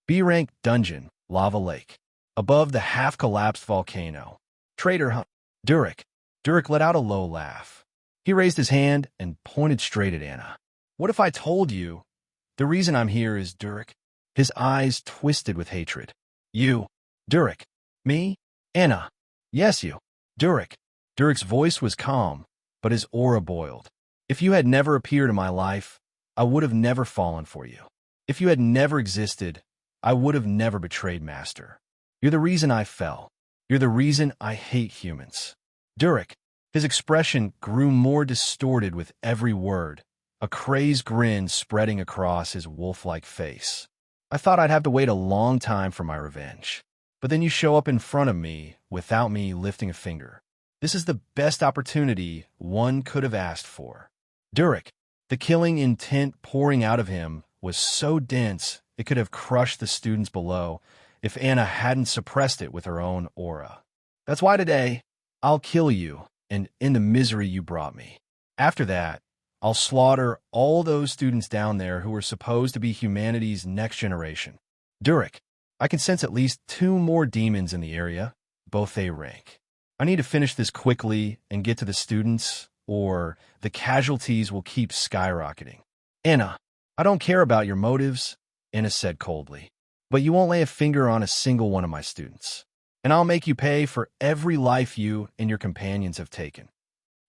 B-rank dungeon, lava lake. Above the half-collapsed volcano. Traitor hunt. Durik. Durik let out a low laugh. He raised his hand and pointed straight at Anna. What if I told you the reason I'm here is Durik? His eyes twisted with hatred. You. Durik. Me? Anna. Yes, you. Durik. Durik's voice was calm, but his aura boiled. If you had never appeared in my life, I would have never fallen for you. If you had never existed, I would have never betrayed Master. You're the reason I fell. You're the reason I hate humans. Durik. His expression grew more distorted with every word, a crazed grin spreading across his wolf-like face. I thought I'd have to wait a long time for my revenge. But then you show up in front of me without me lifting a finger. This is the best opportunity one could have asked for. Durik. The killing intent pouring out of him was so dense it could have crushed the students below if Anna hadn't suppressed it with her own aura. That's why today, I'll kill you and end the misery you brought me. After that, I'll slaughter all those students down there who are supposed to be humanity's next generation. Durik. I can sense at least 2 more demons in the area, both A rank. I need to finish this quickly and get to the students, or the casualties will keep skyrocketing. Anna, I don't care about your motives, Anna said coldly, but you won't lay a finger on a single one of my students, and I'll make you pay for every life you and your companions have taken.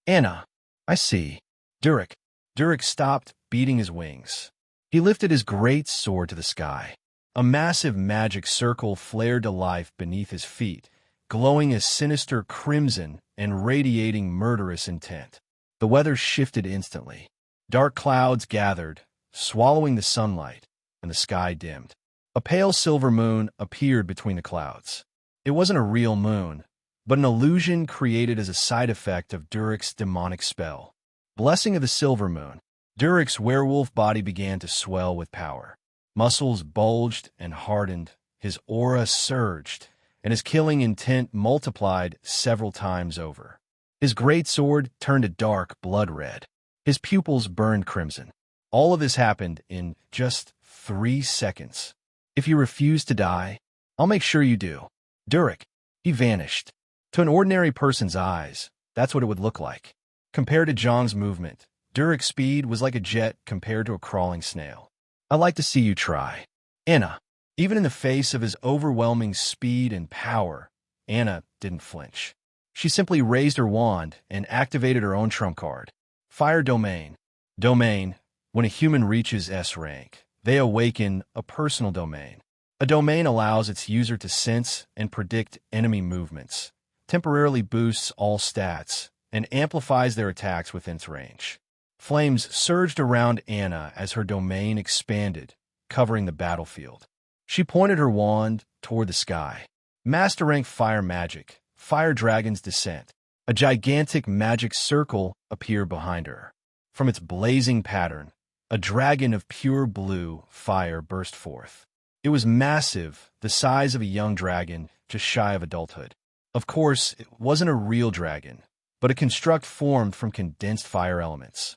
Anna, I see. Durik. Durik stopped beating his wings. He lifted his great sword to the sky. A massive magic circle flared to life beneath his feet, glowing a sinister crimson and radiating murderous intent. The weather shifted instantly. Dark clouds gathered, swallowing the sunlight, and the sky dimmed. A pale silver moon appeared between the clouds. It wasn't a real moon, but an illusion created as a side effect of Durik's demonic spell. Blessing of the silver moon. Durik's werewolf body began to swell with power. Muscles bulged and hardened, his aura surged, and his killing intent multiplied several times over. His great sword turned a dark blood red. His pupils burned crimson. All of this happened in just 3 seconds. If you refuse to die, I'll make sure you do. Durik. He vanished. To an ordinary person's eyes, that's what it would look like. Compared to Zhang's movement, Durik's speed was like a jet compared to a crawling snail. I'd like to see you try. Anna. Even in the face of his overwhelming speed and power, Anna didn't flinch. She simply raised her wand and activated her own trump card. Fire Domain. Domain. When a human reaches S rank, they awaken a personal domain. A domain allows its user to sense and predict enemy movements, temporarily boosts all stats, and amplifies their attacks within its range. Flames surged around Anna as her domain expanded, covering the battlefield. She pointed her wand toward the sky. Master rank fire magic, Fire Dragon's Descent. A gigantic magic circle appeared behind her. From its blazing pattern, a dragon of pure blue fire burst forth. It was massive, the size of a young dragon, just shy of adulthood. Of course, it wasn't a real dragon, but a construct formed from condensed fire elements.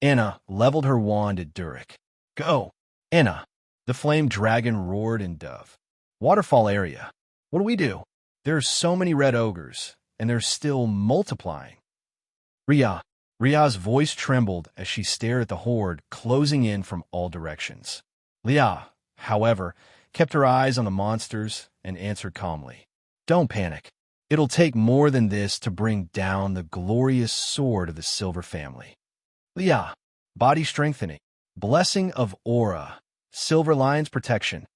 Anna leveled her wand at Durik. Go! Anna! The flame dragon roared in dove. Waterfall area. What do we do? There are so many red ogres, and they're still multiplying. Ria. Ria's voice trembled as she stared at the horde closing in from all directions. Lia, however, kept her eyes on the monsters and answered calmly. Don't panic. It'll take more than this to bring down the glorious sword of the Silver family. Lia. Body strengthening. Blessing of aura. Silver Lion's protection.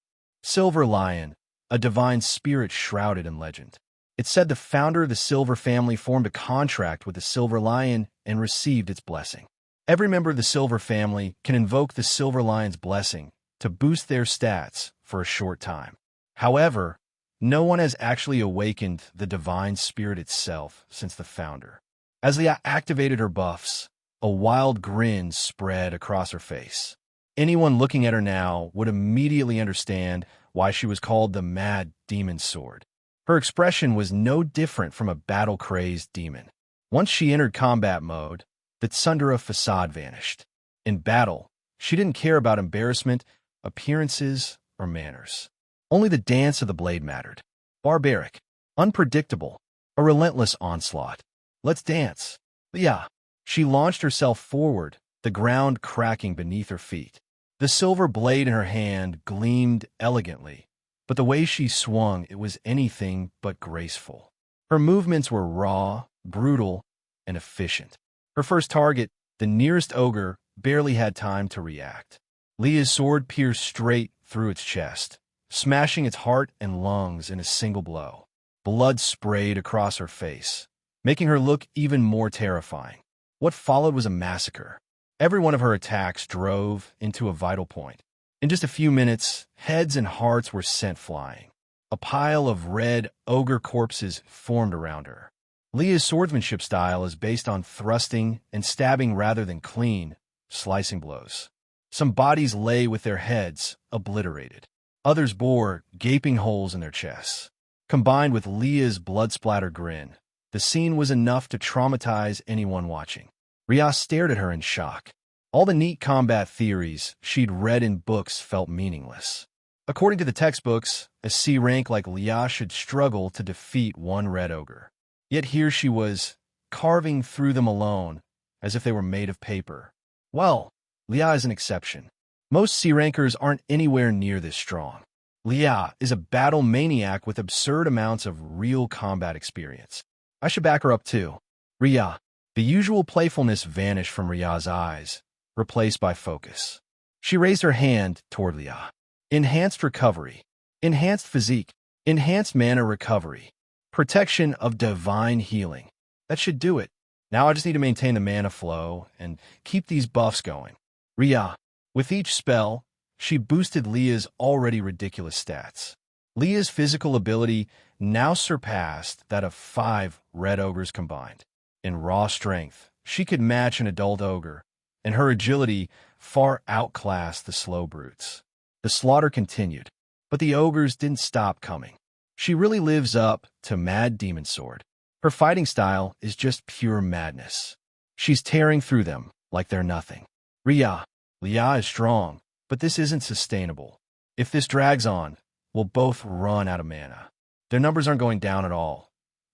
Silver Lion, a divine spirit shrouded in legend. It said the founder of the Silver family formed a contract with the Silver Lion and received its blessing. Every member of the Silver family can invoke the Silver Lion's blessing to boost their stats for a short time. However, no one has actually awakened the divine spirit itself since the founder. As Leah activated her buffs, a wild grin spread across her face. Anyone looking at her now would immediately understand why she was called the Mad Demon Sword. Her expression was no different from a battle-crazed demon. Once she entered combat mode, the Tsundere facade vanished. In battle, she didn't care about embarrassment, appearances, or manners. Only the dance of the blade mattered. Barbaric, unpredictable, a relentless onslaught. Let's dance. Yeah. She launched herself forward, the ground cracking beneath her feet. The silver blade in her hand gleamed elegantly, but the way she swung, it was anything but graceful. Her movements were raw, brutal, and efficient. Her first target, the nearest ogre, barely had time to react. Leah's sword pierced straight through its chest, smashing its heart and lungs in a single blow. Blood sprayed across her face, making her look even more terrifying. What followed was a massacre. Every one of her attacks drove into a vital point. In just a few minutes, heads and hearts were sent flying. A pile of red ogre corpses formed around her. Leah's swordsmanship style is based on thrusting and stabbing rather than clean, slicing blows. Some bodies lay with their heads obliterated. Others bore gaping holes in their chests. Combined with Leah's blood-splattered grin, the scene was enough to traumatize anyone watching. Riaz stared at her in shock. All the neat combat theories she'd read in books felt meaningless. According to the textbooks, a C rank like Leah should struggle to defeat one red ogre. Yet here she was, carving through them alone, as if they were made of paper. Well, Leah is an exception. Most C rankers aren't anywhere near this strong. Leah is a battle maniac with absurd amounts of real combat experience. I should back her up too. Riaz. The usual playfulness vanished from Riaz's eyes, replaced by focus. She raised her hand toward Leah. Enhanced recovery. Enhanced physique. Enhanced mana recovery. Protection of divine healing. That should do it. Now I just need to maintain the mana flow and keep these buffs going. Riaz. With each spell, she boosted Leah's already ridiculous stats. Leah's physical ability now surpassed that of 5 red ogres combined. In raw strength, she could match an adult ogre, and her agility far outclassed the slow brutes. The slaughter continued, but the ogres didn't stop coming. She really lives up to Mad Demon Sword. Her fighting style is just pure madness. She's tearing through them like they're nothing. Leah is strong, but this isn't sustainable. If this drags on, we'll both run out of mana. Their numbers aren't going down at all.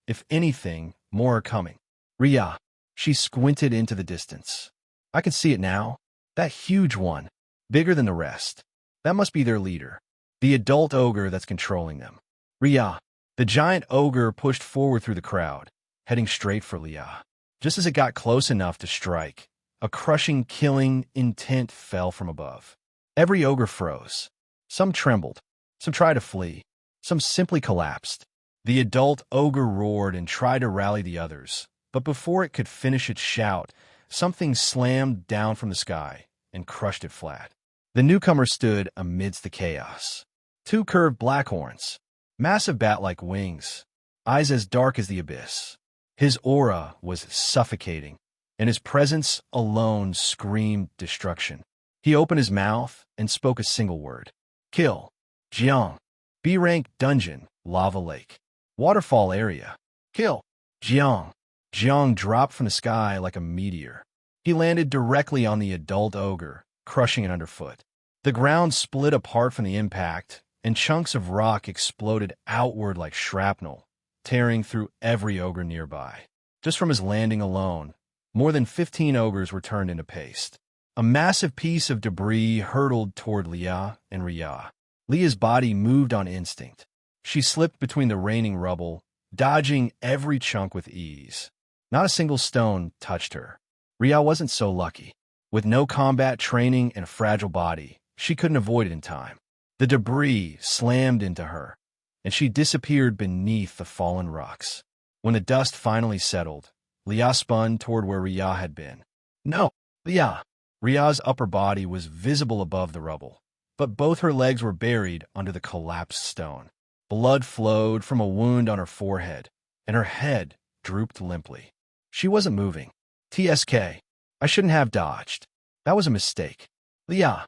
If anything, more are coming. Riaz. She squinted into the distance. I can see it now. That huge one, bigger than the rest. That must be their leader, the adult ogre that's controlling them. Riaz. The giant ogre pushed forward through the crowd, heading straight for Leah. Just as it got close enough to strike, a crushing, killing intent fell from above. Every ogre froze. Some trembled. Some tried to flee. Some simply collapsed. The adult ogre roared and tried to rally the others. But before it could finish its shout, something slammed down from the sky and crushed it flat. The newcomer stood amidst the chaos. 2 curved black horns, massive bat-like wings, eyes as dark as the abyss. His aura was suffocating, and his presence alone screamed destruction. He opened his mouth and spoke a single word. Kill. Jiang. B-rank dungeon, lava lake. Waterfall area. Kill. Jiang. Jiang dropped from the sky like a meteor. He landed directly on the adult ogre, crushing it underfoot. The ground split apart from the impact, and chunks of rock exploded outward like shrapnel, tearing through every ogre nearby. Just from his landing alone, more than 15 ogres were turned into paste. A massive piece of debris hurtled toward Leah and Riaz. Leah's body moved on instinct. She slipped between the raining rubble, dodging every chunk with ease. Not a single stone touched her. Riaz wasn't so lucky. With no combat training and a fragile body, she couldn't avoid it in time. The debris slammed into her, and she disappeared beneath the fallen rocks. When the dust finally settled, Leah spun toward where Riaz had been. No, Leah! Riaz's upper body was visible above the rubble, but both her legs were buried under the collapsed stone. Blood flowed from a wound on her forehead, and her head drooped limply. She wasn't moving. TSK. I shouldn't have dodged. That was a mistake. Leah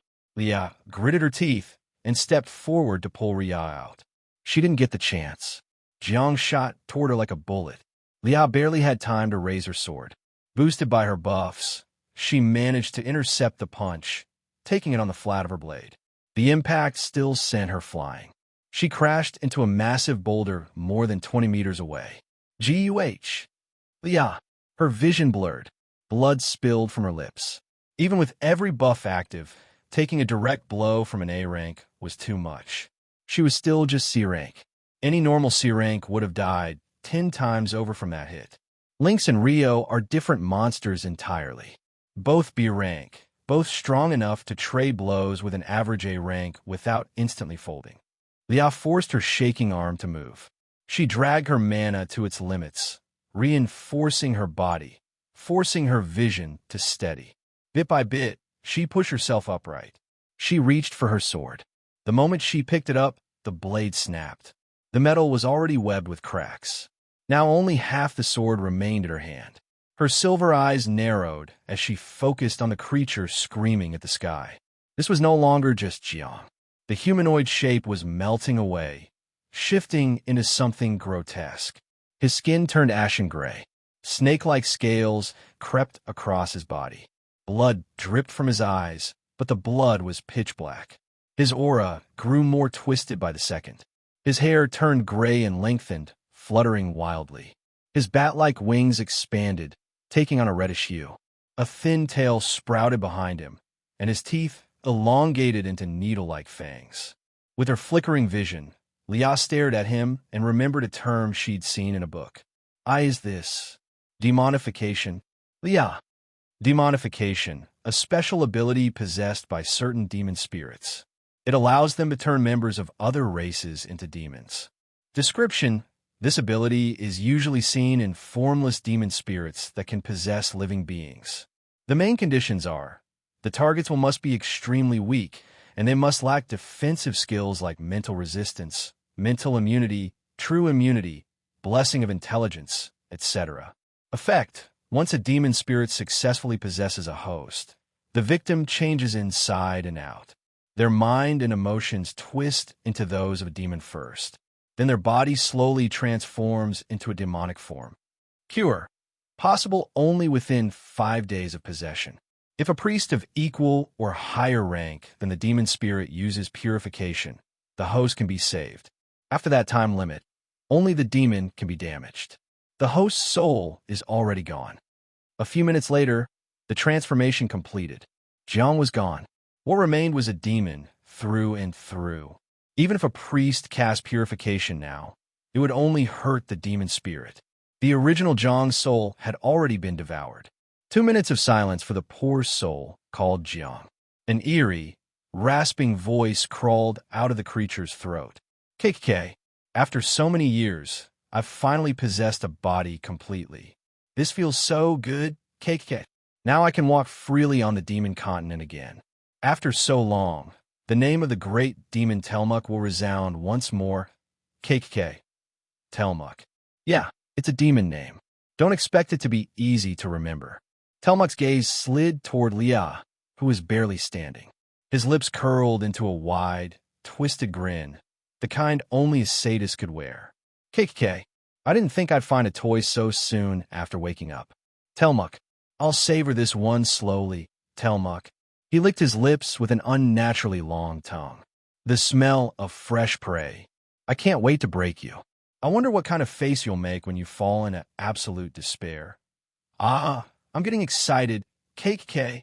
gritted her teeth and stepped forward to pull Riaz out. She didn't get the chance. Jiang shot toward her like a bullet. Leah barely had time to raise her sword. Boosted by her buffs, she managed to intercept the punch, taking it on the flat of her blade. The impact still sent her flying. She crashed into a massive boulder more than 20 meters away. Guh! Leah! Her vision blurred. Blood spilled from her lips. Even with every buff active, taking a direct blow from an A rank was too much. She was still just C rank. Any normal C rank would have died 10 times over from that hit. Lynx and Rio are different monsters entirely. Both B rank, both strong enough to trade blows with an average A rank without instantly folding. Leah forced her shaking arm to move. She dragged her mana to its limits, reinforcing her body, forcing her vision to steady. Bit by bit, she pushed herself upright. She reached for her sword. The moment she picked it up, the blade snapped. The metal was already webbed with cracks. Now only half the sword remained in her hand. Her silver eyes narrowed as she focused on the creature screaming at the sky. This was no longer just Jiang. The humanoid shape was melting away, shifting into something grotesque. His skin turned ashen gray. Snake-like scales crept across his body. Blood dripped from his eyes, but the blood was pitch black. His aura grew more twisted by the second. His hair turned gray and lengthened, fluttering wildly. His bat-like wings expanded, taking on a reddish hue. A thin tail sprouted behind him, and his teeth elongated into needle-like fangs. With her flickering vision, Leah stared at him and remembered a term she'd seen in a book. Is this demonification? Leah. Demonification, a special ability possessed by certain demon spirits. It allows them to turn members of other races into demons. Description: this ability is usually seen in formless demon spirits that can possess living beings. The main conditions are: the targets must be extremely weak, and they must lack defensive skills like mental resistance, mental immunity, true immunity, blessing of intelligence, etc. Effect: once a demon spirit successfully possesses a host, the victim changes inside and out. Their mind and emotions twist into those of a demon first. Then their body slowly transforms into a demonic form. Cure: possible only within 5 days of possession. If a priest of equal or higher rank than the demon spirit uses purification, the host can be saved. After that time limit, only the demon can be damaged. The host's soul is already gone. A few minutes later, the transformation completed. Jiang was gone. What remained was a demon through and through. Even if a priest cast purification now, it would only hurt the demon spirit. The original Jiang's soul had already been devoured. 2 minutes of silence for the poor soul called Jiang. An eerie, rasping voice crawled out of the creature's throat. KK, after so many years, I've finally possessed a body completely. This feels so good, KK. Now I can walk freely on the demon continent again. After so long, the name of the great demon Telmuk will resound once more. KK. Telmuk. Yeah, it's a demon name. Don't expect it to be easy to remember. Telmuk's gaze slid toward Leah, who was barely standing. His lips curled into a wide, twisted grin, the kind only a sadist could wear. KK. I didn't think I'd find a toy so soon after waking up. Telmuk. I'll savor this one slowly, Telmuk. He licked his lips with an unnaturally long tongue. The smell of fresh prey. I can't wait to break you. I wonder what kind of face you'll make when you fall into absolute despair. I'm getting excited. KK.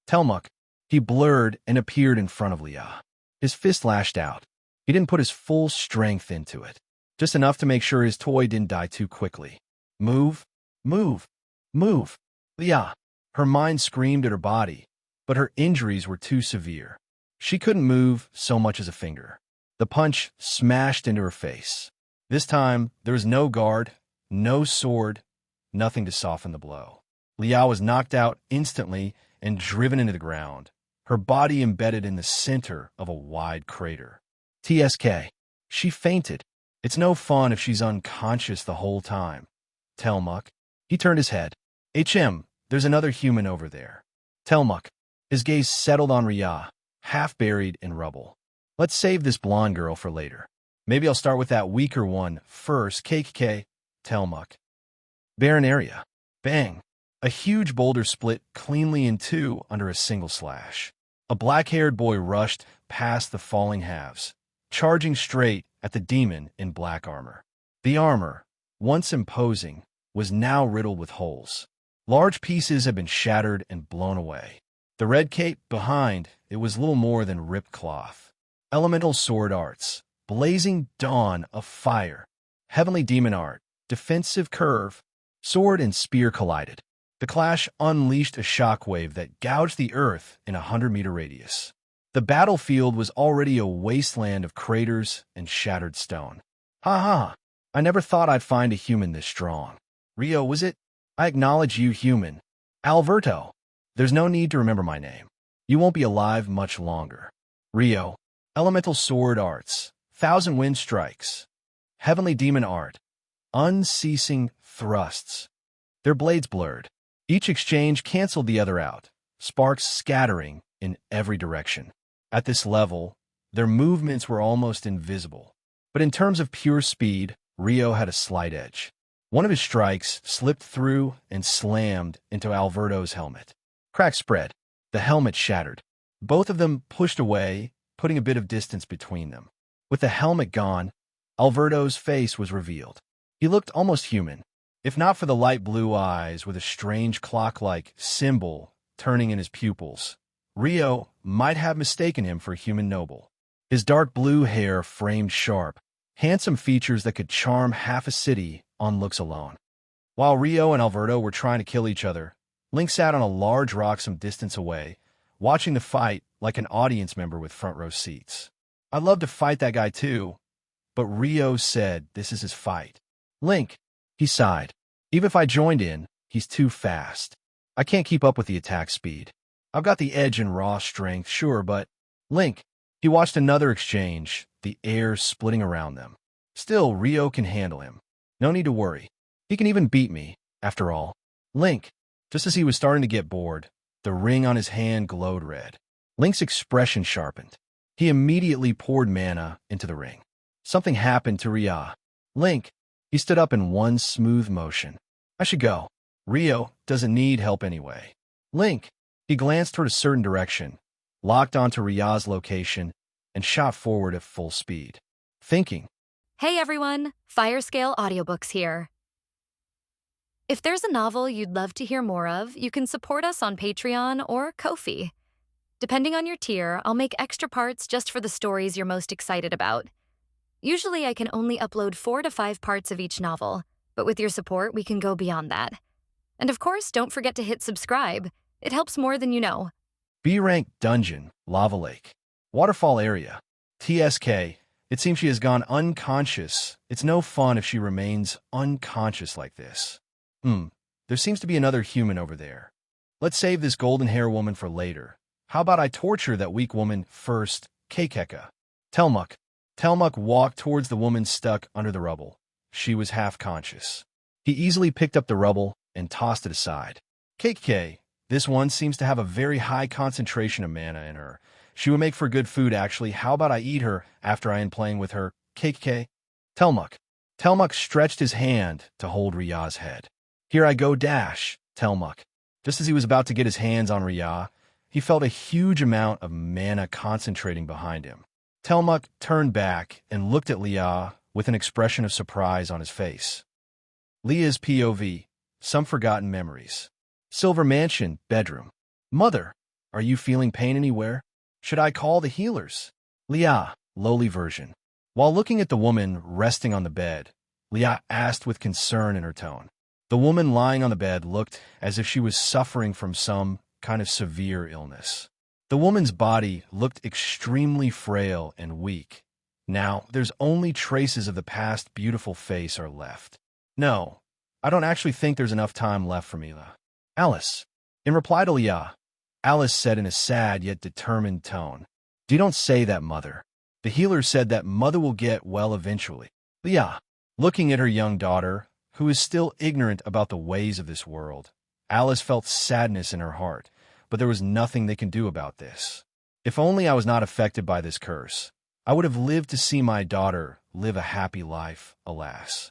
Telmuk. He blurred and appeared in front of Leah. His fist lashed out. He didn't put his full strength into it, just enough to make sure his toy didn't die too quickly. Move, move, move. Leah. Her mind screamed at her body, but her injuries were too severe. She couldn't move so much as a finger. The punch smashed into her face. This time, there was no guard, no sword, nothing to soften the blow. Leah was knocked out instantly and driven into the ground, her body embedded in the center of a wide crater. TSK. She fainted. It's no fun if she's unconscious the whole time. Telmuk. He turned his head. There's another human over there. Telmuk. His gaze settled on Rhea, half buried in rubble. Let's save this blonde girl for later. Maybe I'll start with that weaker one first. KK. Telmuk. Barren area. Bang. A huge boulder split cleanly in two under a single slash. A black-haired boy rushed past the falling halves, charging straight at the demon in black armor. The armor, once imposing, was now riddled with holes. Large pieces had been shattered and blown away. The red cape behind it was little more than ripped cloth. Elemental sword arts, blazing dawn of fire, heavenly demon art, defensive curve, sword and spear collided. The clash unleashed a shockwave that gouged the earth in a 100-meter radius. The battlefield was already a wasteland of craters and shattered stone. Ha ha! I never thought I'd find a human this strong. Rio, was it? I acknowledge you, human. Alberto. There's no need to remember my name. You won't be alive much longer. Rio. Elemental sword arts, thousand wind strikes, heavenly demon art, unceasing thrusts. Their blades blurred. Each exchange canceled the other out, sparks scattering in every direction. At this level, their movements were almost invisible. But in terms of pure speed, Rio had a slight edge. One of his strikes slipped through and slammed into Alberto's helmet. Cracks spread. The helmet shattered. Both of them pushed away, putting a bit of distance between them. With the helmet gone, Alberto's face was revealed. He looked almost human, if not for the light blue eyes with a strange clock-like symbol turning in his pupils. Rio might have mistaken him for a human noble. His dark blue hair framed sharp, handsome features that could charm half a city on looks alone. While Rio and Alberto were trying to kill each other, Link sat on a large rock some distance away, watching the fight like an audience member with front row seats. I'd love to fight that guy too, but Rio said this is his fight. Link, he sighed. Even if I joined in, he's too fast. I can't keep up with the attack speed. I've got the edge in raw strength, sure, but... Link, he watched another exchange, the air splitting around them. Still, Rio can handle him. No need to worry. He can even beat me, after all. Link, just as he was starting to get bored, the ring on his hand glowed red. Link's expression sharpened. He immediately poured mana into the ring. Something happened to Rio. Link, he stood up in one smooth motion. I should go. Rio doesn't need help anyway. Link, he glanced toward a certain direction, locked onto Rio's location, and shot forward at full speed. Thinking. Hey everyone, Firescale Audiobooks here. If there's a novel you'd love to hear more of, you can support us on Patreon or Ko-fi. Depending on your tier, I'll make extra parts just for the stories you're most excited about. Usually I can only upload 4 to 5 parts of each novel, but with your support, we can go beyond that. And of course, don't forget to hit subscribe. It helps more than you know. B-rank dungeon, Lava Lake. Waterfall area. TSK. It seems she has gone unconscious. It's no fun if she remains unconscious like this. There seems to be another human over there. Let's save this golden hair woman for later. How about I torture that weak woman first, Keikeka? Telmuk. Telmuk walked towards the woman stuck under the rubble. She was half conscious. He easily picked up the rubble and tossed it aside. Keikei. This one seems to have a very high concentration of mana in her. She would make for good food, actually. How about I eat her after I am playing with her? Keikei. Telmuk. Telmuk stretched his hand to hold Rio's head. Here I go, dash, Telmuk. Just as he was about to get his hands on Rio, he felt a huge amount of mana concentrating behind him. Telmuk turned back and looked at Lia with an expression of surprise on his face. Lia's POV, some forgotten memories. Silver Mansion, bedroom. Mother, are you feeling pain anywhere? Should I call the healers? Lia, lowly version. While looking at the woman resting on the bed, Lia asked with concern in her tone. The woman lying on the bed looked as if she was suffering from some kind of severe illness. The woman's body looked extremely frail and weak. Now, there's only traces of the past beautiful face are left. No, I don't actually think there's enough time left for me, Lia. Alice. In reply to Lia, Alice said in a sad yet determined tone, You don't say that, Mother. The healer said that Mother will get well eventually. Lia, looking at her young daughter, who is still ignorant about the ways of this world, Alice felt sadness in her heart, but there was nothing they can do about this. If only I was not affected by this curse, I would have lived to see my daughter live a happy life, alas.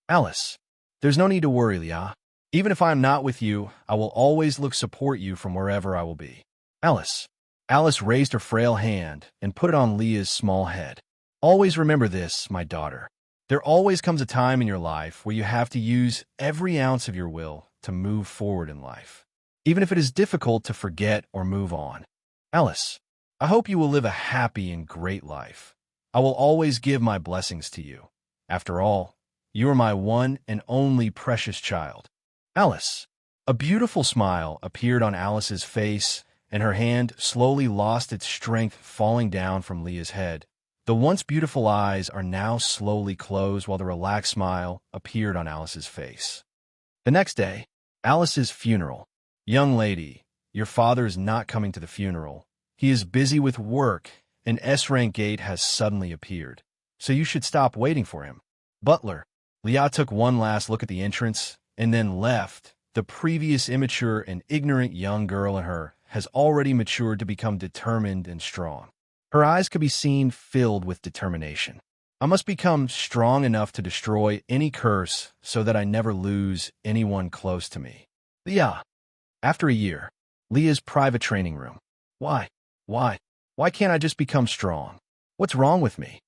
Alice, there's no need to worry, Lia. Even if I am not with you, I will always support you from wherever I will be. Alice. Alice raised her frail hand and put it on Lia's small head. Always remember this, my daughter. There always comes a time in your life where you have to use every ounce of your will to move forward in life, even if it is difficult to forget or move on. Alice, I hope you will live a happy and great life. I will always give my blessings to you. After all, you are my one and only precious child. Alice. A beautiful smile appeared on Alice's face, and her hand slowly lost its strength, falling down from Leah's head. The once beautiful eyes are now slowly closed while the relaxed smile appeared on Alice's face. The next day, Alice's funeral. Young lady, your father is not coming to the funeral. He is busy with work. An S-rank gate has suddenly appeared, so you should stop waiting for him. Butler. Leah took one last look at the entrance and then left. The previous immature and ignorant young girl in her has already matured to become determined and strong. Her eyes could be seen filled with determination. I must become strong enough to destroy any curse so that I never lose anyone close to me. Leah. After a year, Leah's private training room. Why? Why can't I just become strong? What's wrong with me?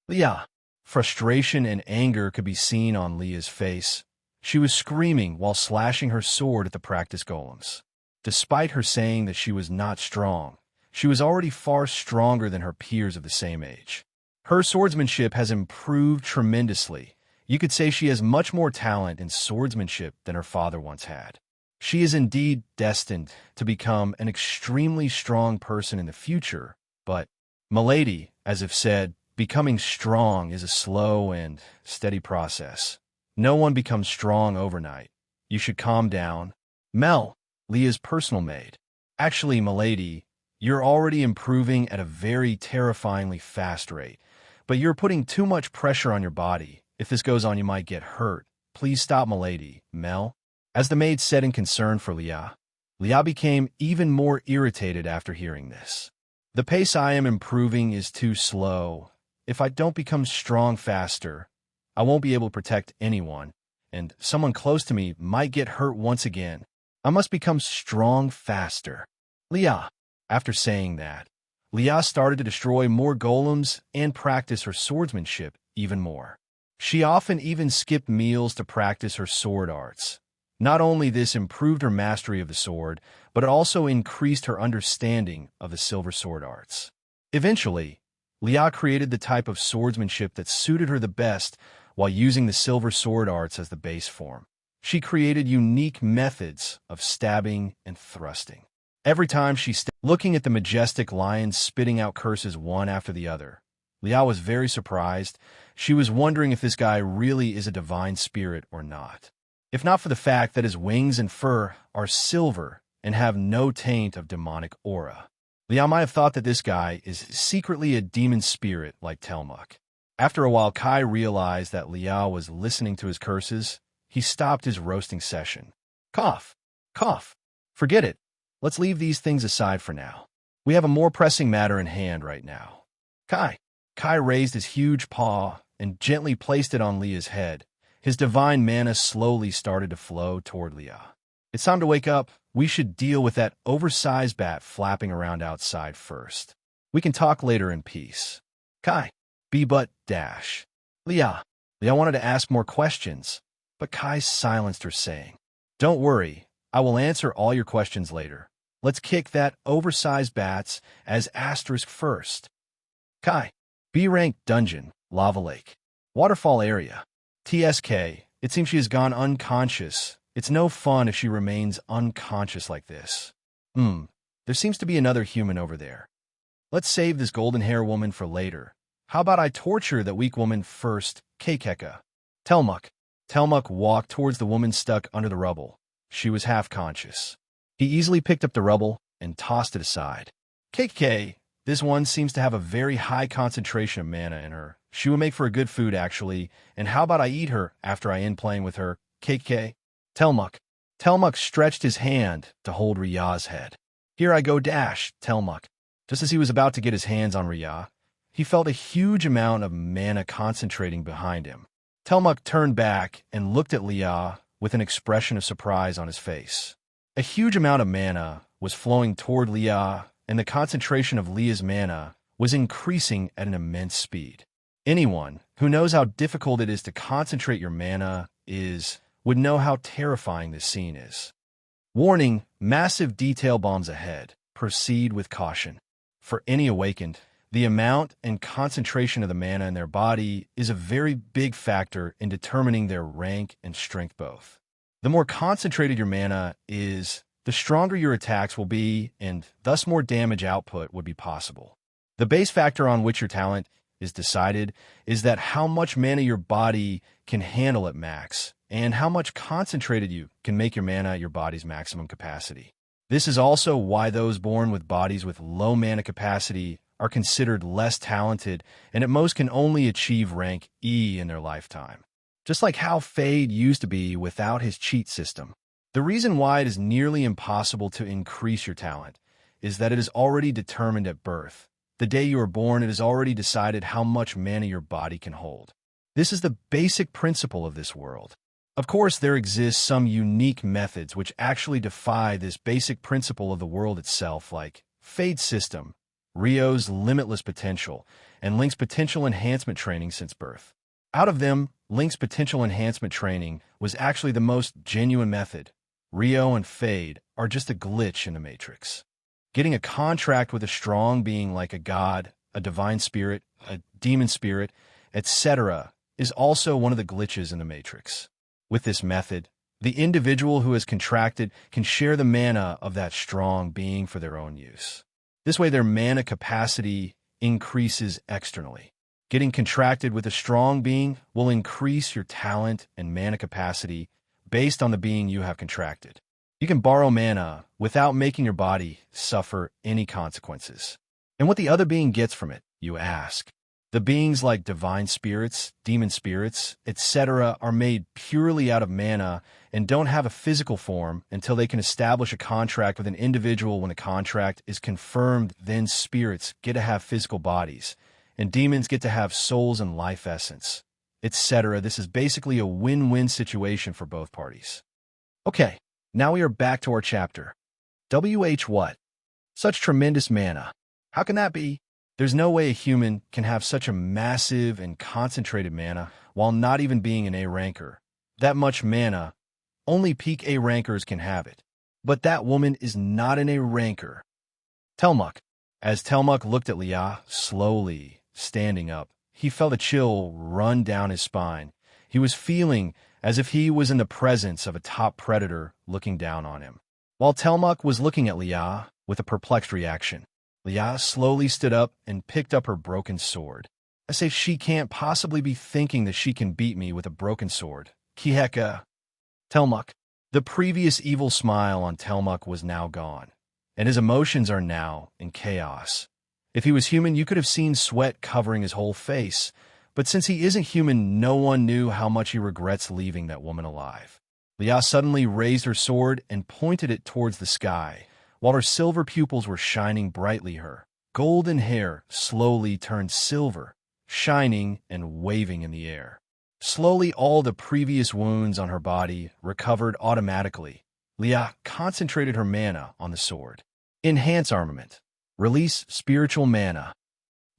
Leah. Frustration and anger could be seen on Leah's face. She was screaming while slashing her sword at the practice golems. Despite her saying that she was not strong, she was already far stronger than her peers of the same age. Her swordsmanship has improved tremendously. You could say she has much more talent in swordsmanship than her father once had. She is indeed destined to become an extremely strong person in the future, but, milady, as if said, becoming strong is a slow and steady process. No one becomes strong overnight. You should calm down. Mel, Leah's personal maid. Actually, milady, you're already improving at a very terrifyingly fast rate, but you're putting too much pressure on your body. If this goes on, you might get hurt. Please stop, milady. Mel. As the maid said in concern for Leah, Leah became even more irritated after hearing this. The pace I am improving is too slow. If I don't become strong faster, I won't be able to protect anyone, and someone close to me might get hurt once again. I must become strong faster. Leah. After saying that, Leah started to destroy more golems and practice her swordsmanship even more. She often even skipped meals to practice her sword arts. Not only this improved her mastery of the sword, but it also increased her understanding of the silver sword arts. Eventually, Leah created the type of swordsmanship that suited her the best while using the silver sword arts as the base form. She created unique methods of stabbing and thrusting. Every time she looking at the majestic lion spitting out curses one after the other, Leah was very surprised. She was wondering if this guy really is a divine spirit or not. If not for the fact that his wings and fur are silver and have no taint of demonic aura. Leah might have thought that this guy is secretly a demon spirit like Telmuk. After a while, Kai realized that Leah was listening to his curses. He stopped his roasting session. Cough. Forget it. Let's leave these things aside for now. We have a more pressing matter in hand right now. Kai. Kai raised his huge paw and gently placed it on Leah's head. His divine mana slowly started to flow toward Leah. It's time to wake up. We should deal with that oversized bat flapping around outside first. We can talk later in peace. Kai. Leah. Leah wanted to ask more questions, but Kai silenced her, saying, Don't worry. I will answer all your questions later. Let's kick that oversized bats as asterisk first. Kai. B-rank dungeon, lava lake. Waterfall area. TSK. It seems she has gone unconscious. It's no fun if she remains unconscious like this. There seems to be another human over there. Let's save this golden hair woman for later. How about I torture that weak woman first, Kekeka? Telmuk. Telmuk walked towards the woman stuck under the rubble. She was half-conscious. He easily picked up the rubble and tossed it aside. KK, this one seems to have a very high concentration of mana in her. She will make for a good food, actually. And how about I eat her after I end playing with her? KK. Telmuk. Telmuk stretched his hand to hold Riya's head. Here I go, dash, Telmuk. Just as he was about to get his hands on Riya, he felt a huge amount of mana concentrating behind him. Telmuk turned back and looked at Leah with an expression of surprise on his face. A huge amount of mana was flowing toward Leah, and the concentration of Leah's mana was increasing at an immense speed. Anyone who knows how difficult it is to concentrate your mana would know how terrifying this scene is. Warning, massive detail bombs ahead. Proceed with caution. For any awakened, the amount and concentration of the mana in their body is a very big factor in determining their rank and strength both. The more concentrated your mana is, the stronger your attacks will be, and thus more damage output would be possible. The base factor on which your talent is decided is that how much mana your body can handle at max, and how much concentrated you can make your mana at your body's maximum capacity. This is also why those born with bodies with low mana capacity are considered less talented and at most can only achieve rank E in their lifetime. Just like how Fade used to be without his cheat system. The reason why it is nearly impossible to increase your talent is that it is already determined at birth. The day you are born, it is already decided how much mana your body can hold. This is the basic principle of this world. Of course, there exist some unique methods which actually defy this basic principle of the world itself, like Fade's system, Rio's limitless potential, and Link's potential enhancement training since birth. Out of them, Link's potential enhancement training was actually the most genuine method. Rio and Fade are just a glitch in the Matrix. Getting a contract with a strong being like a god, a divine spirit, a demon spirit, etc. is also one of the glitches in the Matrix. With this method, the individual who has contracted can share the mana of that strong being for their own use. This way their mana capacity increases externally. Getting contracted with a strong being will increase your talent and mana capacity based on the being you have contracted. You can borrow mana without making your body suffer any consequences. And what the other being gets from it, you ask. The beings like divine spirits, demon spirits, etc. are made purely out of mana and don't have a physical form until they can establish a contract with an individual. When a contract is confirmed, then spirits get to have physical bodies, and demons get to have souls and life essence, etc. This is basically a win-win situation for both parties. Okay. Now we are back to our chapter. What? Such tremendous mana. How can that be? There's no way a human can have such a massive and concentrated mana while not even being an A ranker. That much mana, only peak A rankers can have it. But that woman is not an A ranker. Telmuk. As Telmuk looked at Leah, slowly standing up, he felt a chill run down his spine. He was feeling as if he was in the presence of a top predator looking down on him. While Telmuk was looking at Leah with a perplexed reaction, Leah slowly stood up and picked up her broken sword. As if she can't possibly be thinking that she can beat me with a broken sword. Kiheka. Telmuk. The previous evil smile on Telmuk was now gone, and his emotions are now in chaos. If he was human, you could have seen sweat covering his whole face. But since he isn't human, no one knew how much he regrets leaving that woman alive. Leah suddenly raised her sword and pointed it towards the sky, while her silver pupils were shining brightly. Her golden hair slowly turned silver, shining and waving in the air. Slowly, all the previous wounds on her body recovered automatically. Leah concentrated her mana on the sword. Enhance armament. Release spiritual mana.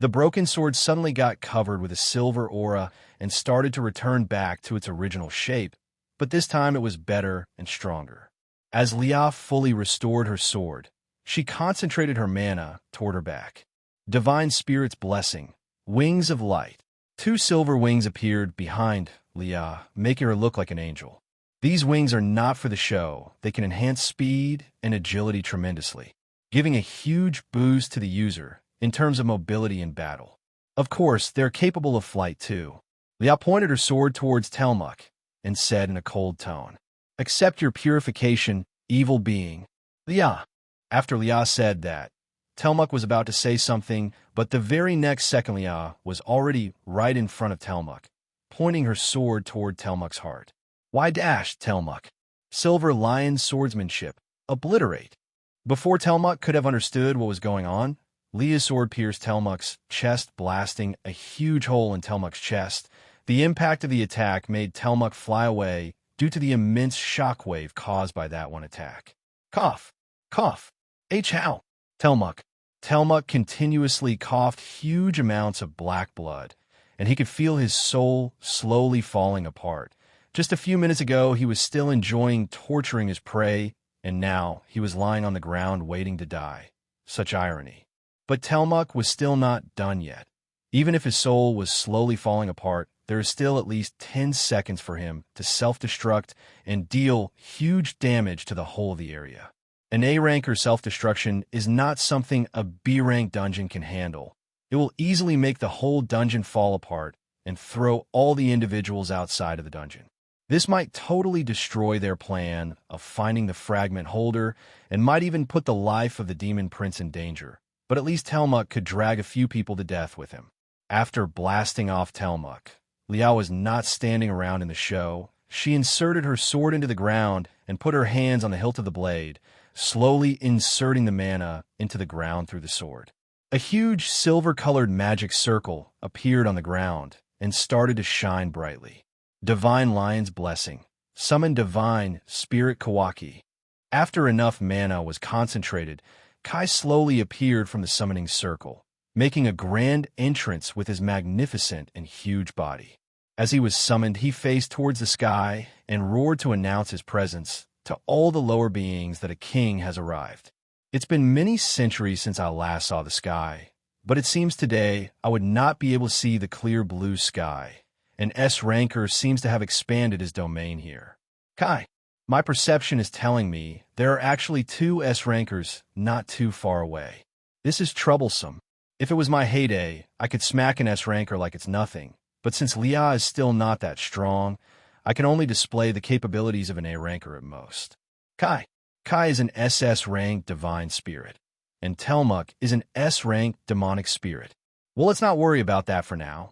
The broken sword suddenly got covered with a silver aura and started to return back to its original shape, but this time it was better and stronger. As Leah fully restored her sword, she concentrated her mana toward her back. Divine Spirit's Blessing, Wings of Light. 2 silver wings appeared behind Leah, making her look like an angel. These wings are not for the show. They can enhance speed and agility tremendously, giving a huge boost to the user in terms of mobility in battle. Of course, they're capable of flight too. Leah pointed her sword towards Telmuk and said in a cold tone, "Accept your purification, evil being." Leah. After Leah said that, Telmuk was about to say something, but the very next second Leah was already right in front of Telmuk, pointing her sword toward Telmuk's heart. Why dash, Telmuk? Silver Lion swordsmanship. Obliterate. Before Telmuk could have understood what was going on, Leah's sword pierced Telmuk's chest, blasting a huge hole in Telmuk's chest. The impact of the attack made Telmuk fly away due to the immense shockwave caused by that one attack. Cough. Cough. How? Telmuk. Telmuk continuously coughed huge amounts of black blood, and he could feel his soul slowly falling apart. Just a few minutes ago, he was still enjoying torturing his prey, and now he was lying on the ground waiting to die. Such irony. But Telmuk was still not done yet. Even if his soul was slowly falling apart, there is still at least 10 seconds for him to self-destruct and deal huge damage to the whole of the area. An A-rank or self-destruction is not something a B-rank dungeon can handle. It will easily make the whole dungeon fall apart and throw all the individuals outside of the dungeon. This might totally destroy their plan of finding the fragment holder and might even put the life of the demon prince in danger, but at least Telmuk could drag a few people to death with him. After blasting off Telmuk, Liao was not standing around in the show. She inserted her sword into the ground and put her hands on the hilt of the blade, slowly inserting the mana into the ground through the sword. A huge silver-colored magic circle appeared on the ground and started to shine brightly. Divine Lion's Blessing. Summon Divine Spirit Kawaki. After enough mana was concentrated, Kai slowly appeared from the summoning circle, making a grand entrance with his magnificent and huge body. As he was summoned, he faced towards the sky and roared to announce his presence to all the lower beings that a king has arrived. It's been many centuries since I last saw the sky, but it seems today I would not be able to see the clear blue sky. An S-ranker seems to have expanded his domain here. Kai, my perception is telling me there are actually 2 S-rankers not too far away. This is troublesome. If it was my heyday, I could smack an S-ranker like it's nothing, but since Lia is still not that strong, I can only display the capabilities of an A-ranker at most. Kai is an SS-ranked divine spirit, and Telmuk is an S-ranked demonic spirit. Well, let's not worry about that for now.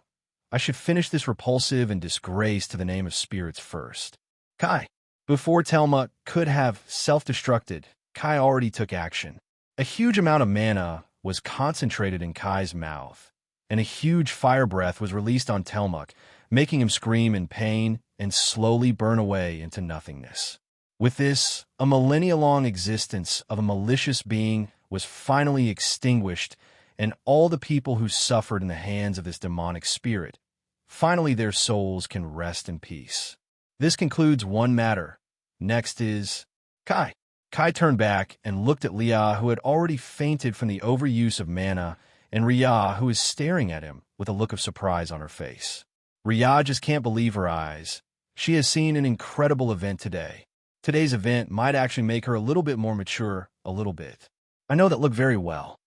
I should finish this repulsive and disgrace to the name of spirits first. Kai. Before Telmuk could have self-destructed, Kai already took action. A huge amount of mana was concentrated in Kai's mouth, and a huge fire breath was released on Telmuk, making him scream in pain and slowly burn away into nothingness. With this, a millennia-long existence of a malicious being was finally extinguished, and all the people who suffered in the hands of this demonic spirit, finally their souls can rest in peace. This concludes one matter. Next is Kai. Kai turned back and looked at Lia, who had already fainted from the overuse of mana, and Ria, who is staring at him with a look of surprise on her face. Ria just can't believe her eyes. She has seen an incredible event today. Today's event might actually make her a little bit more mature, a little bit. I know that look very well.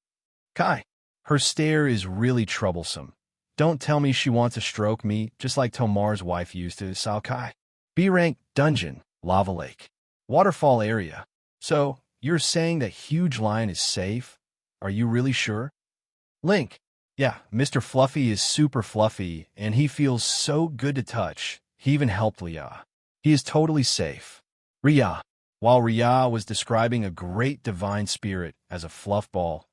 Kai. Her stare is really troublesome. Don't tell me she wants to stroke me, just like Tomar's wife used to, Sao Kai. B-rank dungeon, lava lake, waterfall area. So, you're saying that Huge Lion is safe? Are you really sure? Link. Yeah, Mr. Fluffy is super fluffy, and he feels so good to touch. He even helped Lia. He is totally safe. Ria. While Ria was describing a great divine spirit as a fluff ball,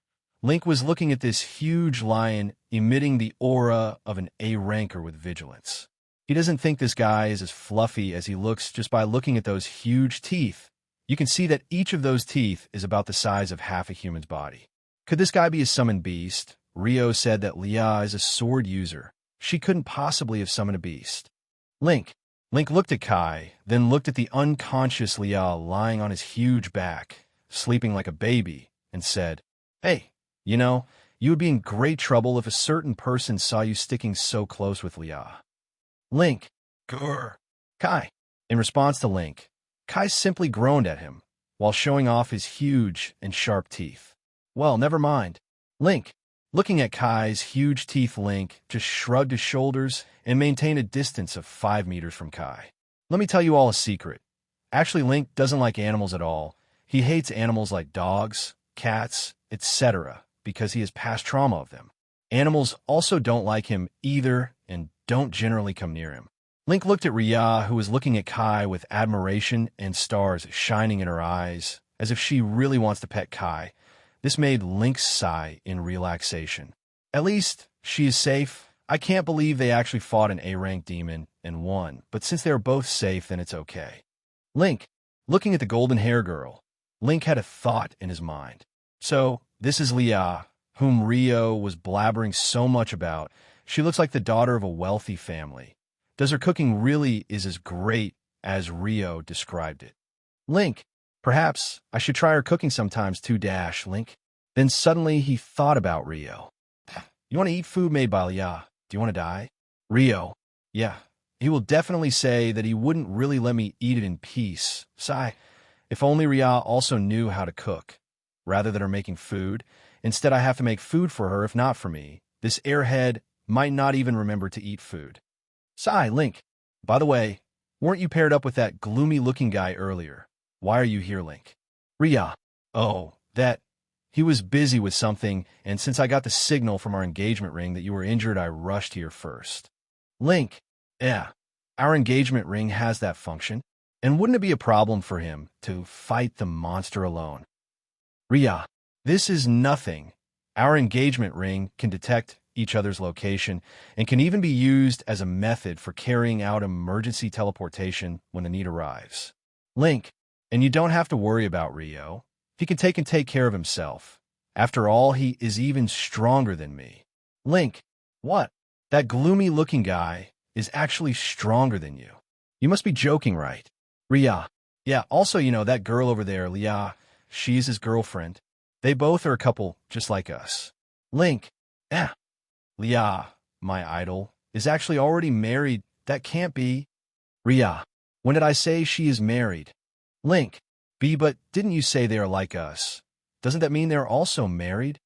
Link was looking at this huge lion emitting the aura of an A-ranker with vigilance. He doesn't think this guy is as fluffy as he looks just by looking at those huge teeth. You can see that each of those teeth is about the size of half a human's body. Could this guy be a summoned beast? Rio said that Lia is a sword user. She couldn't possibly have summoned a beast. Link looked at Kai, then looked at the unconscious Lia lying on his huge back, sleeping like a baby, and said, "Hey, you know, you would be in great trouble if a certain person saw you sticking so close with Lia." Link. Grr. Kai. In response to Link, Kai simply groaned at him, while showing off his huge and sharp teeth. Well, never mind. Link. Looking at Kai's huge teeth, Link just shrugged his shoulders and maintained a distance of 5 meters from Kai. Let me tell you all a secret. Actually, Link doesn't like animals at all. He hates animals like dogs, cats, etc., because he has past trauma of them. Animals also don't like him either and don't generally come near him. Link looked at Ria, who was looking at Kai with admiration and stars shining in her eyes, as if she really wants to pet Kai. This made Link sigh in relaxation. At least, she is safe. I can't believe they actually fought an A-rank demon and won, but since they are both safe, then it's okay. Link, looking at the golden hair girl, Link had a thought in his mind. So, this is Lia, whom Rio was blabbering so much about. She looks like the daughter of a wealthy family. Does her cooking really is as great as Rio described it? Link, perhaps I should try her cooking sometimes too, Link. Then suddenly he thought about Rio. You want to eat food made by Lia? Do you want to die? Rio, yeah. He will definitely say that he wouldn't really let me eat it in peace. Sigh, if only Ria also knew how to cook. Rather than her making food, instead I have to make food for her if not for me. This airhead might not even remember to eat food. Sigh, Link. By the way, weren't you paired up with that gloomy-looking guy earlier? Why are you here, Link? Ria. Oh, that. He was busy with something, and since I got the signal from our engagement ring that you were injured, I rushed here first. Link. Yeah, our engagement ring has that function, and wouldn't it be a problem for him to fight the monster alone? Ria. This is nothing. Our engagement ring can detect each other's location and can even be used as a method for carrying out emergency teleportation when the need arrives. Link. And you don't have to worry about Rio. He can take care of himself. After all, he is even stronger than me. Link. What? That gloomy-looking guy is actually stronger than you. You must be joking, right? Ria. Yeah, also, that girl over there, Lia, she's his girlfriend. They both are a couple just like us. Link. Yeah. Lia, my idol, is actually already married. That can't be. Ria. When did I say she is married? Link. But didn't you say they are like us? Doesn't that mean they're also married?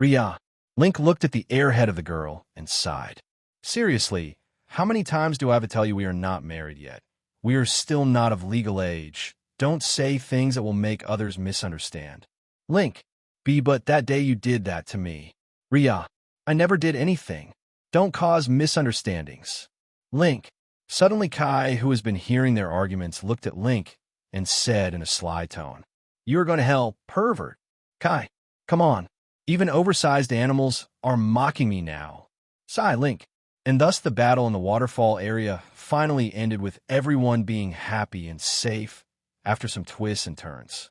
Ria. Link looked at the airhead of the girl and sighed. Seriously, how many times do I have to tell you we are not married yet? We are still not of legal age. Don't say things that will make others misunderstand. Link. But that day you did that to me. Ria. I never did anything. Don't cause misunderstandings. Link. Suddenly Kai, who has been hearing their arguments, looked at Link and said in a sly tone, You are going to hell, pervert. Kai, come on. Even oversized animals are mocking me now. Sigh, Link. And thus the battle in the waterfall area finally ended with everyone being happy and safe after some twists and turns.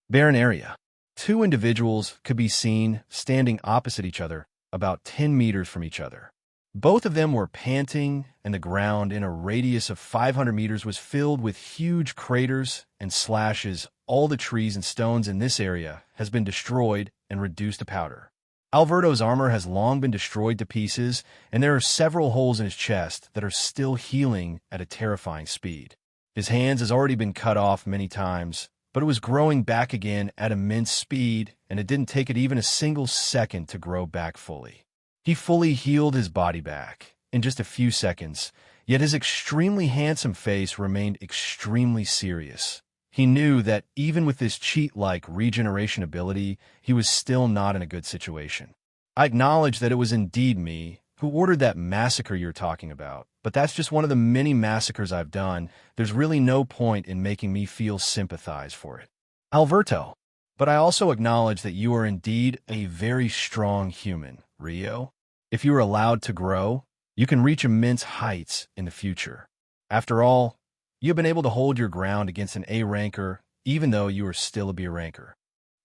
Barren area. Two individuals could be seen standing opposite each other, about 10 meters from each other. Both of them were panting, and the ground in a radius of 500 meters was filled with huge craters and slashes. All the trees and stones in this area has been destroyed and reduced to powder. Alberto's armor has long been destroyed to pieces, and there are several holes in his chest that are still healing at a terrifying speed. His hands has already been cut off many times, but it was growing back again at immense speed, and it didn't take it even a single second to grow back fully. He fully healed his body back in just a few seconds, yet his extremely handsome face remained extremely serious. He knew that even with this cheat-like regeneration ability, he was still not in a good situation. I acknowledge that it was indeed me who ordered that massacre you're talking about, but that's just one of the many massacres I've done. There's really no point in making me feel sympathize for it. Alberto, but I also acknowledge that you are indeed a very strong human, Rio. If you are allowed to grow, you can reach immense heights in the future. After all, you have been able to hold your ground against an A ranker, even though you are still a B ranker.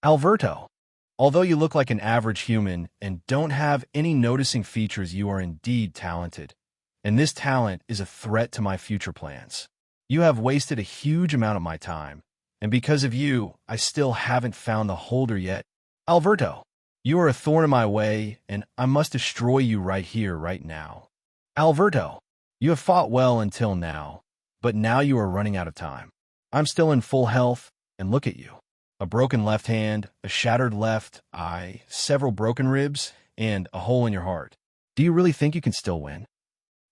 Alberto, although you look like an average human and don't have any noticing features, you are indeed talented. And this talent is a threat to my future plans. You have wasted a huge amount of my time, and because of you, I still haven't found the holder yet. Alberto, you are a thorn in my way, and I must destroy you right here, right now. Alberto, you have fought well until now, but now you are running out of time. I'm still in full health, and look at you. A broken left hand, a shattered left eye, several broken ribs, and a hole in your heart. Do you really think you can still win?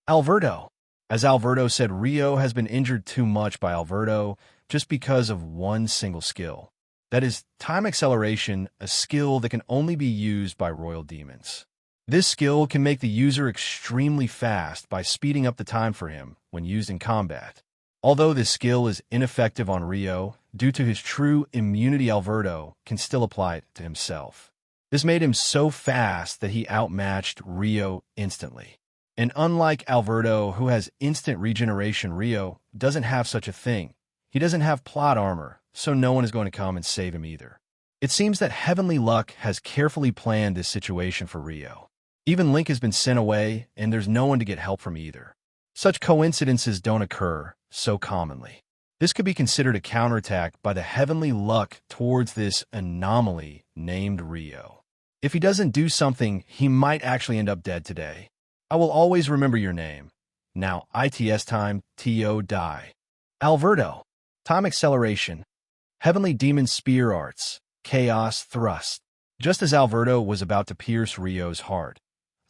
Alberto. As Alberto said, Rio has been injured too much by Alberto just because of one single skill. That is time acceleration, a skill that can only be used by royal demons. This skill can make the user extremely fast by speeding up the time for him when used in combat. Although this skill is ineffective on Rio, due to his true immunity, Alberto can still apply it to himself. This made him so fast that he outmatched Rio instantly. And unlike Alberto, who has instant regeneration, Rio doesn't have such a thing. He doesn't have plot armor, so no one is going to come and save him either. It seems that Heavenly Luck has carefully planned this situation for Rio. Even Link has been sent away, and there's no one to get help from either. Such coincidences don't occur so commonly. This could be considered a counterattack by the heavenly luck towards this anomaly named Rio. If he doesn't do something, he might actually end up dead today. I will always remember your name. Now, ITS time, TO die. Alberto. Time acceleration. Heavenly demon spear arts. Chaos thrust. Just as Alberto was about to pierce Rio's heart,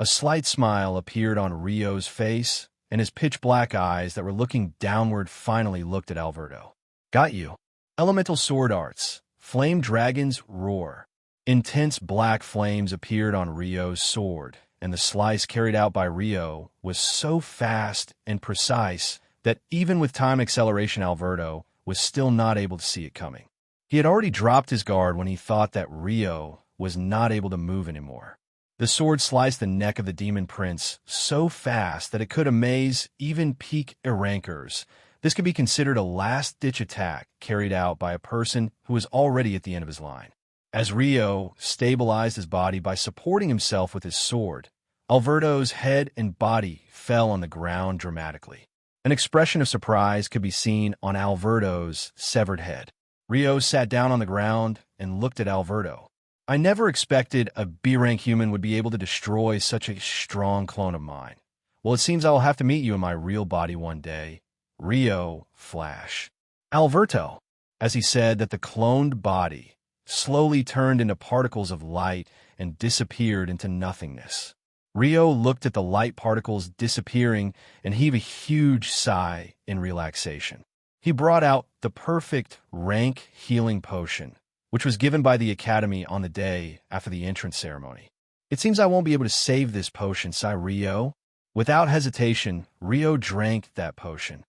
a slight smile appeared on Rio's face, and his pitch-black eyes that were looking downward finally looked at Alberto. Got you. Elemental sword arts. Flame dragons roar. Intense black flames appeared on Rio's sword, and the slice carried out by Rio was so fast and precise that even with time acceleration, Alberto was still not able to see it coming. He had already dropped his guard when he thought that Rio was not able to move anymore. The sword sliced the neck of the demon prince so fast that it could amaze even peak rankers. This could be considered a last-ditch attack carried out by a person who was already at the end of his line. As Rio stabilized his body by supporting himself with his sword, Alberto's head and body fell on the ground dramatically. An expression of surprise could be seen on Alberto's severed head. Rio sat down on the ground and looked at Alberto. I never expected a B-rank human would be able to destroy such a strong clone of mine. Well, it seems I will have to meet you in my real body one day. Rio flash. Alberto, as he said that the cloned body slowly turned into particles of light and disappeared into nothingness. Rio looked at the light particles disappearing and heaved a huge sigh in relaxation. He brought out the perfect rank healing potion, which was given by the Academy on the day after the entrance ceremony. It seems I won't be able to save this potion, sighed Rio. Without hesitation, Rio drank that potion.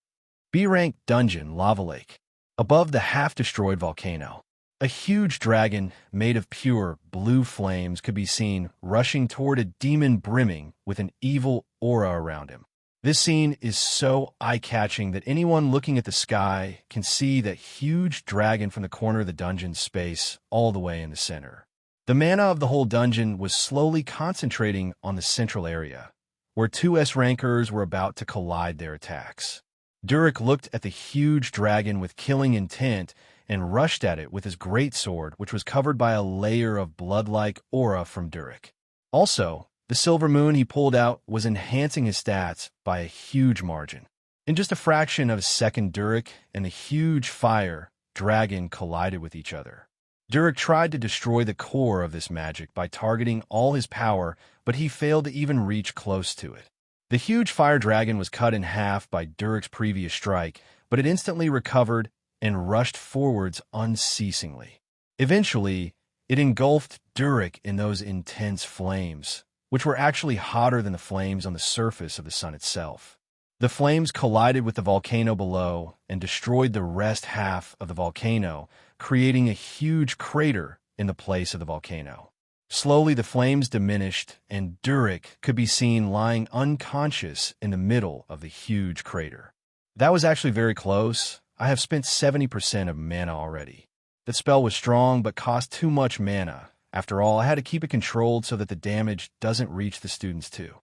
B-rank dungeon, lava lake. Above the half-destroyed volcano, a huge dragon made of pure blue flames could be seen rushing toward a demon brimming with an evil aura around him. This scene is so eye-catching that anyone looking at the sky can see that huge dragon from the corner of the dungeon space all the way in the center. The mana of the whole dungeon was slowly concentrating on the central area, where two S-rankers were about to collide their attacks. Durik looked at the huge dragon with killing intent and rushed at it with his greatsword, which was covered by a layer of blood-like aura from Durik. Also, the silver moon he pulled out was enhancing his stats by a huge margin. In just a fraction of a second, Durik and the huge fire dragon collided with each other. Durik tried to destroy the core of this magic by targeting all his power, but he failed to even reach close to it. The huge fire dragon was cut in half by Durik's previous strike, but it instantly recovered and rushed forwards unceasingly. Eventually, it engulfed Durik in those intense flames, which were actually hotter than the flames on the surface of the sun itself. The flames collided with the volcano below and destroyed the rest half of the volcano, creating a huge crater in the place of the volcano. Slowly, the flames diminished, and Durik could be seen lying unconscious in the middle of the huge crater. That was actually very close. I have spent 70% of mana already. The spell was strong, but cost too much mana. After all, I had to keep it controlled so that the damage doesn't reach the students too.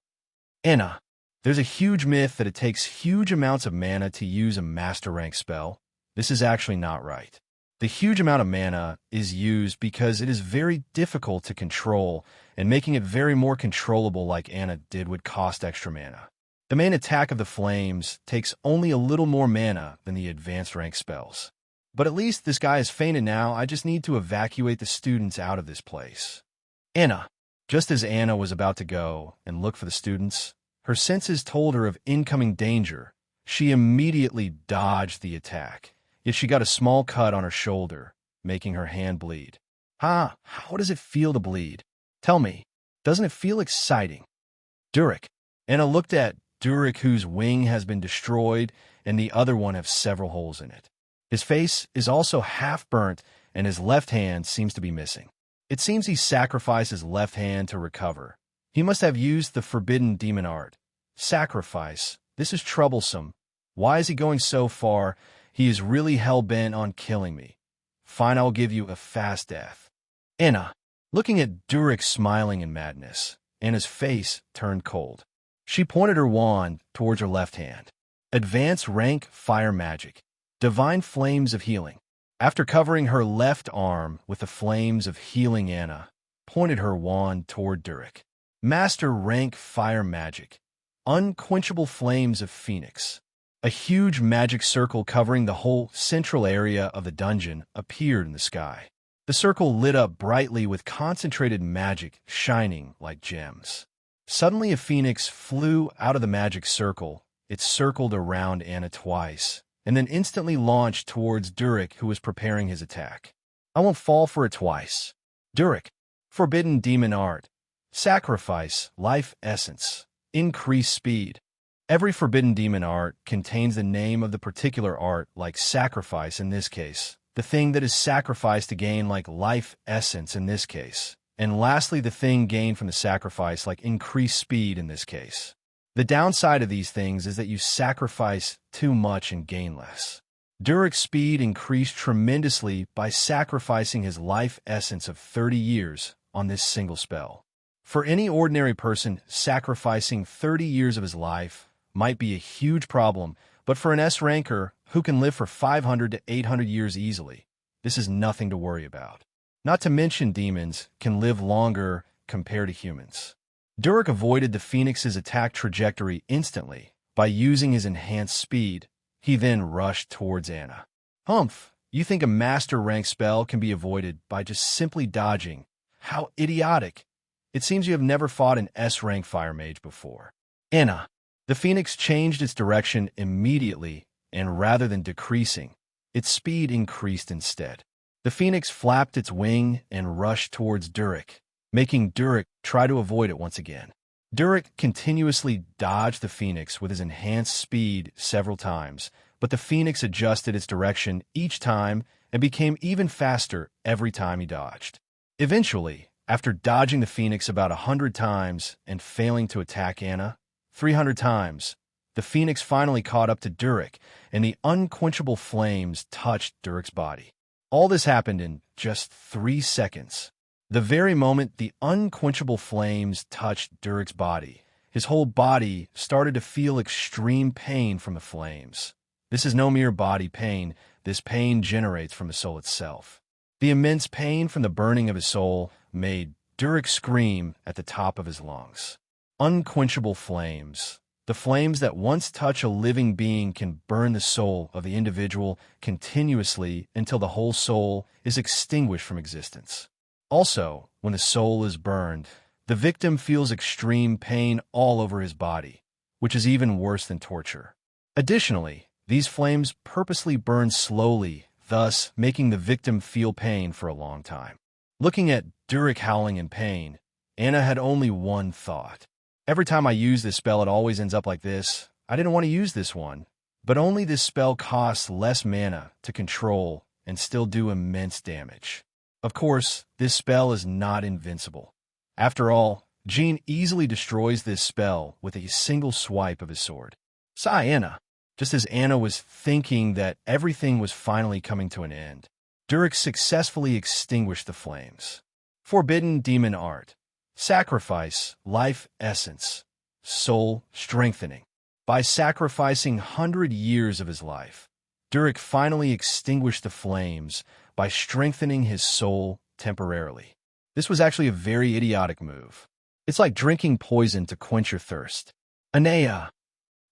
Anna. There's a huge myth that it takes huge amounts of mana to use a master rank spell. This is actually not right. The huge amount of mana is used because it is very difficult to control, and making it very more controllable like Anna did would cost extra mana. The main attack of the flames takes only a little more mana than the advanced rank spells. But at least this guy is fainted now. I just need to evacuate the students out of this place. Anna. Just as Anna was about to go and look for the students, her senses told her of incoming danger. She immediately dodged the attack, yet she got a small cut on her shoulder, making her hand bleed. How does it feel to bleed? Tell me, doesn't it feel exciting? Durik. Anna looked at Durik, whose wing has been destroyed, and the other one has several holes in it. His face is also half burnt, and his left hand seems to be missing. It seems he sacrificed his left hand to recover. He must have used the forbidden demon art. Sacrifice. This is troublesome. Why is he going so far? He is really hell-bent on killing me. Fine, I'll give you a fast death. Anna. Looking at Durik smiling in madness, Anna's face turned cold. She pointed her wand towards her left hand. Advanced rank fire magic. Divine flames of healing. After covering her left arm with the flames of healing, Anna pointed her wand toward Durek. Master rank fire magic. Unquenchable flames of phoenix. A huge magic circle covering the whole central area of the dungeon appeared in the sky. The circle lit up brightly with concentrated magic shining like gems. Suddenly a phoenix flew out of the magic circle. It circled around Anna twice, and then instantly launched towards Durek, who was preparing his attack. I won't fall for it twice. Durek. Forbidden demon art. Sacrifice, life essence. Increase speed. Every forbidden demon art contains the name of the particular art, like sacrifice in this case, the thing that is sacrificed to gain like life essence in this case, and lastly the thing gained from the sacrifice like increased speed in this case. The downside of these things is that you sacrifice too much and gain less. Durek's speed increased tremendously by sacrificing his life essence of 30 years on this single spell. For any ordinary person, sacrificing 30 years of his life might be a huge problem, but for an S ranker who can live for 500 to 800 years easily, this is nothing to worry about. Not to mention demons can live longer compared to humans. Durek avoided the Phoenix's attack trajectory instantly by using his enhanced speed. He then rushed towards Anna. Humph, you think a master rank spell can be avoided by just simply dodging? How idiotic. It seems you have never fought an S rank fire mage before. Anna. The Phoenix changed its direction immediately, and rather than decreasing, its speed increased instead. The Phoenix flapped its wing and rushed towards Durek, making Durek try to avoid it once again. Durek continuously dodged the Phoenix with his enhanced speed several times, but the Phoenix adjusted its direction each time and became even faster every time he dodged. Eventually, after dodging the Phoenix about 100 times and failing to attack Anna 300 times, the Phoenix finally caught up to Durek, and the unquenchable flames touched Durek's body. All this happened in just 3 seconds. The very moment the unquenchable flames touched Durek's body, his whole body started to feel extreme pain from the flames. This is no mere body pain. This pain generates from the soul itself. The immense pain from the burning of his soul made Durek scream at the top of his lungs. Unquenchable flames. The flames that once touch a living being can burn the soul of the individual continuously until the whole soul is extinguished from existence. Also, when the soul is burned, the victim feels extreme pain all over his body, which is even worse than torture. Additionally, these flames purposely burn slowly, thus making the victim feel pain for a long time. Looking at Durek howling in pain, Anna had only one thought. Every time I use this spell, it always ends up like this. I didn't want to use this one, but only this spell costs less mana to control and still do immense damage. Of course, this spell is not invincible. After all, Jean easily destroys this spell with a single swipe of his sword. Sigh, Anna. Just as Anna was thinking that everything was finally coming to an end, Durek successfully extinguished the flames. Forbidden demon art. Sacrifice, life essence, soul strengthening. By sacrificing 100 years of his life, Durek finally extinguished the flames by strengthening his soul temporarily. This was actually a very idiotic move. It's like drinking poison to quench your thirst. Anea,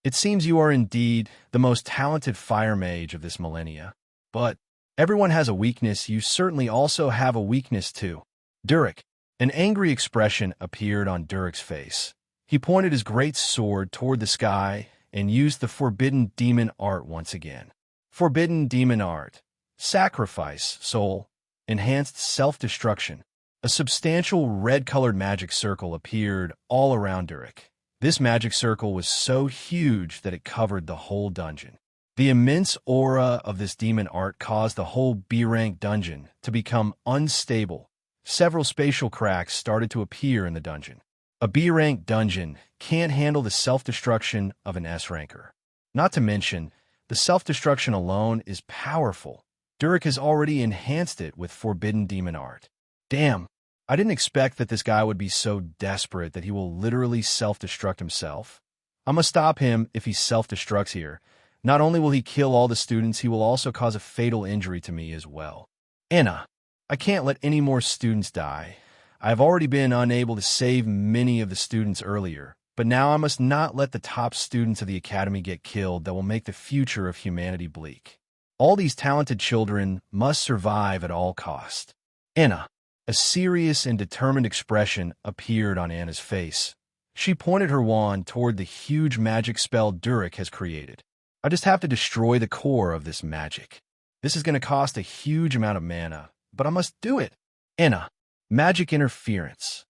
it seems you are indeed the most talented fire mage of this millennia. But everyone has a weakness. You certainly also have a weakness too. Durek. An angry expression appeared on Durek's face. He pointed his great sword toward the sky and used the forbidden demon art once again. Forbidden demon art. Sacrifice, soul. Enhanced self-destruction. A substantial red-colored magic circle appeared all around Durek. This magic circle was so huge that it covered the whole dungeon. The immense aura of this demon art caused the whole B-rank dungeon to become unstable. Several spatial cracks started to appear in the dungeon. A B-rank dungeon can't handle the self-destruction of an S-ranker. Not to mention, the self-destruction alone is powerful. Durek has already enhanced it with forbidden demon art. Damn, I didn't expect that this guy would be so desperate that he will literally self-destruct himself. I must stop him if he self-destructs here. Not only will he kill all the students, he will also cause a fatal injury to me as well. Anna, I can't let any more students die. I have already been unable to save many of the students earlier, but now I must not let the top students of the academy get killed that will make the future of humanity bleak. All these talented children must survive at all cost. Anna. A serious and determined expression appeared on Anna's face. She pointed her wand toward the huge magic spell Durik has created. I just have to destroy the core of this magic. This is going to cost a huge amount of mana, but I must do it. Anna. Magic Interference.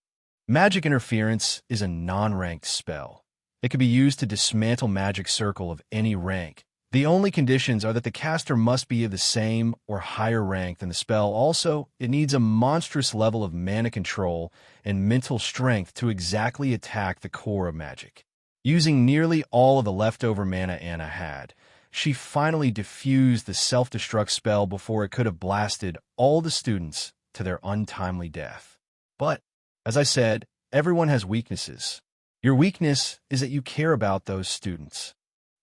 Magic Interference is a non-ranked spell. It can be used to dismantle magic circle of any rank. The only conditions are that the caster must be of the same or higher rank than the spell. Also, it needs a monstrous level of mana control and mental strength to exactly attack the core of magic. Using nearly all of the leftover mana Anna had, she finally diffused the self-destruct spell before it could have blasted all the students to their untimely death. But, as I said, everyone has weaknesses. Your weakness is that you care about those students.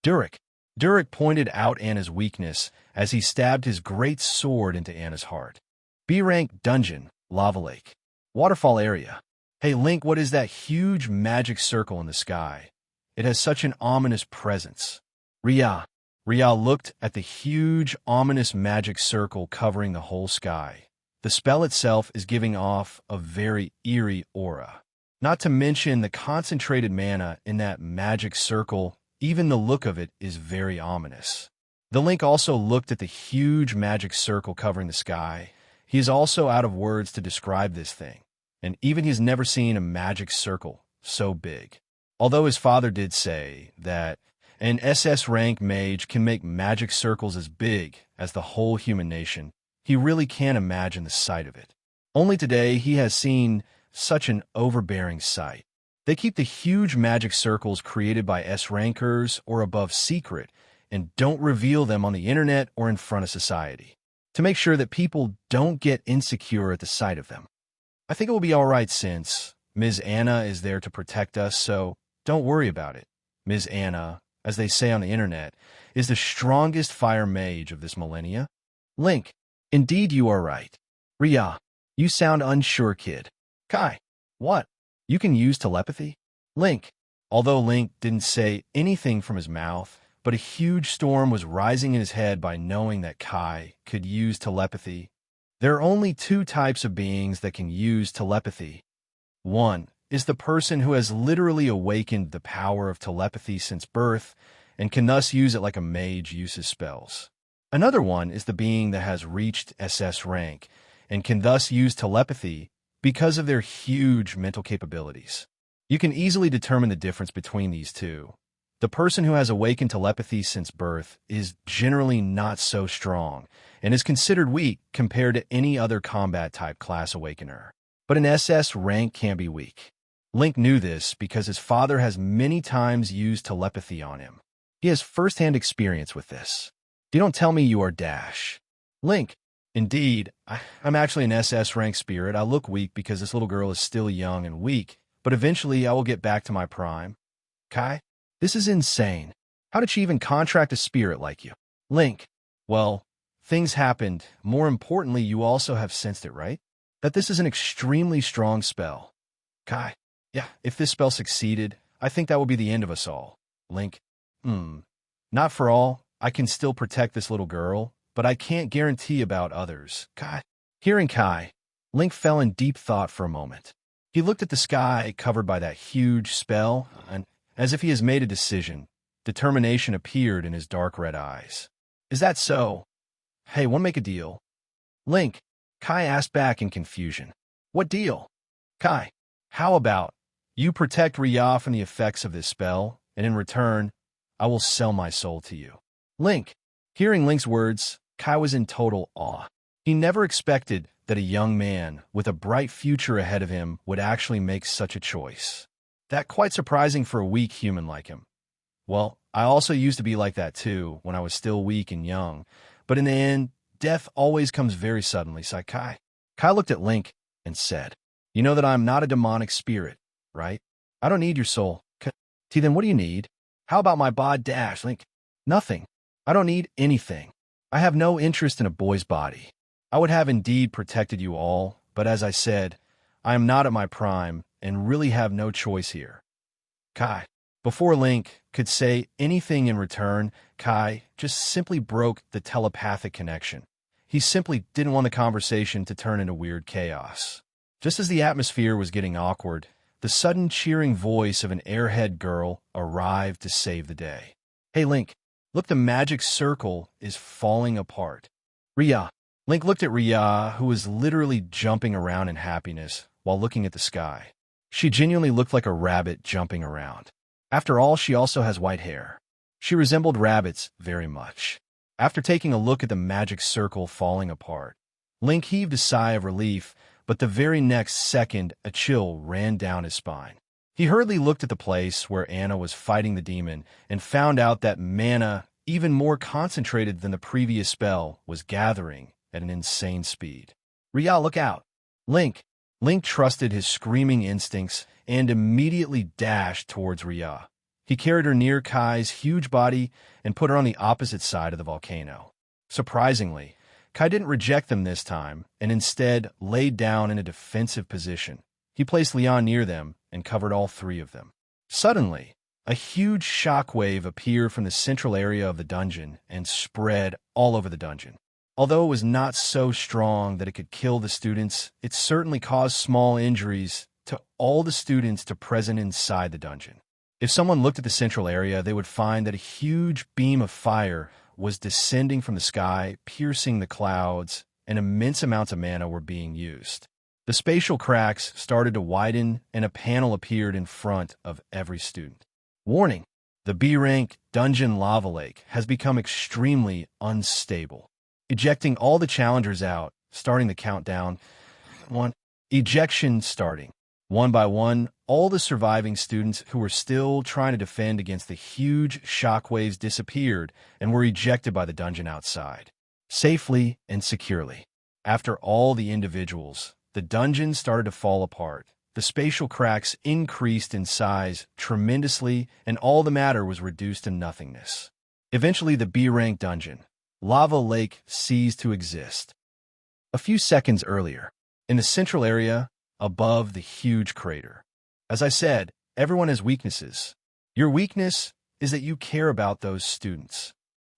Durik pointed out Anna's weakness as he stabbed his great sword into Anna's heart. B-rank dungeon, lava lake. Waterfall area. Hey Link, what is that huge magic circle in the sky? It has such an ominous presence. Ria looked at the huge, ominous magic circle covering the whole sky. The spell itself is giving off a very eerie aura. Not to mention the concentrated mana in that magic circle. Even the look of it is very ominous. The Link also looked at the huge magic circle covering the sky. He is also out of words to describe this thing, and even he's never seen a magic circle so big. Although his father did say that an SS rank mage can make magic circles as big as the whole human nation, he really can't imagine the sight of it. Only today he has seen such an overbearing sight. They keep the huge magic circles created by S-rankers or above secret and don't reveal them on the internet or in front of society to make sure that people don't get insecure at the sight of them. I think it will be all right since Ms. Anna is there to protect us, so don't worry about it. Ms. Anna, as they say on the internet, is the strongest fire mage of this millennia. Link, indeed you are right. Ria, you sound unsure, kid. Kai, what? You can use telepathy? Link, although Link didn't say anything from his mouth, but a huge storm was rising in his head by knowing that Kai could use telepathy. There are only two types of beings that can use telepathy. One is the person who has literally awakened the power of telepathy since birth and can thus use it like a mage uses spells. Another one is the being that has reached SS rank and can thus use telepathy because of their huge mental capabilities. You can easily determine the difference between these two. The person who has awakened telepathy since birth is generally not so strong and is considered weak compared to any other combat-type class awakener. But an SS rank can be weak. Link knew this because his father has many times used telepathy on him. He has first-hand experience with this. You don't tell me you are Dash. Link, indeed, I'm actually an SS rank spirit. I look weak because this little girl is still young and weak, but eventually I will get back to my prime. Kai, this is insane. How did she even contract a spirit like you? Link, well, things happened. More importantly, you also have sensed it, right? That this is an extremely strong spell. Kai, yeah, if this spell succeeded, I think that would be the end of us all. Link, not for all. I can still protect this little girl, but I can't guarantee about others. Kai. Hearing Kai, Link fell in deep thought for a moment. He looked at the sky covered by that huge spell, and as if he has made a decision, determination appeared in his dark red eyes. Is that so? Hey, wanna make a deal? Link, Kai asked back in confusion. What deal? Kai, how about you protect Ria from the effects of this spell, and in return, I will sell my soul to you. Link, hearing Link's words, Kai was in total awe. He never expected that a young man with a bright future ahead of him would actually make such a choice. That quite surprising for a weak human like him. Well, I also used to be like that too, when I was still weak and young. But in the end, death always comes very suddenly, sighed Kai. Kai looked at Link and said, You know that I'm not a demonic spirit, right? I don't need your soul. Then what do you need? How about my bod dash, Link? Nothing. I don't need anything. I have no interest in a boy's body. I would have indeed protected you all, but as I said, I am not at my prime and really have no choice here. Kai. Before Link could say anything in return, Kai just simply broke the telepathic connection. He simply didn't want the conversation to turn into weird chaos. Just as the atmosphere was getting awkward, the sudden cheering voice of an airhead girl arrived to save the day. Hey Link, look, the magic circle is falling apart. Ria. Link looked at Ria, who was literally jumping around in happiness while looking at the sky. She genuinely looked like a rabbit jumping around. After all, she also has white hair. She resembled rabbits very much. After taking a look at the magic circle falling apart, Link heaved a sigh of relief, but the very next second, a chill ran down his spine. He hurriedly looked at the place where Anna was fighting the demon and found out that mana, even more concentrated than the previous spell, was gathering at an insane speed. Ria, look out! Link trusted his screaming instincts and immediately dashed towards Ria. He carried her near Kai's huge body and put her on the opposite side of the volcano. Surprisingly, Kai didn't reject them this time and instead laid down in a defensive position. He placed Leon near them and covered all three of them. Suddenly, a huge shockwave appeared from the central area of the dungeon and spread all over the dungeon. Although it was not so strong that it could kill the students, it certainly caused small injuries to all the students present inside the dungeon. If someone looked at the central area, they would find that a huge beam of fire was descending from the sky, piercing the clouds, and immense amounts of mana were being used. The spatial cracks started to widen, and a panel appeared in front of every student. Warning: the B-rank dungeon lava lake has become extremely unstable. Ejecting all the challengers out, starting the countdown. 1. Ejection starting. One by one, all the surviving students who were still trying to defend against the huge shockwaves disappeared and were ejected by the dungeon outside, safely and securely. After all the individuals, the dungeon started to fall apart. The spatial cracks increased in size tremendously, and all the matter was reduced to nothingness. Eventually, the B-rank dungeon, Lava Lake, ceased to exist. A few seconds earlier, in the central area, above the huge crater. As I said, everyone has weaknesses. Your weakness is that you care about those students.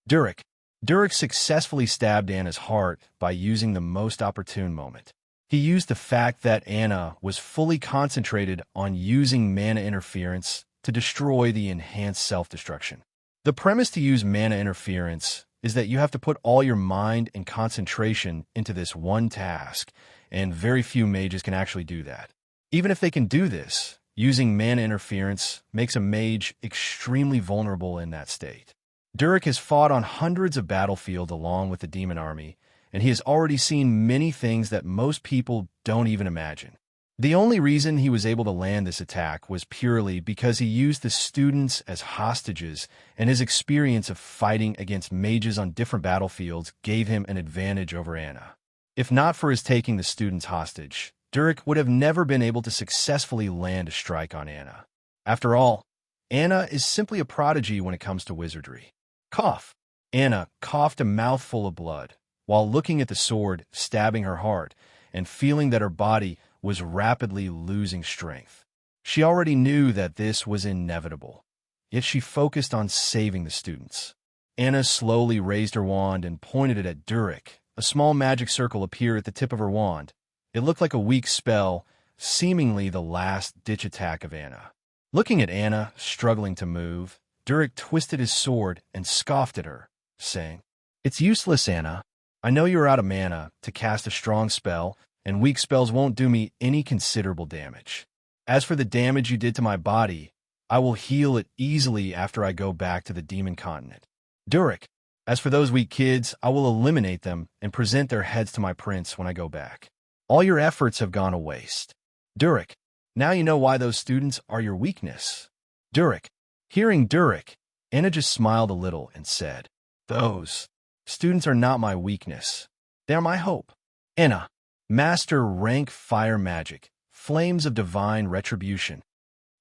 Durik successfully stabbed Anna's heart by using the most opportune moment. He used the fact that Anna was fully concentrated on using mana interference to destroy the enhanced self-destruction. The premise to use mana interference is that you have to put all your mind and concentration into this one task, and very few mages can actually do that. Even if they can do this, using mana interference makes a mage extremely vulnerable in that state. Durik has fought on hundreds of battlefields along with the demon army, and he has already seen many things that most people don't even imagine. The only reason he was able to land this attack was purely because he used the students as hostages, and his experience of fighting against mages on different battlefields gave him an advantage over Anna. If not for his taking the students hostage, Durik would have never been able to successfully land a strike on Anna. After all, Anna is simply a prodigy when it comes to wizardry. Cough. Anna coughed a mouthful of blood, while looking at the sword stabbing her heart and feeling that her body was rapidly losing strength. She already knew that this was inevitable, yet she focused on saving the students. Anna slowly raised her wand and pointed it at Durik. A small magic circle appeared at the tip of her wand. It looked like a weak spell, seemingly the last-ditch attack of Anna. Looking at Anna, struggling to move, Durik twisted his sword and scoffed at her, saying, "It's useless, Anna. I know you're out of mana to cast a strong spell, and weak spells won't do me any considerable damage. As for the damage you did to my body, I will heal it easily after I go back to the demon continent. Durik, as for those weak kids, I will eliminate them and present their heads to my prince when I go back. All your efforts have gone to waste. Durik, now you know why those students are your weakness." Durik. Hearing Durik, Anna just smiled a little and said, "Those students are not my weakness. They are my hope." Anna, master rank fire magic, flames of divine retribution.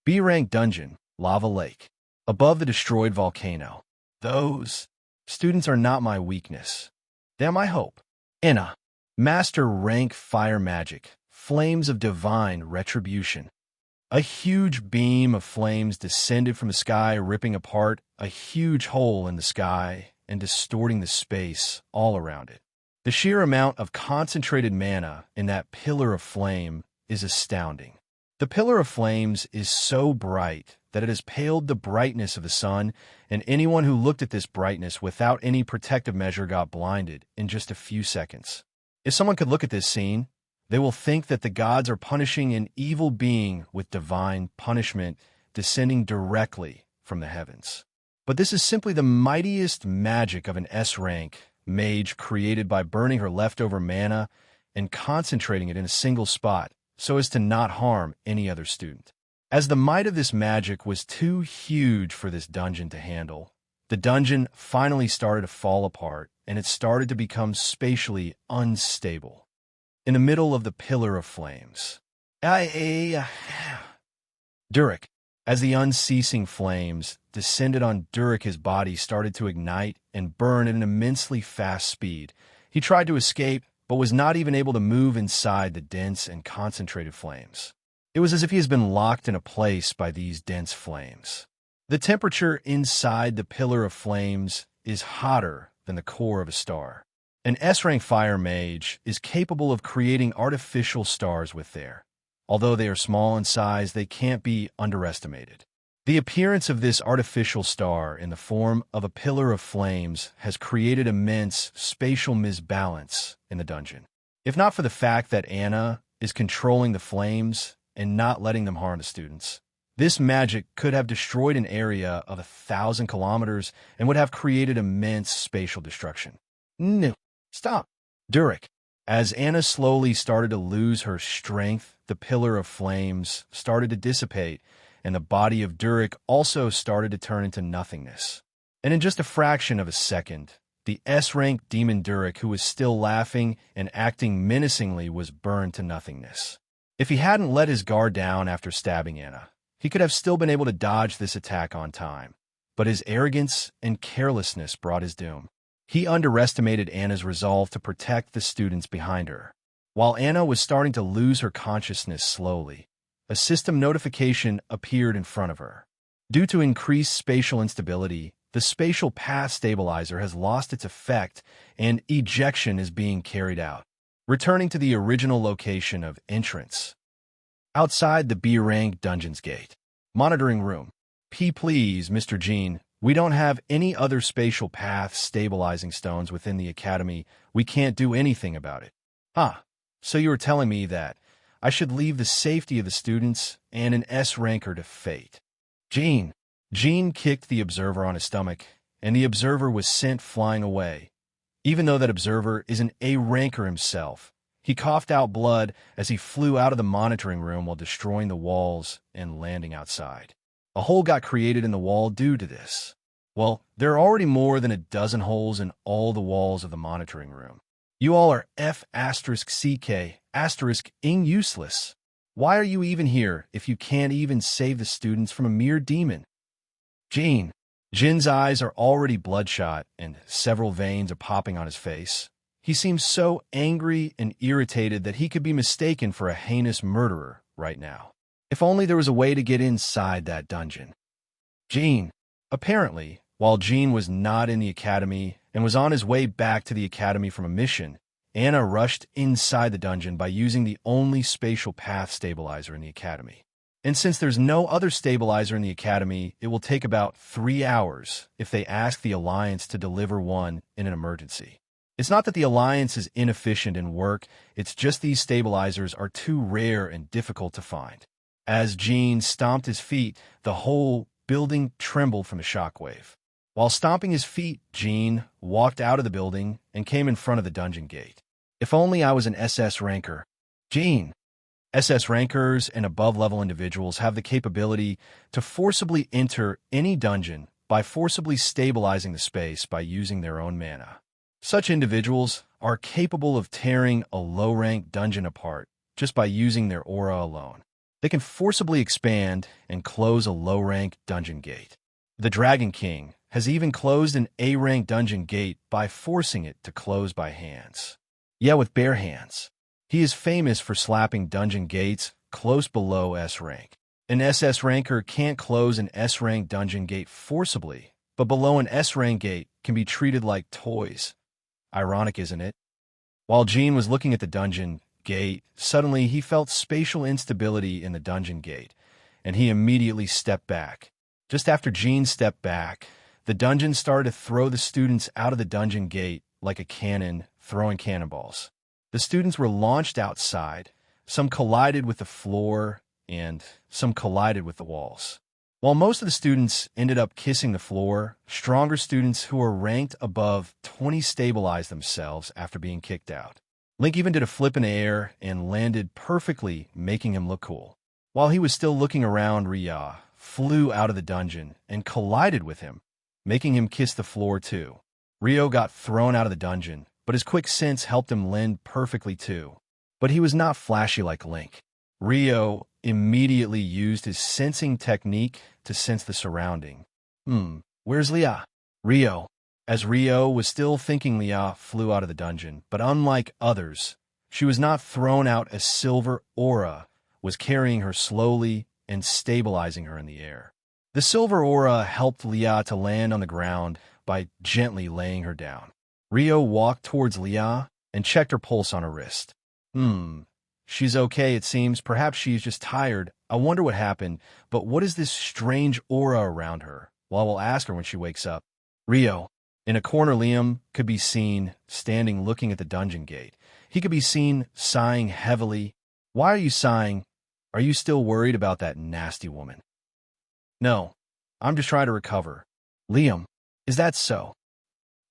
B-rank dungeon, lava lake. Above the destroyed volcano. Those students are not my weakness. They're my hope. Anna, master rank fire magic, flames of divine retribution. A huge beam of flames descended from the sky, ripping apart a huge hole in the sky and distorting the space all around it. The sheer amount of concentrated mana in that pillar of flame is astounding. The pillar of flames is so bright that it has paled the brightness of the sun, and anyone who looked at this brightness without any protective measure got blinded in just a few seconds. If someone could look at this scene, they will think that the gods are punishing an evil being with divine punishment descending directly from the heavens. But this is simply the mightiest magic of an S-rank mage created by burning her leftover mana and concentrating it in a single spot so as to not harm any other student. As the might of this magic was too huge for this dungeon to handle, the dungeon finally started to fall apart and it started to become spatially unstable. In the middle of the pillar of flames. Durik, as the unceasing flames descended on Durik, his body started to ignite and burn at an immensely fast speed. He tried to escape, but was not even able to move inside the dense and concentrated flames. It was as if he has been locked in a place by these dense flames. The temperature inside the pillar of flames is hotter than the core of a star. An S-rank fire mage is capable of creating artificial stars with air. Although they are small in size, they can't be underestimated. The appearance of this artificial star in the form of a pillar of flames has created immense spatial misbalance in the dungeon. If not for the fact that Anna is controlling the flames and not letting them harm the students, this magic could have destroyed an area of 1,000 kilometers and would have created immense spatial destruction. No. Stop. Durik. As Anna slowly started to lose her strength, the pillar of flames started to dissipate, and the body of Durik also started to turn into nothingness. And in just a fraction of a second, the S-rank demon Durik, who was still laughing and acting menacingly, was burned to nothingness. If he hadn't let his guard down after stabbing Anna, he could have still been able to dodge this attack on time. But his arrogance and carelessness brought his doom. He underestimated Anna's resolve to protect the students behind her. While Anna was starting to lose her consciousness slowly, a system notification appeared in front of her. Due to increased spatial instability, the spatial path stabilizer has lost its effect and ejection is being carried out, returning to the original location of entrance. Outside the B-rank dungeon's gate. Monitoring room. Please, Mr. Jean. We don't have any other spatial path stabilizing stones within the academy. We can't do anything about it. So you were telling me that I should leave the safety of the students and an S-ranker to fate. Jean kicked the observer on his stomach, and the observer was sent flying away. Even though that observer is an A-ranker himself, he coughed out blood as he flew out of the monitoring room while destroying the walls and landing outside. A hole got created in the wall due to this. Well, there are already more than a dozen holes in all the walls of the monitoring room. You all are F***ing useless. Why are you even here if you can't even save the students from a mere demon? Jin's eyes are already bloodshot and several veins are popping on his face. He seems so angry and irritated that he could be mistaken for a heinous murderer right now. If only there was a way to get inside that dungeon. Apparently, while Jean was not in the academy and was on his way back to the academy from a mission, Anna rushed inside the dungeon by using the only spatial path stabilizer in the academy. And since there's no other stabilizer in the academy, it will take about 3 hours if they ask the Alliance to deliver one in an emergency. It's not that the Alliance is inefficient in work, it's just these stabilizers are too rare and difficult to find. As Jean stomped his feet, the whole building trembled from a shockwave. While stomping his feet, Jean walked out of the building and came in front of the dungeon gate. If only I was an SS ranker. SS rankers and above-level individuals have the capability to forcibly enter any dungeon by forcibly stabilizing the space by using their own mana. Such individuals are capable of tearing a low-rank dungeon apart just by using their aura alone. They can forcibly expand and close a low-rank dungeon gate. The Dragon King has even closed an A-rank dungeon gate by forcing it to close by hands. Yeah, with bare hands. He is famous for slapping dungeon gates close below S-rank. An SS ranker can't close an S-rank dungeon gate forcibly, but below an S-rank gate can be treated like toys. Ironic, isn't it? While Jean was looking at the dungeon gate, suddenly he felt spatial instability in the dungeon gate, and he immediately stepped back. Just after Jean stepped back, the dungeon started to throw the students out of the dungeon gate like a cannon throwing cannonballs. The students were launched outside. Some collided with the floor, and some collided with the walls. While most of the students ended up kissing the floor, stronger students who were ranked above 20 stabilized themselves after being kicked out. Link even did a flip in the air and landed perfectly, making him look cool. While he was still looking around, Rhea flew out of the dungeon and collided with him, making him kiss the floor too. Rio got thrown out of the dungeon, but his quick sense helped him land perfectly too. But he was not flashy like Link. Rio immediately used his sensing technique to sense the surrounding. Where's Leah? Rio. As Rio was still thinking, Leah flew out of the dungeon, but unlike others, she was not thrown out. A silver aura was carrying her slowly and stabilizing her in the air. The silver aura helped Leah to land on the ground by gently laying her down. Rio walked towards Leah and checked her pulse on her wrist. She's okay, it seems. Perhaps she's just tired. I wonder what happened, but what is this strange aura around her? Well, we'll ask her when she wakes up. Rio. In a corner, Liam could be seen standing looking at the dungeon gate. He could be seen sighing heavily. Why are you sighing? Are you still worried about that nasty woman? No, I'm just trying to recover. Liam, is that so?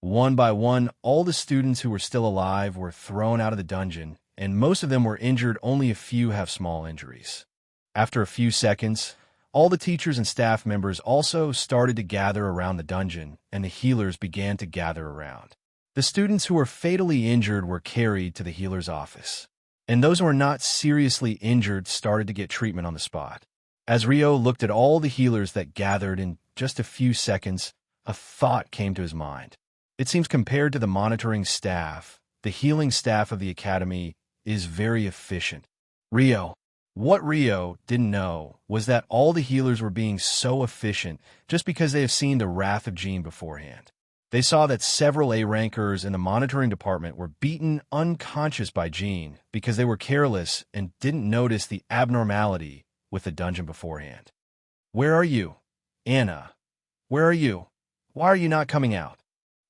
One by one, all the students who were still alive were thrown out of the dungeon, and most of them were injured. Only a few have small injuries. After a few seconds, all the teachers and staff members also started to gather around the dungeon, and the healers began to gather around. The students who were fatally injured were carried to the healer's office, and those who were not seriously injured started to get treatment on the spot. As Rio looked at all the healers that gathered in just a few seconds, a thought came to his mind. It seems compared to the monitoring staff, the healing staff of the academy is very efficient. What Rio didn't know was that all the healers were being so efficient just because they have seen the wrath of Jean beforehand. They saw that several A-rankers in the monitoring department were beaten unconscious by Jean because they were careless and didn't notice the abnormality with the dungeon beforehand. Where are you? Anna. Where are you? Why are you not coming out?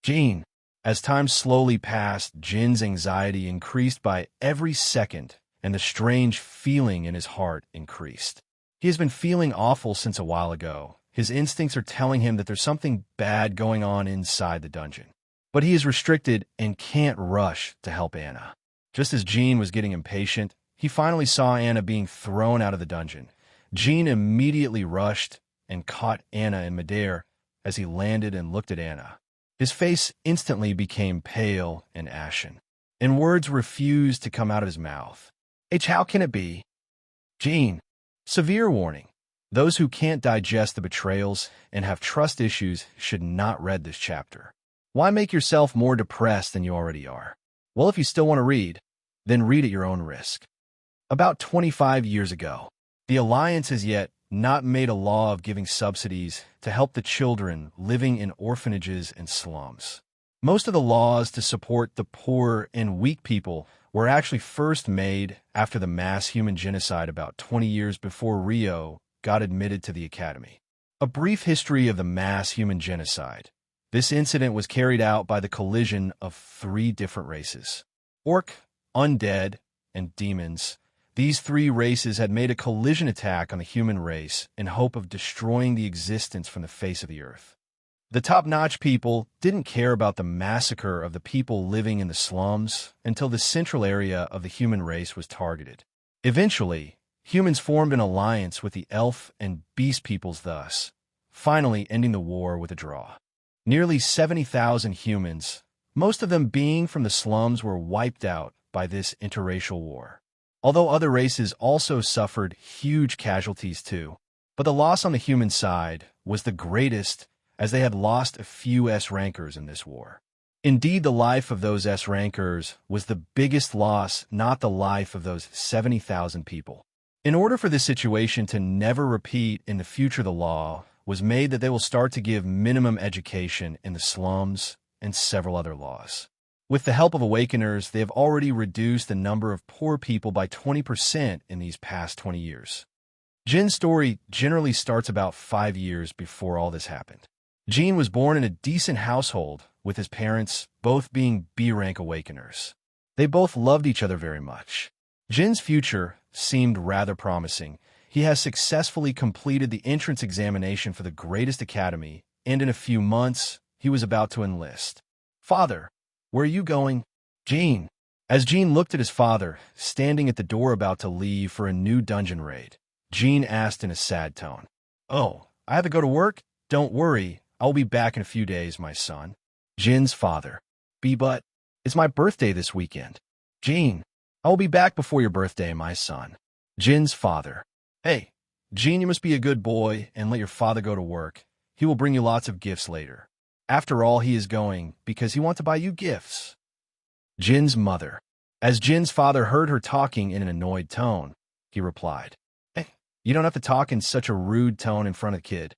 Jean. As time slowly passed, Jin's anxiety increased by every second, and the strange feeling in his heart increased. He has been feeling awful since a while ago. His instincts are telling him that there's something bad going on inside the dungeon. But he is restricted and can't rush to help Anna. Just as Jean was getting impatient, he finally saw Anna being thrown out of the dungeon. Jean immediately rushed and caught Anna in midair as he landed and looked at Anna. His face instantly became pale and ashen, and words refused to come out of his mouth. How can it be? Jean. Severe warning. Those who can't digest the betrayals and have trust issues should not read this chapter. Why make yourself more depressed than you already are? Well, if you still want to read, then read at your own risk. About 25 years ago, the Alliance has yet not made a law of giving subsidies to help the children living in orphanages and slums. Most of the laws to support the poor and weak people were actually first made after the mass human genocide about 20 years before Rio got admitted to the academy. A brief history of the mass human genocide. This incident was carried out by the collision of 3 different races: orc, undead, and demons. These 3 races had made a collision attack on the human race in hope of destroying the existence from the face of the earth. The top-notch people didn't care about the massacre of the people living in the slums until the central area of the human race was targeted. Eventually, humans formed an alliance with the elf and beast peoples, thus finally ending the war with a draw. Nearly 70,000 humans, most of them being from the slums, were wiped out by this interracial war. although other races also suffered huge casualties too. But the loss on the human side was the greatest, as they had lost a few S-rankers in this war. Indeed, the life of those S-rankers was the biggest loss, not the life of those 70,000 people. In order for this situation to never repeat in the future, the law was made that they will start to give minimum education in the slums and several other laws. With the help of Awakeners, they have already reduced the number of poor people by 20% in these past 20 years. Jin's story generally starts about 5 years before all this happened. Jin was born in a decent household, with his parents both being B-rank Awakeners. They both loved each other very much. Jin's future seemed rather promising. He has successfully completed the entrance examination for the greatest academy, and in a few months, he was about to enlist. "Father, where are you going?" "Jin." As Jin looked at his father, standing at the door about to leave for a new dungeon raid, Jin asked in a sad tone, "Oh, I have to go to work? Don't worry, I'll be back in a few days, my son." Jin's father, "But it's my birthday this weekend." "Jin, I will be back before your birthday, my son." Jin's father, "Hey, Jin, you must be a good boy and let your father go to work. He will bring you lots of gifts later. After all, he is going because he wants to buy you gifts." Jin's mother. As Jin's father heard her talking in an annoyed tone, he replied, "Hey, you don't have to talk in such a rude tone in front of the kid."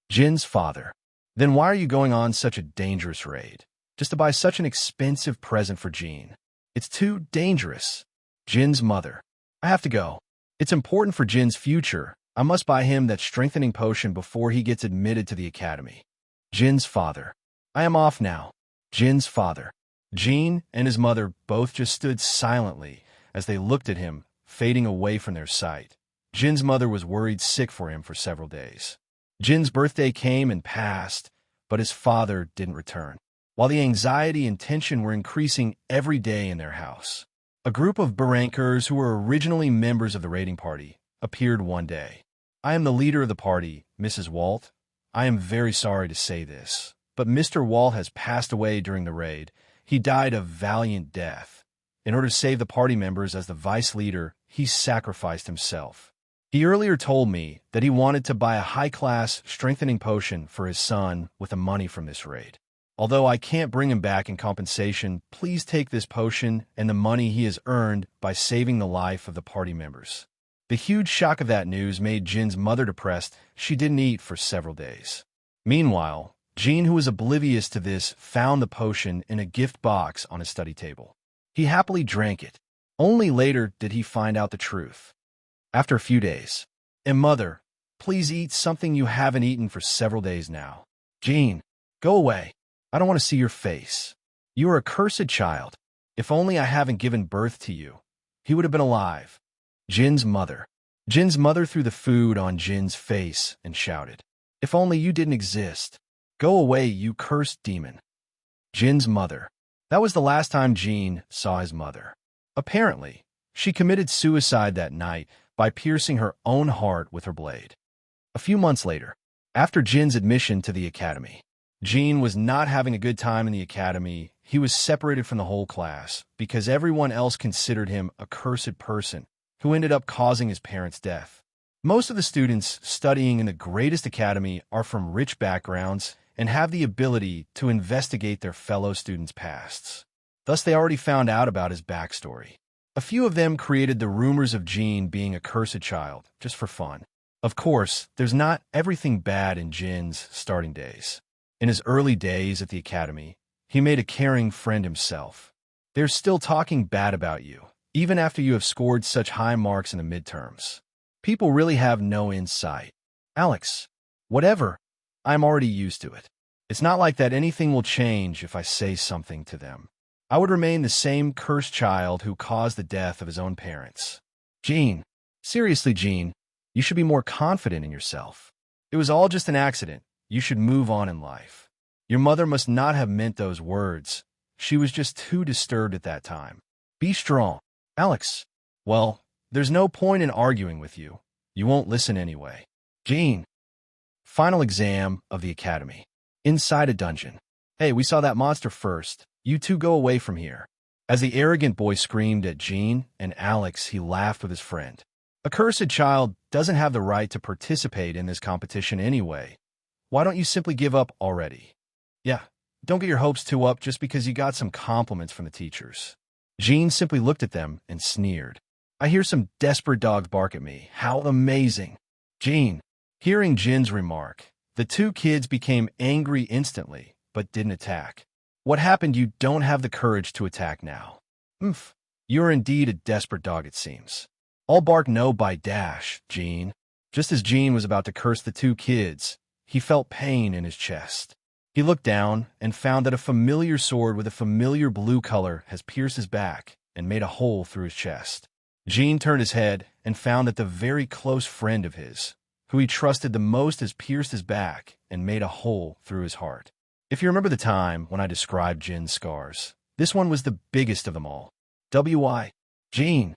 Jin's father, "Then why are you going on such a dangerous raid? Just to buy such an expensive present for Jin? It's too dangerous." Jin's mother, "I have to go. It's important for Jin's future. I must buy him that strengthening potion before he gets admitted to the academy." Jin's father, "I am off now." Jin's father. Jin and his mother both just stood silently as they looked at him, fading away from their sight. Jin's mother was worried sick for him for several days. Jin's birthday came and passed, but his father didn't return, while the anxiety and tension were increasing every day in their house. A group of Barankers who were originally members of the raiding party appeared one day. "I am the leader of the party, Mrs. Walt. I am very sorry to say this, but Mr. Walt has passed away during the raid. He died a valiant death. In order to save the party members as the vice leader, he sacrificed himself. He earlier told me that he wanted to buy a high-class strengthening potion for his son with the money from this raid. Although I can't bring him back in compensation, please take this potion and the money he has earned by saving the life of the party members." The huge shock of that news made Jin's mother depressed. She didn't eat for several days. Meanwhile, Jin, who was oblivious to this, found the potion in a gift box on his study table. He happily drank it. Only later did he find out the truth. After a few days, "And mother, please eat something you haven't eaten for several days now." "Jin, go away. I don't want to see your face. You are a cursed child. If only I haven't given birth to you, he would have been alive." Jin's mother. Jin's mother threw the food on Jin's face and shouted, "If only you didn't exist. Go away, you cursed demon." Jin's mother. That was the last time Jin saw his mother. Apparently, she committed suicide that night by piercing her own heart with her blade. A few months later, after Jin's admission to the academy, Jin was not having a good time in the academy. He was separated from the whole class because everyone else considered him a cursed person who ended up causing his parents' death. Most of the students studying in the greatest academy are from rich backgrounds and have the ability to investigate their fellow students' pasts. Thus, they already found out about his backstory. A few of them created the rumors of Jin being a cursed child, just for fun. Of course, there's not everything bad in Jin's starting days. In his early days at the academy, he made a caring friend himself. They're still talking bad about you, even after you have scored such high marks in the midterms. People really have no insight. "Alex, whatever, I'm already used to it. It's not like that anything will change if I say something to them. I would remain the same cursed child who caused the death of his own parents." Jin. Seriously, Jin, you should be more confident in yourself. It was all just an accident. You should move on in life. Your mother must not have meant those words. She was just too disturbed at that time. Be strong. Alex. Well, there's no point in arguing with you. You won't listen anyway. Jin. Final exam of the academy. Inside a dungeon. Hey, we saw that monster first. You two go away from here. As the arrogant boy screamed at Gene and Alex, he laughed with his friend. A cursed child doesn't have the right to participate in this competition anyway. Why don't you simply give up already? Yeah, don't get your hopes too up just because you got some compliments from the teachers. Gene simply looked at them and sneered. I hear some desperate dogs bark at me. How amazing. Gene. Hearing Jin's remark, the two kids became angry instantly, but didn't attack. What happened? You don't have the courage to attack now. Oomph. You're indeed a desperate dog, it seems. I'll bark no by dash, Gene. Just as Gene was about to curse the two kids, he felt pain in his chest. He looked down and found that a familiar sword with a familiar blue color has pierced his back and made a hole through his chest. Gene turned his head and found that the very close friend of his, who he trusted the most, has pierced his back and made a hole through his heart. If you remember the time when I described Jin's scars, this one was the biggest of them all. W.I. Gene.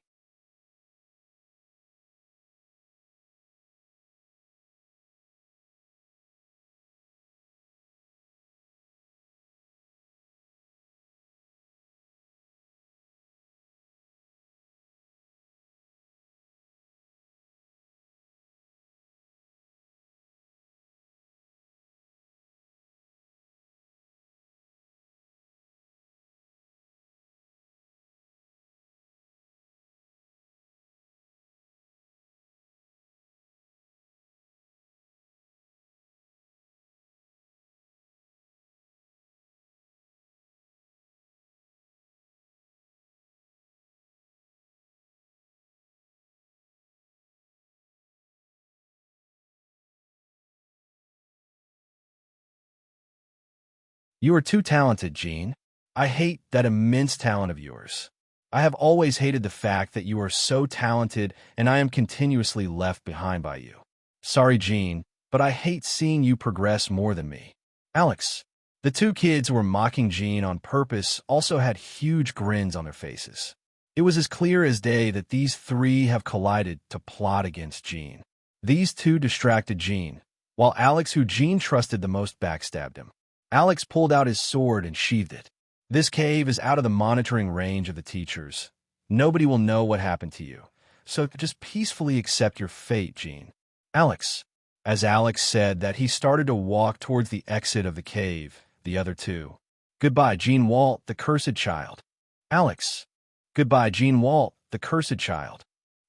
You are too talented, Gene. I hate that immense talent of yours. I have always hated the fact that you are so talented and I am continuously left behind by you. Sorry, Gene, but I hate seeing you progress more than me. Alex. The two kids who were mocking Gene on purpose also had huge grins on their faces. It was as clear as day that these three have collided to plot against Gene. These two distracted Gene, while Alex, who Gene trusted the most, backstabbed him. Alex pulled out his sword and sheathed it. This cave is out of the monitoring range of the teachers. Nobody will know what happened to you, so just peacefully accept your fate, Gene. Alex. As Alex said that, he started to walk towards the exit of the cave, the other two. Goodbye, Gene Walt, the cursed child. Alex. Goodbye, Gene Walt, the cursed child.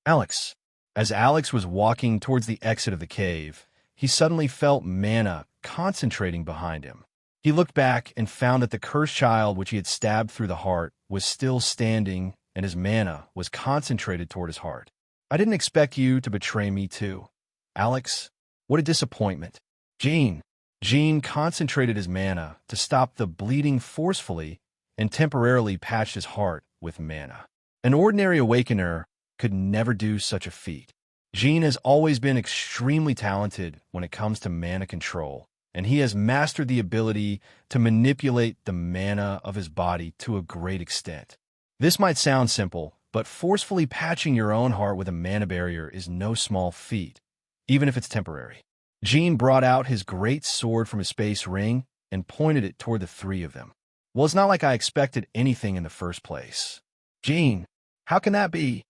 Alex. As Alex was walking towards the exit of the cave, he suddenly felt mana concentrating behind him. He looked back and found that the cursed child, which he had stabbed through the heart, was still standing, and his mana was concentrated toward his heart. I didn't expect you to betray me too. Alex, what a disappointment. Gene. Gene concentrated his mana to stop the bleeding forcefully and temporarily patched his heart with mana. An ordinary awakener could never do such a feat. Gene has always been extremely talented when it comes to mana control, and he has mastered the ability to manipulate the mana of his body to a great extent. This might sound simple, but forcefully patching your own heart with a mana barrier is no small feat, even if it's temporary. Gene brought out his great sword from his space ring and pointed it toward the three of them. Well, it's not like I expected anything in the first place. Gene, how can that be?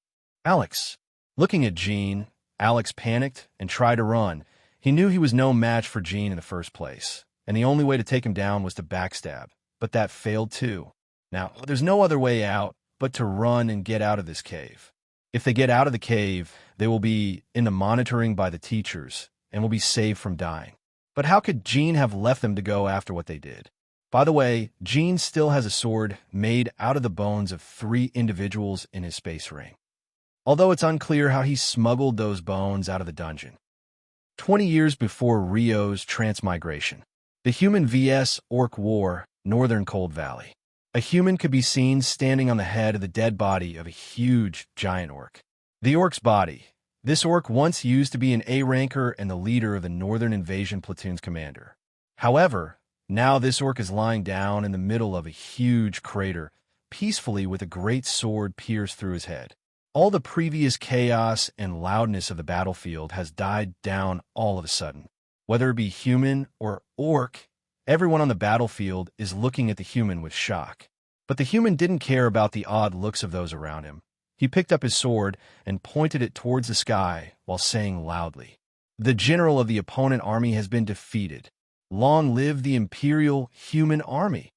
Alex. Looking at Gene, Alex panicked and tried to run. He knew he was no match for Gene in the first place, and the only way to take him down was to backstab, but that failed too. Now, there's no other way out but to run and get out of this cave. If they get out of the cave, they will be in the monitoring by the teachers and will be saved from dying. But how could Gene have left them to go after what they did? By the way, Gene still has a sword made out of the bones of 3 individuals in his space ring, although it's unclear how he smuggled those bones out of the dungeon. 20 years before Rio's transmigration, the human vs. Orc War, Northern Cold Valley. A human could be seen standing on the head of the dead body of a huge, giant orc. The orc's body. This orc once used to be an A-ranker and the leader of the Northern Invasion Platoon's commander. However, now this orc is lying down in the middle of a huge crater, peacefully with a great sword pierced through his head. All the previous chaos and loudness of the battlefield has died down all of a sudden. Whether it be human or orc, everyone on the battlefield is looking at the human with shock. But the human didn't care about the odd looks of those around him. He picked up his sword and pointed it towards the sky while saying loudly, "The general of the opponent army has been defeated. Long live the Imperial Human Army."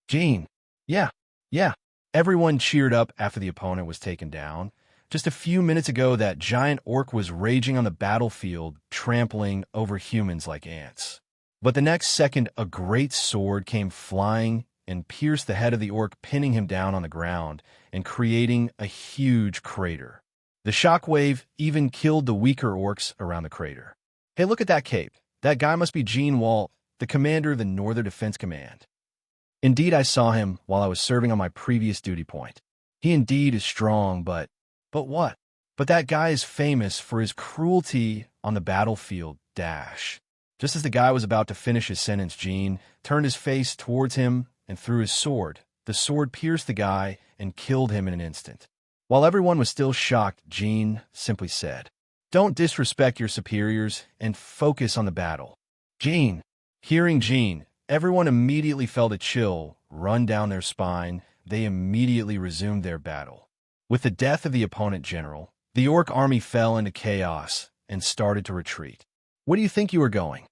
Gene. Yeah, yeah. Everyone cheered up after the opponent was taken down. Just a few minutes ago, that giant orc was raging on the battlefield, trampling over humans like ants. But the next second, a great sword came flying and pierced the head of the orc, pinning him down on the ground and creating a huge crater. The shockwave even killed the weaker orcs around the crater. Hey, look at that cape. That guy must be Gene Walt, the commander of the Northern Defense Command. Indeed, I saw him while I was serving on my previous duty point. He indeed is strong, but what? But that guy is famous for his cruelty on the battlefield, dash. Just as the guy was about to finish his sentence, Gene turned his face towards him and threw his sword. The sword pierced the guy and killed him in an instant. While everyone was still shocked, Gene simply said, "Don't disrespect your superiors and focus on the battle." Gene. Hearing Gene, everyone immediately felt a chill run down their spine. They immediately resumed their battle. With the death of the opponent general, the orc army fell into chaos and started to retreat. "Where do you think you are going?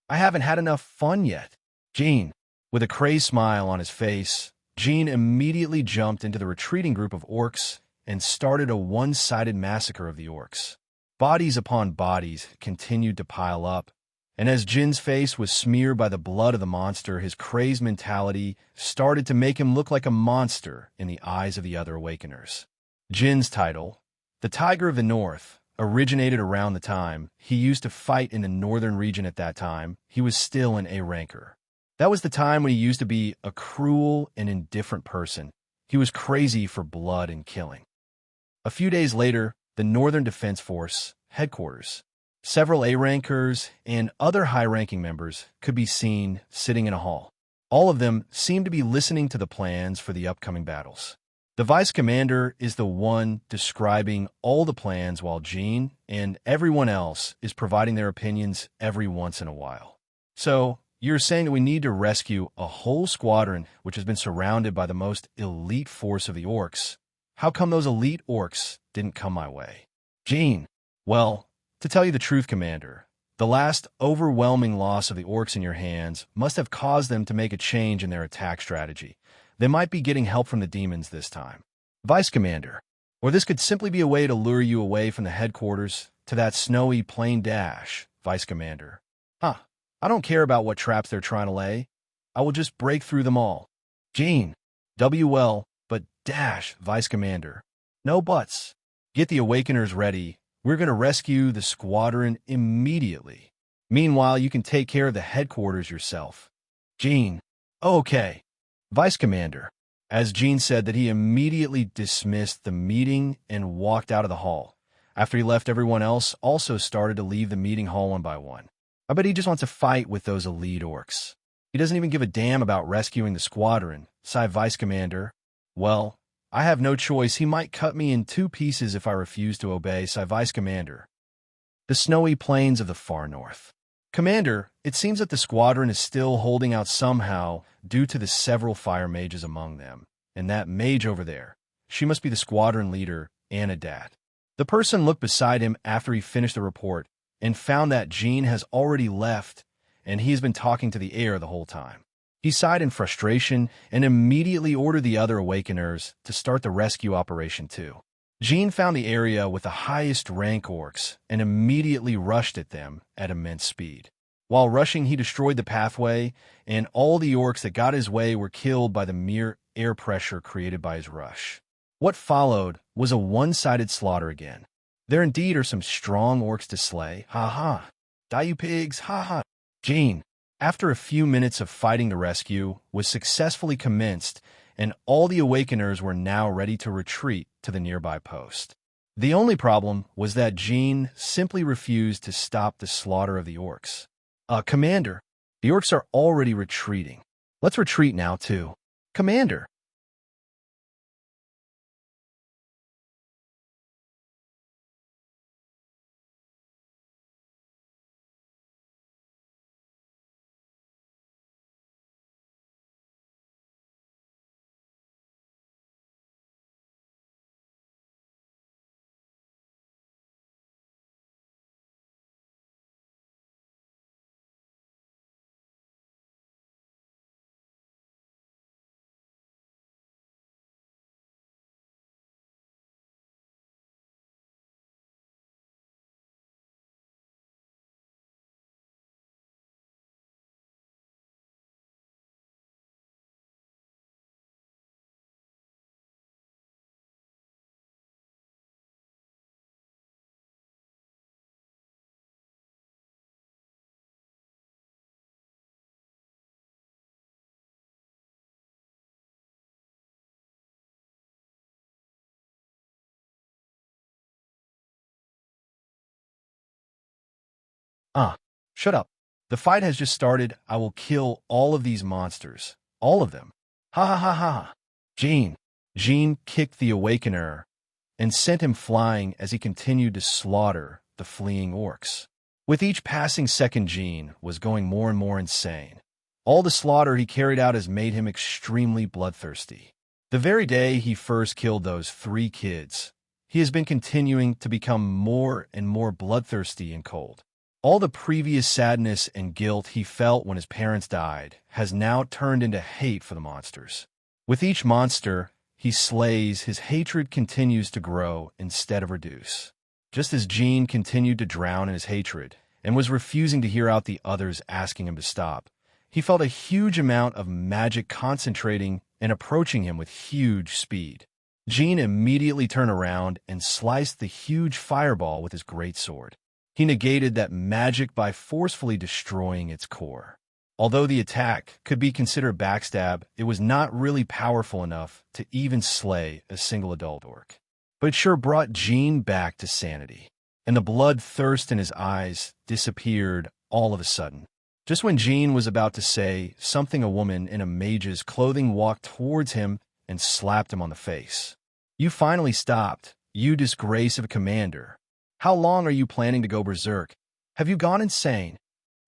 I haven't had enough fun yet." Gene. With a crazed smile on his face, Gene immediately jumped into the retreating group of orcs and started a one-sided massacre of the orcs. Bodies upon bodies continued to pile up, and as Jin's face was smeared by the blood of the monster, his crazed mentality started to make him look like a monster in the eyes of the other Awakeners. Jin's title, the Tiger of the North, originated around the time he used to fight in the northern region. At that time, he was still an A-ranker. That was the time when he used to be a cruel and indifferent person. He was crazy for blood and killing. A few days later, the Northern Defense Force headquarters, several A-rankers and other high-ranking members could be seen sitting in a hall. All of them seemed to be listening to the plans for the upcoming battles. The vice commander is the one describing all the plans, while Gene and everyone else is providing their opinions every once in a while. "So, you're saying that we need to rescue a whole squadron which has been surrounded by the most elite force of the orcs. How come those elite orcs didn't come my way?" Gene. "Well, to tell you the truth, Commander, the last overwhelming loss of the orcs in your hands must have caused them to make a change in their attack strategy. They might be getting help from the demons this time." Vice Commander. "Or this could simply be a way to lure you away from the headquarters to that snowy plain dash." Vice Commander. "Huh. I don't care about what traps they're trying to lay. I will just break through them all." Gene. "Well, but dash." Vice Commander. "No buts. Get the Awakeners ready. We're going to rescue the squadron immediately. Meanwhile, you can take care of the headquarters yourself." Gene. "Okay." Vice Commander. As Gene said that, he immediately dismissed the meeting and walked out of the hall. After he left, everyone else also started to leave the meeting hall one by one. I bet he just wants to fight with those elite orcs. He doesn't even give a damn about rescuing the squadron, sighed Vice Commander. "Well, I have no choice. He might cut me in 2 pieces if I refuse to obey," sighed Vice Commander. The snowy plains of the far north. "Commander, it seems that the squadron is still holding out somehow due to the several fire mages among them. And that mage over there, she must be the squadron leader, Anadat." The person looked beside him after he finished the report and found that Gene has already left and he has been talking to the air the whole time. He sighed in frustration and immediately ordered the other Awakeners to start the rescue operation too. Gene found the area with the highest rank orcs and immediately rushed at them at immense speed. While rushing, he destroyed the pathway, and all the orcs that got his way were killed by the mere air pressure created by his rush. What followed was a one-sided slaughter again. There indeed are some strong orcs to slay. Ha ha. Die, you pigs. Ha ha. Gene. After a few minutes of fighting, the rescue was successfully commenced, and all the Awakeners were now ready to retreat to the nearby post. The only problem was that Gene simply refused to stop the slaughter of the orcs. Commander, the orcs are already retreating. Let's retreat now, too." "Commander." Shut up. The fight has just started. I will kill all of these monsters. All of them. Ha ha ha ha. Jean. Jean kicked the Awakener and sent him flying as he continued to slaughter the fleeing orcs. With each passing second, Jean was going more and more insane. All the slaughter he carried out has made him extremely bloodthirsty. The very day he first killed those 3 kids, he has been continuing to become more and more bloodthirsty and cold. All the previous sadness and guilt he felt when his parents died has now turned into hate for the monsters. With each monster he slays, his hatred continues to grow instead of reduce. Just as Jean continued to drown in his hatred and was refusing to hear out the others asking him to stop, he felt a huge amount of magic concentrating and approaching him with huge speed. Jean immediately turned around and sliced the huge fireball with his greatsword. He negated that magic by forcefully destroying its core. Although the attack could be considered backstab, it was not really powerful enough to even slay a single adult orc. But it sure brought Jean back to sanity, and the bloodthirst in his eyes disappeared all of a sudden. Just when Jean was about to say something, a woman in a mage's clothing walked towards him and slapped him on the face. You finally stopped, you disgrace of a commander. How long are you planning to go berserk? Have you gone insane?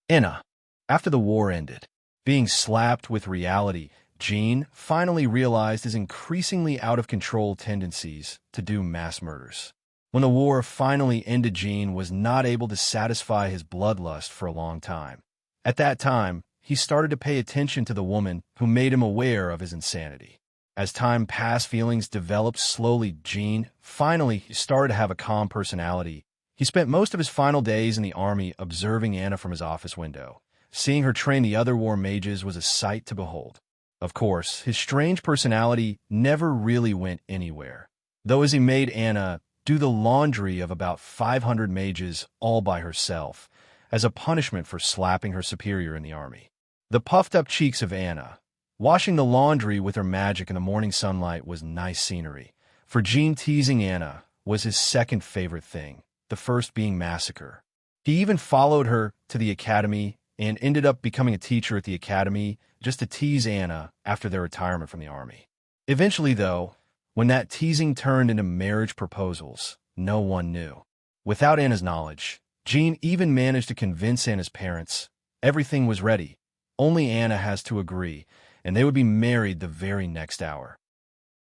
Anna. After the war ended, being slapped with reality, Jean finally realized his increasingly out-of-control tendencies to do mass murders. When the war finally ended, Jean was not able to satisfy his bloodlust for a long time. At that time, he started to pay attention to the woman who made him aware of his insanity. As time passed, feelings developed slowly. Jean finally started to have a calm personality. He spent most of his final days in the army observing Anna from his office window. Seeing her train the other war mages was a sight to behold. Of course, his strange personality never really went anywhere, though as he made Anna do the laundry of about 500 mages all by herself, as a punishment for slapping her superior in the army. The puffed-up cheeks of Anna, washing the laundry with her magic in the morning sunlight, was nice scenery. For Jean, teasing Anna was his second favorite thing, the first being massacre. He even followed her to the academy and ended up becoming a teacher at the academy just to tease Anna after their retirement from the army. Eventually, though, when that teasing turned into marriage proposals, no one knew. Without Anna's knowledge, Jean even managed to convince Anna's parents everything was ready. Only Anna has to agree, and they would be married the very next hour.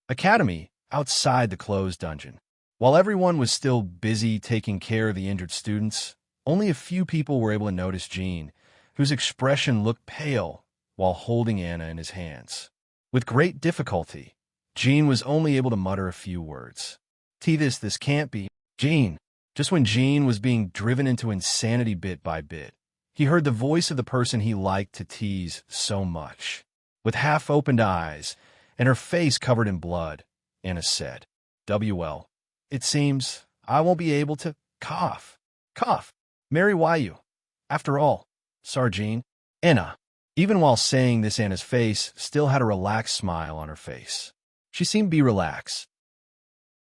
Academy, outside the closed dungeon. While everyone was still busy taking care of the injured students, only a few people were able to notice Jean, whose expression looked pale while holding Anna in his hands. With great difficulty, Jean was only able to mutter a few words. This can't be. Jean. Just when Jean was being driven into insanity bit by bit, he heard the voice of the person he liked to tease so much. With half-opened eyes and her face covered in blood, Anna said, "Well, it seems I won't be able to cough. Marry you. After all, Sargine." Anna. Even while saying this, Anna's face still had a relaxed smile on her face. She seemed to be relaxed.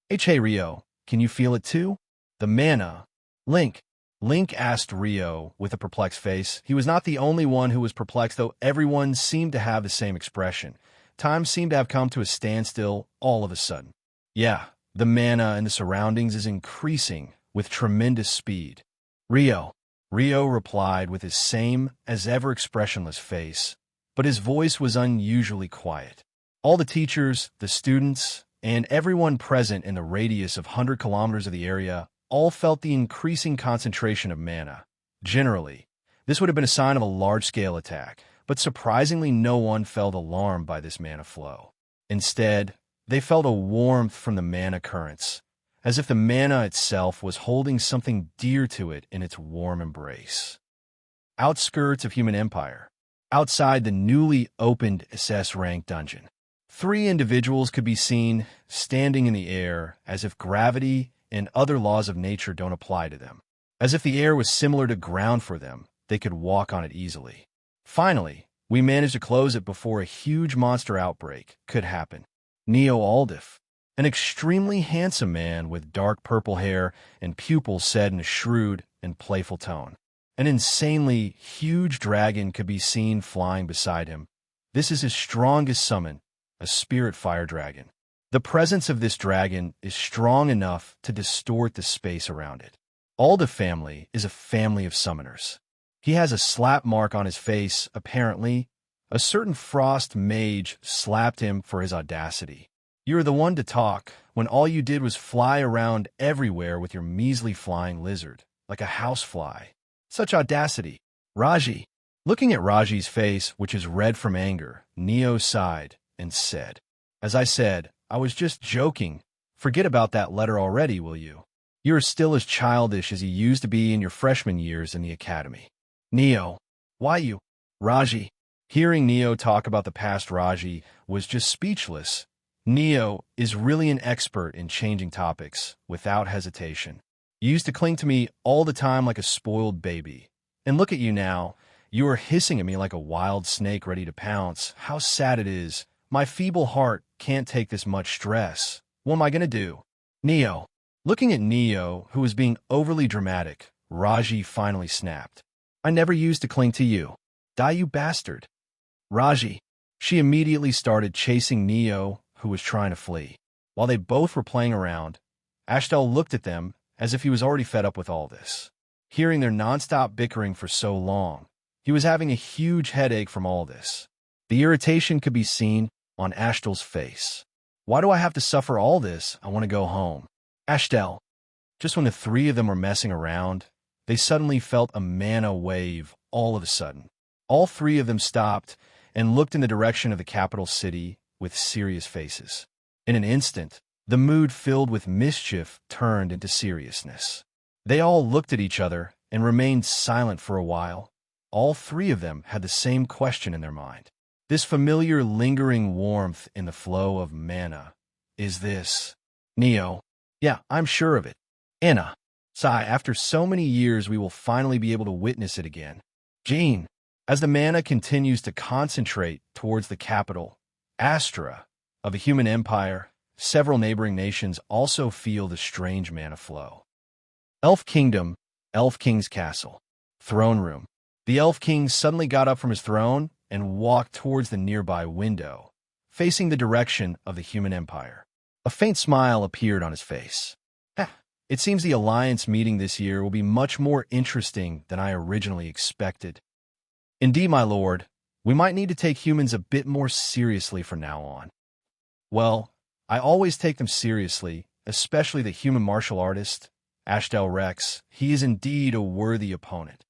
Hey Rio, can you feel it too? The mana. Link asked Rio with a perplexed face. He was not the only one who was perplexed, though everyone seemed to have the same expression. Time seemed to have come to a standstill all of a sudden. Yeah, the mana in the surroundings is increasing with tremendous speed. Rio replied with his same as ever expressionless face, but his voice was unusually quiet. All the teachers, the students, and everyone present in the radius of 100 kilometers of the area all felt the increasing concentration of mana. Generally, this would have been a sign of a large-scale attack, but surprisingly no one felt alarmed by this mana flow. Instead, they felt a warmth from the mana currents, as if the mana itself was holding something dear to it in its warm embrace. Outskirts of Human Empire. Outside the newly opened SS rank dungeon, 3 individuals could be seen standing in the air as if gravity and other laws of nature don't apply to them. As if the air was similar to ground for them, they could walk on it easily. Finally, we managed to close it before a huge monster outbreak could happen. Neo Aldif, an extremely handsome man with dark purple hair and pupils, said in a shrewd and playful tone. An insanely huge dragon could be seen flying beside him. This is his strongest summon, a spirit fire dragon. The presence of this dragon is strong enough to distort the space around it. Alda family is a family of summoners. He has a slap mark on his face, apparently. A certain frost mage slapped him for his audacity. You're the one to talk, when all you did was fly around everywhere with your measly flying lizard, like a housefly. Such audacity. Raji. Looking at Raji's face, which is red from anger, Neo sighed and said, "As I said, I was just joking. Forget about that letter already, will you? You're still as childish as you used to be in your freshman years in the academy." Neo. Why you? Raji. Hearing Neo talk about the past, Raji was just speechless. Neo is really an expert in changing topics without hesitation. You used to cling to me all the time like a spoiled baby. And look at you now. You are hissing at me like a wild snake ready to pounce. How sad it is. My feeble heart can't take this much stress. What am I going to do? Neo. Looking at Neo, who was being overly dramatic, Raji finally snapped. I never used to cling to you. Die, you bastard. Raji. She immediately started chasing Neo, who was trying to flee. While they both were playing around, Ashtel looked at them as if he was already fed up with all this. Hearing their nonstop bickering for so long, he was having a huge headache from all this. The irritation could be seen on Ashtel's face. Why do I have to suffer all this? I want to go home. Ashtel. Just when the three of them were messing around, they suddenly felt a mana wave all of a sudden. All three of them stopped and looked in the direction of the capital city with serious faces. In an instant, the mood filled with mischief turned into seriousness. They all looked at each other and remained silent for a while. All three of them had the same question in their mind. This familiar lingering warmth in the flow of mana. Is this? Neo. Yeah, I'm sure of it. Anna. Sigh, after so many years we will finally be able to witness it again. Jean. As the mana continues to concentrate towards the capital, Astra, of the human empire, several neighboring nations also feel the strange mana flow. Elf Kingdom, Elf King's Castle. Throne Room. The Elf King suddenly got up from his throne and walked towards the nearby window, facing the direction of the human empire. A faint smile appeared on his face. It seems the Alliance meeting this year will be much more interesting than I originally expected. Indeed, my lord, we might need to take humans a bit more seriously from now on. Well, I always take them seriously, especially the human martial artist, Ashtel Rex. He is indeed a worthy opponent.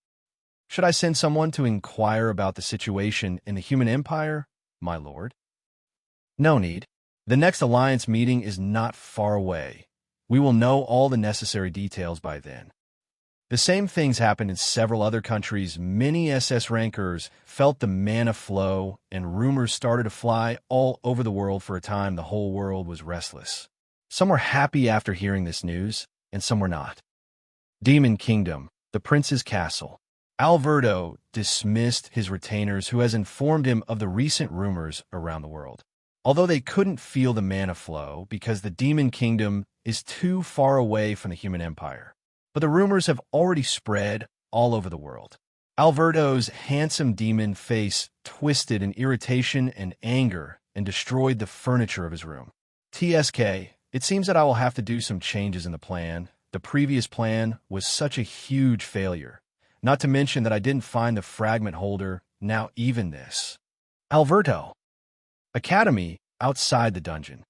Should I send someone to inquire about the situation in the human empire, my lord? No need. The next Alliance meeting is not far away. We will know all the necessary details by then. The same things happened in several other countries. Many SS rankers felt the mana flow, and rumors started to fly all over the world. For a time, the whole world was restless. Some were happy after hearing this news, and some were not. Demon Kingdom, the Prince's Castle. Alberto dismissed his retainers, who has informed him of the recent rumors around the world. Although they couldn't feel the mana flow because the Demon Kingdom is too far away from the human empire. But the rumors have already spread all over the world. Alberto's handsome demon face twisted in irritation and anger and destroyed the furniture of his room. TSK, it seems that I will have to do some changes in the plan. The previous plan was such a huge failure. Not to mention that I didn't find the fragment holder, now even this. Alberto. Academy, outside the dungeon.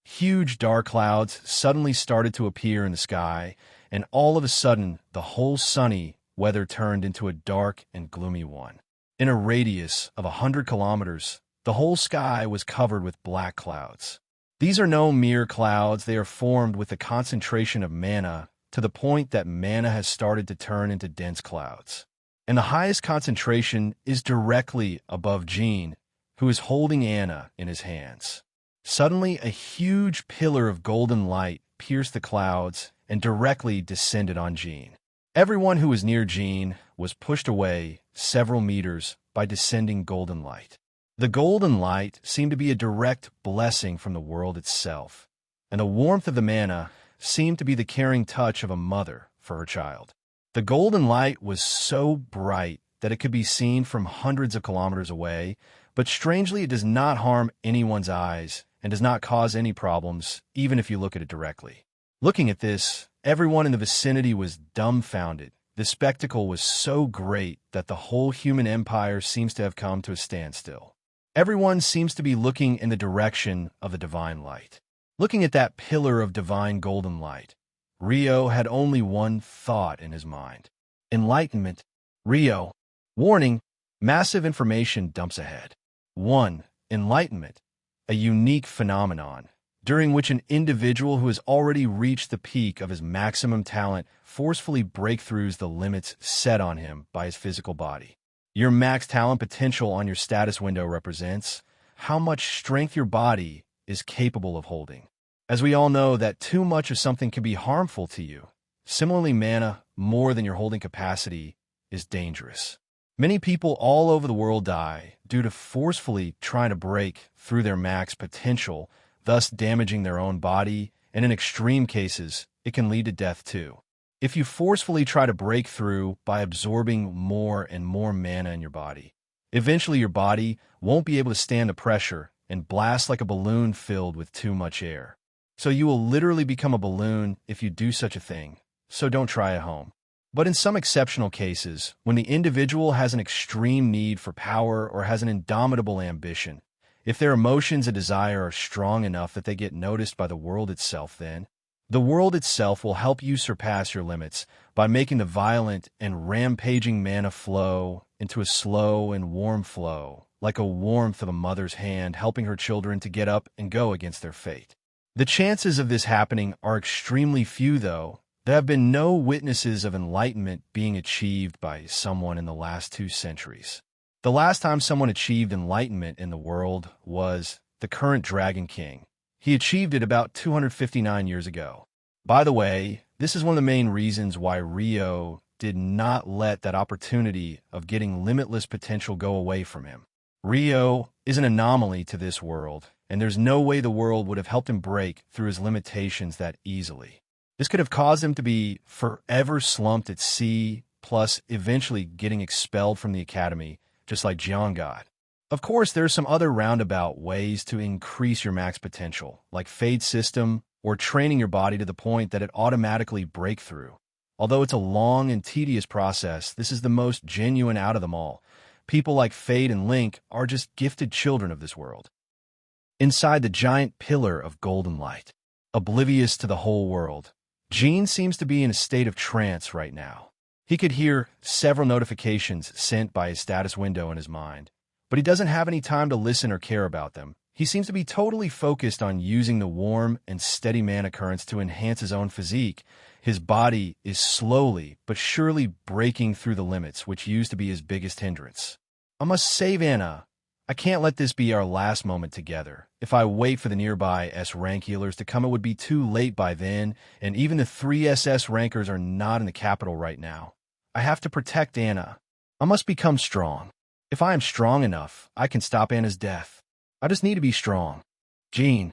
Huge dark clouds suddenly started to appear in the sky, and all of a sudden, the whole sunny weather turned into a dark and gloomy one. In a radius of 100 kilometers, the whole sky was covered with black clouds. These are no mere clouds. They are formed with the concentration of mana to the point that mana has started to turn into dense clouds. and the highest concentration is directly above Jean, who is holding Anna in his hands. Suddenly, a huge pillar of golden light pierced the clouds and directly descended on Jean. Everyone who was near Jean was pushed away several meters by descending golden light. The golden light seemed to be a direct blessing from the world itself, and the warmth of the manna seemed to be the caring touch of a mother for her child. The golden light was so bright that it could be seen from hundreds of kilometers away, but strangely it does not harm anyone's eyes and does not cause any problems, even if you look at it directly. Looking at this, everyone in the vicinity was dumbfounded. The spectacle was so great that the whole human empire seems to have come to a standstill. Everyone seems to be looking in the direction of the divine light. Looking at that pillar of divine golden light, Rio had only one thought in his mind: enlightenment. Rio. Warning, massive information dumps ahead. 1. Enlightenment, a unique phenomenon during which an individual who has already reached the peak of his maximum talent forcefully breaks through the limits set on him by his physical body. Your max talent potential on your status window represents how much strength your body is capable of holding. As we all know that too much of something can be harmful to you, similarly mana, more than your holding capacity, is dangerous. Many people all over the world die due to forcefully trying to break through their max potential, thus damaging their own body, and in extreme cases, it can lead to death too. If you forcefully try to break through by absorbing more and more mana in your body, eventually your body won't be able to stand the pressure and blast like a balloon filled with too much air. So you will literally become a balloon if you do such a thing, so don't try at home. But in some exceptional cases, when the individual has an extreme need for power or has an indomitable ambition, if their emotions and desire are strong enough that they get noticed by the world itself, then the world itself will help you surpass your limits by making the violent and rampaging mana flow into a slow and warm flow, like a warmth of a mother's hand helping her children to get up and go against their fate. The chances of this happening are extremely few, though. There have been no witnesses of enlightenment being achieved by someone in the last 2 centuries. The last time someone achieved enlightenment in the world was the current Dragon King. He achieved it about 259 years ago. By the way, this is one of the main reasons why Rio did not let that opportunity of getting limitless potential go away from him. Rio is an anomaly to this world, and there's no way the world would have helped him break through his limitations that easily. This could have caused him to be forever slumped at sea, plus eventually getting expelled from the academy, just like Jian got. Of course, there are some other roundabout ways to increase your max potential, like Fade System or training your body to the point that it automatically break through. Although it's a long and tedious process, this is the most genuine out of them all. People like Fade and Link are just gifted children of this world. Inside the giant pillar of golden light, oblivious to the whole world, Jean seems to be in a state of trance right now. He could hear several notifications sent by his status window in his mind, but he doesn't have any time to listen or care about them. He seems to be totally focused on using the warm and steady mana currents to enhance his own physique. His body is slowly but surely breaking through the limits, which used to be his biggest hindrance. I must save Anna. I can't let this be our last moment together. If I wait for the nearby S-rank healers to come, it would be too late by then, and even the 3 SS rankers are not in the capital right now. I have to protect Anna. I must become strong. If I am strong enough, I can stop Anna's death. I just need to be strong. Jean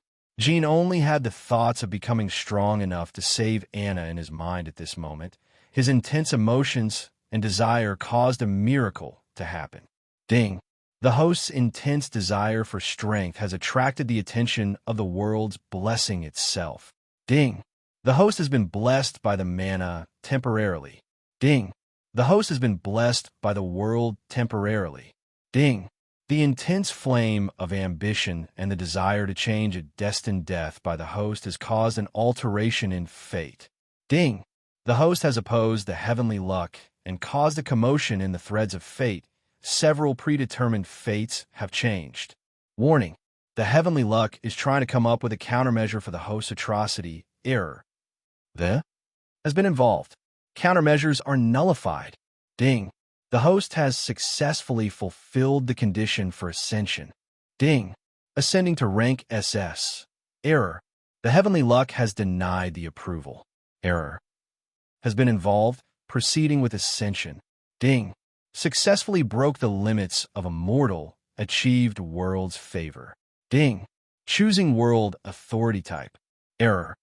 only had the thoughts of becoming strong enough to save Anna in his mind at this moment. His intense emotions and desire caused a miracle to happen. Ding. The host's intense desire for strength has attracted the attention of the world's blessing itself. Ding. The host has been blessed by the mana temporarily. Ding. The host has been blessed by the world temporarily. Ding. The intense flame of ambition and the desire to change a destined death by the host has caused an alteration in fate. Ding. The host has opposed the heavenly luck and caused a commotion in the threads of fate. Several predetermined fates have changed. Warning. The heavenly luck is trying to come up with a countermeasure for the host's atrocity. Error. The has been involved. Countermeasures are nullified. Ding. The host has successfully fulfilled the condition for ascension. Ding. Ascending to rank SS. Error. The heavenly luck has denied the approval. Error. Has been involved, proceeding with ascension. Ding. Successfully broke the limits of a mortal, achieved world's favor. Ding. Choosing world authority type. Error.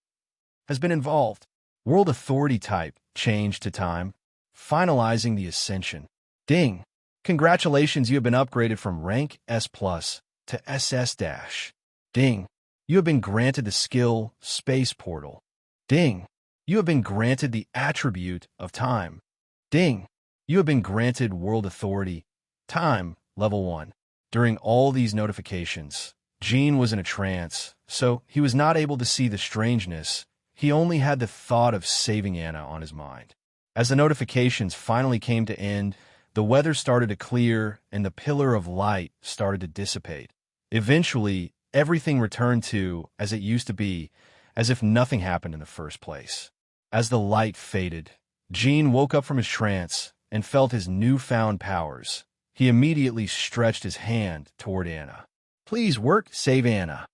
Has been involved. World authority type changed to time, finalizing the ascension. Ding. Congratulations, you have been upgraded from rank S+ to SS-. Ding. You have been granted the skill Space Portal. Ding. You have been granted the attribute of time. Ding. You have been granted World Authority, Time, Level 1. During all these notifications, Gene was in a trance, so he was not able to see the strangeness. He only had the thought of saving Anna on his mind. As the notifications finally came to end, the weather started to clear and the pillar of light started to dissipate. Eventually, everything returned to as it used to be, as if nothing happened in the first place. As the light faded, Gene woke up from his trance and felt his newfound powers. He immediately stretched his hand toward Anna. Please work, save Anna.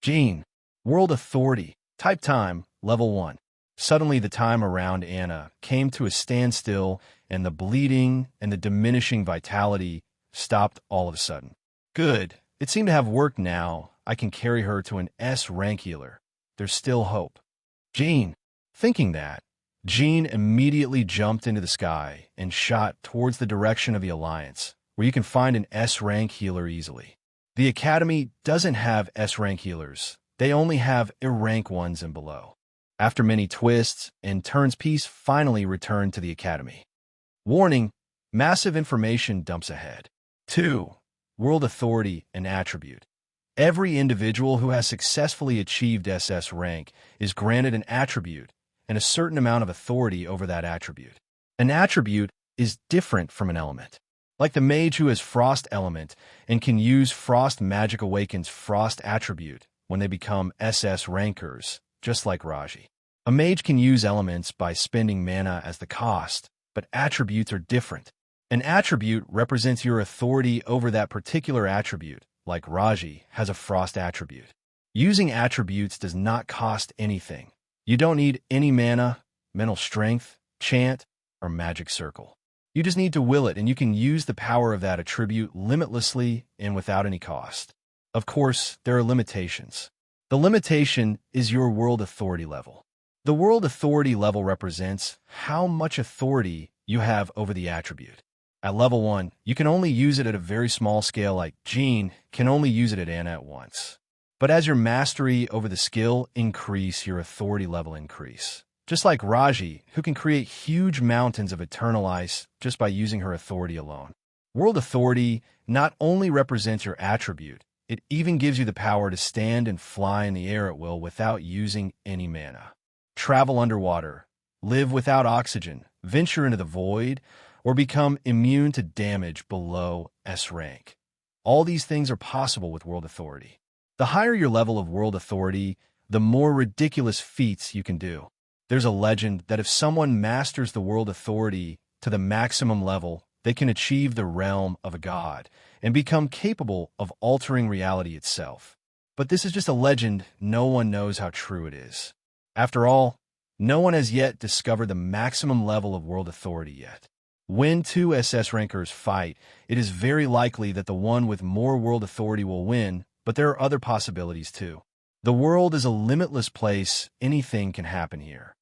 Gene. World Authority. Type Time, Level 1. Suddenly the time around Anna came to a standstill and the bleeding and the diminishing vitality stopped all of a sudden. Good. It seemed to have worked now. I can carry her to an S rank healer. There's still hope. Gene. Thinking that, Gene immediately jumped into the sky and shot towards the direction of the Alliance, where you can find an S-rank healer easily. The Academy doesn't have S-rank healers. They only have E-rank ones and below. After many twists and turns, peace finally returned to the Academy. Warning, massive information dumps ahead. 2. World Authority and Attribute. Every individual who has successfully achieved SS rank is granted an attribute and a certain amount of authority over that attribute. An attribute is different from an element. Like the mage who has Frost element and can use Frost Magic Awakens Frost attribute when they become SS rankers, just like Raji. A mage can use elements by spending mana as the cost, but attributes are different. An attribute represents your authority over that particular attribute, like Raji has a Frost attribute. Using attributes does not cost anything. You don't need any mana, mental strength, chant, or magic circle. You just need to will it, and you can use the power of that attribute limitlessly and without any cost. Of course, there are limitations. The limitation is your world authority level. The world authority level represents how much authority you have over the attribute. At level 1, you can only use it at a very small scale, like Gene can only use it at Anna at once. But as your mastery over the skill increase, your authority level increase. Just like Raji, who can create huge mountains of eternal ice just by using her authority alone. World authority not only represents your attribute, it even gives you the power to stand and fly in the air at will without using any mana. Travel underwater, live without oxygen, venture into the void, or become immune to damage below S rank. All these things are possible with world authority. The higher your level of world authority, the more ridiculous feats you can do. There's a legend that if someone masters the world authority to the maximum level, they can achieve the realm of a god and become capable of altering reality itself. But this is just a legend. No one knows how true it is. After all, no one has yet discovered the maximum level of world authority yet. When two SS rankers fight, it is very likely that the one with more world authority will win, but there are other possibilities too. The world is a limitless place. Anything can happen here.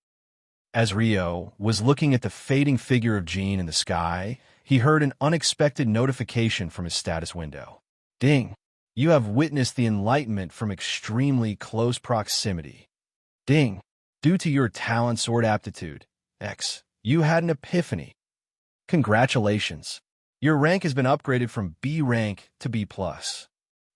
As Rio was looking at the fading figure of Gene in the sky, he heard an unexpected notification from his status window. Ding! You have witnessed the enlightenment from extremely close proximity. Ding! Due to your talent sword aptitude, X, you had an epiphany. Congratulations! Your rank has been upgraded from B rank to B+.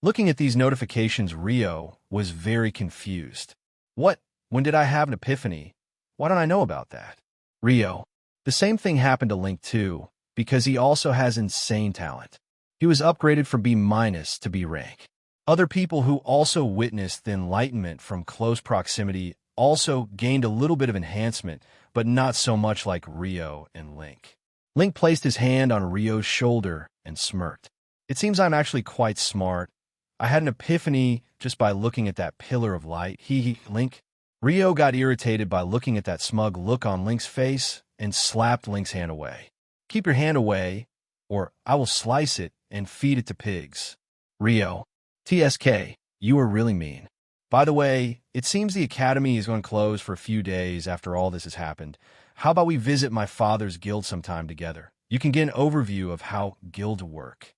Looking at these notifications, Rio was very confused. What? When did I have an epiphany? Why don't I know about that? Rio. The same thing happened to Link too, because he also has insane talent. He was upgraded from B- to B rank. Other people who also witnessed the enlightenment from close proximity also gained a little bit of enhancement, but not so much like Rio and Link. Link placed his hand on Rio's shoulder and smirked. It seems I'm actually quite smart. I had an epiphany just by looking at that pillar of light. Link. Rio got irritated by looking at that smug look on Link's face and slapped Link's hand away. Keep your hand away, or I will slice it and feed it to pigs. Rio. TSK, you are really mean. By the way, it seems the academy is going to close for a few days after all this has happened. How about we visit my father's guild sometime together? You can get an overview of how guilds work.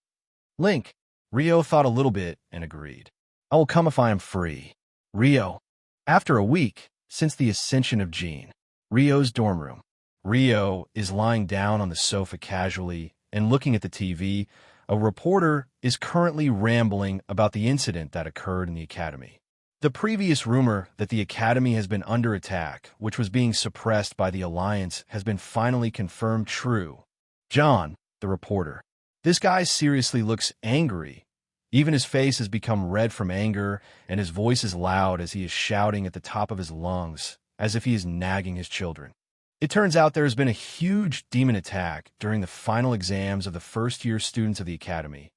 Link. Rio thought a little bit and agreed. I will come if I am free. Rio. After a week since the ascension of Jean. Rio's dorm room. Rio is lying down on the sofa casually and looking at the TV. A reporter is currently rambling about the incident that occurred in the academy. The previous rumor that the academy has been under attack, which was being suppressed by the Alliance, has been finally confirmed true. John, the reporter. This guy seriously looks angry. Even his face has become red from anger, and his voice is loud as he is shouting at the top of his lungs, as if he is nagging his children. It turns out there has been a huge demon attack during the final exams of the first-year students of the academy.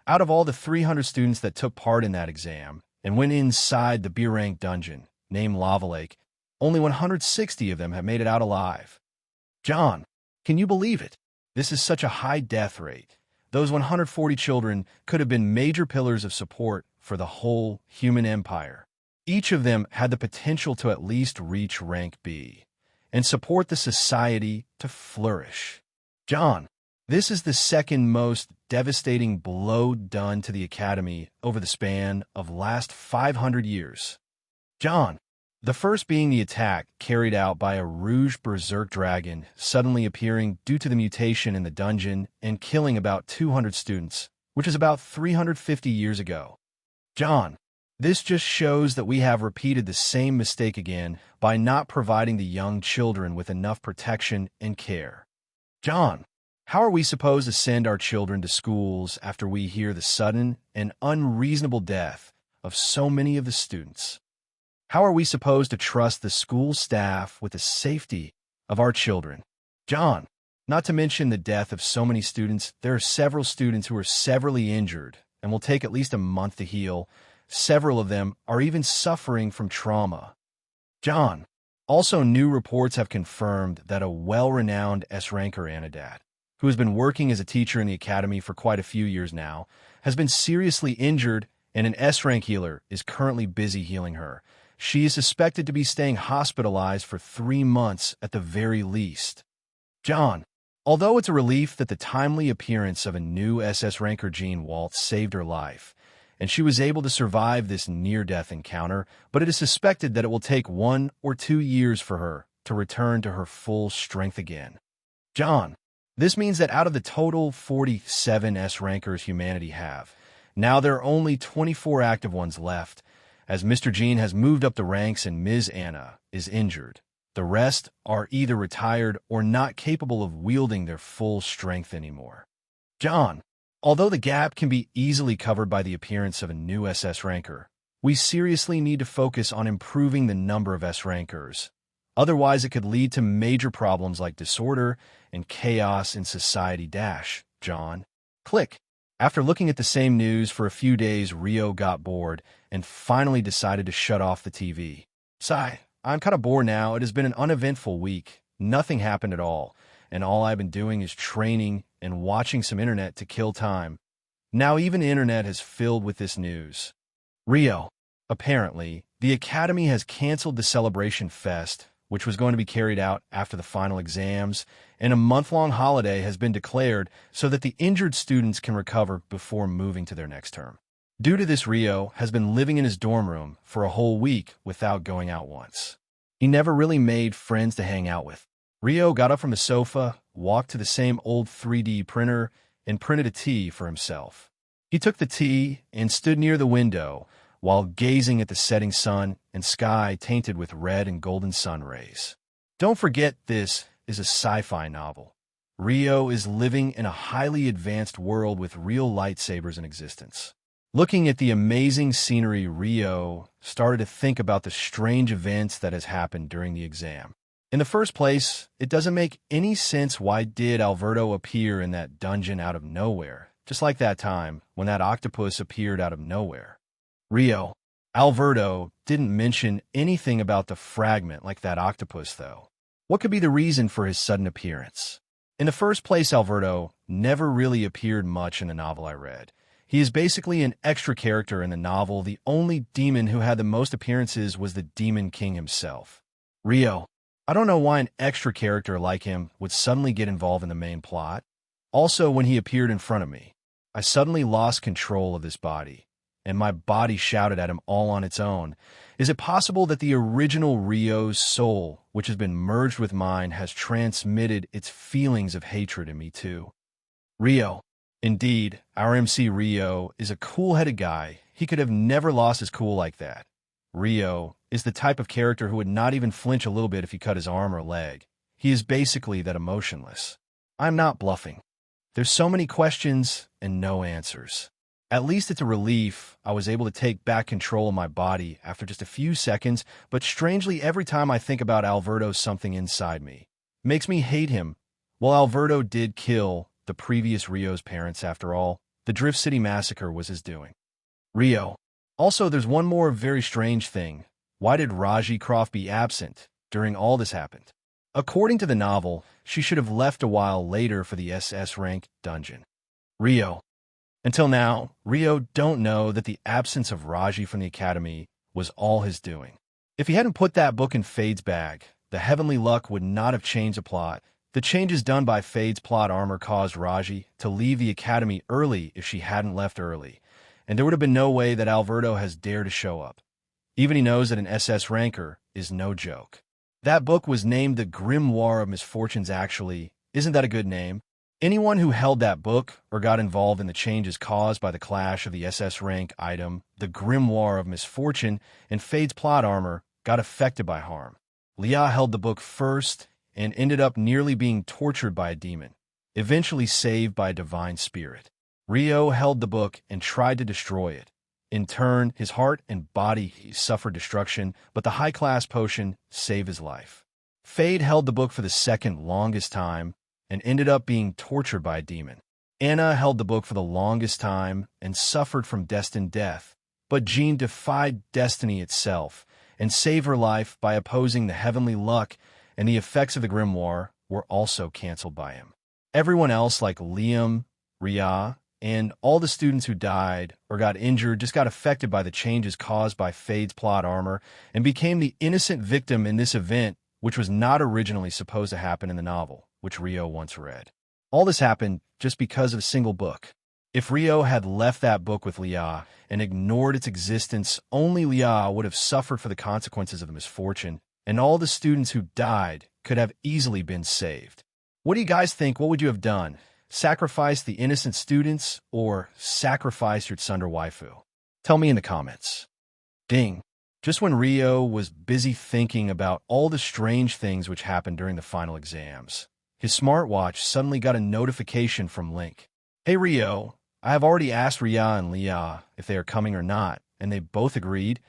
Out of all the 300 students that took part in that exam and went inside the B-rank dungeon, named Lava Lake, only 160 of them have made it out alive. John, can you believe it? This is such a high death rate. Those 140 children could have been major pillars of support for the whole human empire. Each of them had the potential to at least reach rank B and support the society to flourish. John, this is the second most devastating blow done to the academy over the span of last 500 years. John, the first being the attack carried out by a Rouge Berserk dragon suddenly appearing due to the mutation in the dungeon and killing about 200 students, which is about 350 years ago. John, this just shows that we have repeated the same mistake again by not providing the young children with enough protection and care. John, how are we supposed to send our children to schools after we hear the sudden and unreasonable death of so many of the students? How are we supposed to trust the school staff with the safety of our children? John, not to mention the death of so many students, there are several students who are severely injured and will take at least a month to heal. Several of them are even suffering from trauma. John, also new reports have confirmed that a well-renowned S-ranker Anadat, who has been working as a teacher in the academy for quite a few years now, has been seriously injured, and an S-rank healer is currently busy healing her. She is suspected to be staying hospitalized for 3 months at the very least. John, although it's a relief that the timely appearance of a new SS ranker Jean Waltz saved her life, and she was able to survive this near-death encounter, but it is suspected that it will take 1 or 2 years for her to return to her full strength again. John, this means that out of the total 47 S-rankers humanity have, now there are only 24 active ones left, as Mr. Jean has moved up the ranks and Ms. Anna is injured. The rest are either retired or not capable of wielding their full strength anymore. John, although the gap can be easily covered by the appearance of a new SS ranker, we seriously need to focus on improving the number of S rankers. Otherwise, it could lead to major problems like disorder and chaos in society. John. Click. After looking at the same news for a few days, Rio got bored and finally decided to shut off the TV. Sigh, I'm kind of bored now. It has been an uneventful week. Nothing happened at all, and all I've been doing is training and watching some internet to kill time. Now even the internet is filled with this news. Rio. Apparently, the Academy has canceled the Celebration Fest, which was going to be carried out after the final exams, and a month-long holiday has been declared so that the injured students can recover before moving to their next term. Due to this, Rio has been living in his dorm room for a whole week without going out once. He never really made friends to hang out with. Rio got up from the sofa, walked to the same old 3D printer, and printed a T for himself. He took the T and stood near the window while gazing at the setting sun and sky tainted with red and golden sun rays. Don't forget, this is a sci-fi novel. Rio is living in a highly advanced world with real lightsabers in existence. Looking at the amazing scenery, Rio started to think about the strange events that has happened during the exam. In the first place, it doesn't make any sense why did Alberto appear in that dungeon out of nowhere, just like that time when that octopus appeared out of nowhere. Rio, Alberto didn't mention anything about the fragment like that octopus, though. What could be the reason for his sudden appearance? In the first place, Alberto never really appeared much in the novel I read. He is basically an extra character in the novel. The only demon who had the most appearances was the Demon King himself. Rio, I don't know why an extra character like him would suddenly get involved in the main plot. Also, when he appeared in front of me, I suddenly lost control of this body, and my body shouted at him all on its own. Is it possible that the original Rio's soul, which has been merged with mine, has transmitted its feelings of hatred in me too? Rio. Indeed, our MC Rio is a cool-headed guy. He could have never lost his cool like that. Rio is the type of character who would not even flinch a little bit if you cut his arm or leg. He is basically that emotionless. I'm not bluffing. There's so many questions and no answers. At least it's a relief I was able to take back control of my body after just a few seconds, but strangely every time I think about Alberto, something inside me makes me hate him. While Alberto did kill the previous Rio's parents, after all, the Drift City massacre was his doing. Rio. Also, there's one more very strange thing. Why did Raji Croft be absent during all this happened? According to the novel, she should have left a while later for the SS rank dungeon. Rio. Until now, Rio don't know that the absence of Raji from the academy was all his doing. If he hadn't put that book in Fade's bag, the heavenly luck would not have changed the plot. The changes done by Fade's plot armor caused Raji to leave the academy early if she hadn't left early, and there would have been no way that Alberto has dared to show up. Even he knows that an SS ranker is no joke. That book was named The Grimoire of Misfortunes actually. Isn't that a good name? Anyone who held that book or got involved in the changes caused by the clash of the SS rank item, The Grimoire of Misfortune, and Fade's plot armor got affected by harm. Leah held the book first and ended up nearly being tortured by a demon, eventually saved by a divine spirit. Rio held the book and tried to destroy it. In turn, his heart and body suffered destruction, but the high-class potion saved his life. Fade held the book for the second longest time and ended up being tortured by a demon. Anna held the book for the longest time and suffered from destined death, but Jean defied destiny itself and saved her life by opposing the heavenly luck, and the effects of the grimoire were also canceled by him. Everyone else, like Liam, Ria, and all the students who died or got injured just got affected by the changes caused by Fade's plot armor and became the innocent victim in this event, which was not originally supposed to happen in the novel, which Rio once read. All this happened just because of a single book. If Rio had left that book with Leah and ignored its existence, only Leah would have suffered for the consequences of the misfortune, and all the students who died could have easily been saved. What do you guys think? What would you have done? Sacrifice the innocent students or sacrifice your Tsundere waifu? Tell me in the comments. Ding. Just when Rio was busy thinking about all the strange things which happened during the final exams, his smartwatch suddenly got a notification from Link. Hey Rio, I have already asked Ria and Leah if they are coming or not, and they both agreed.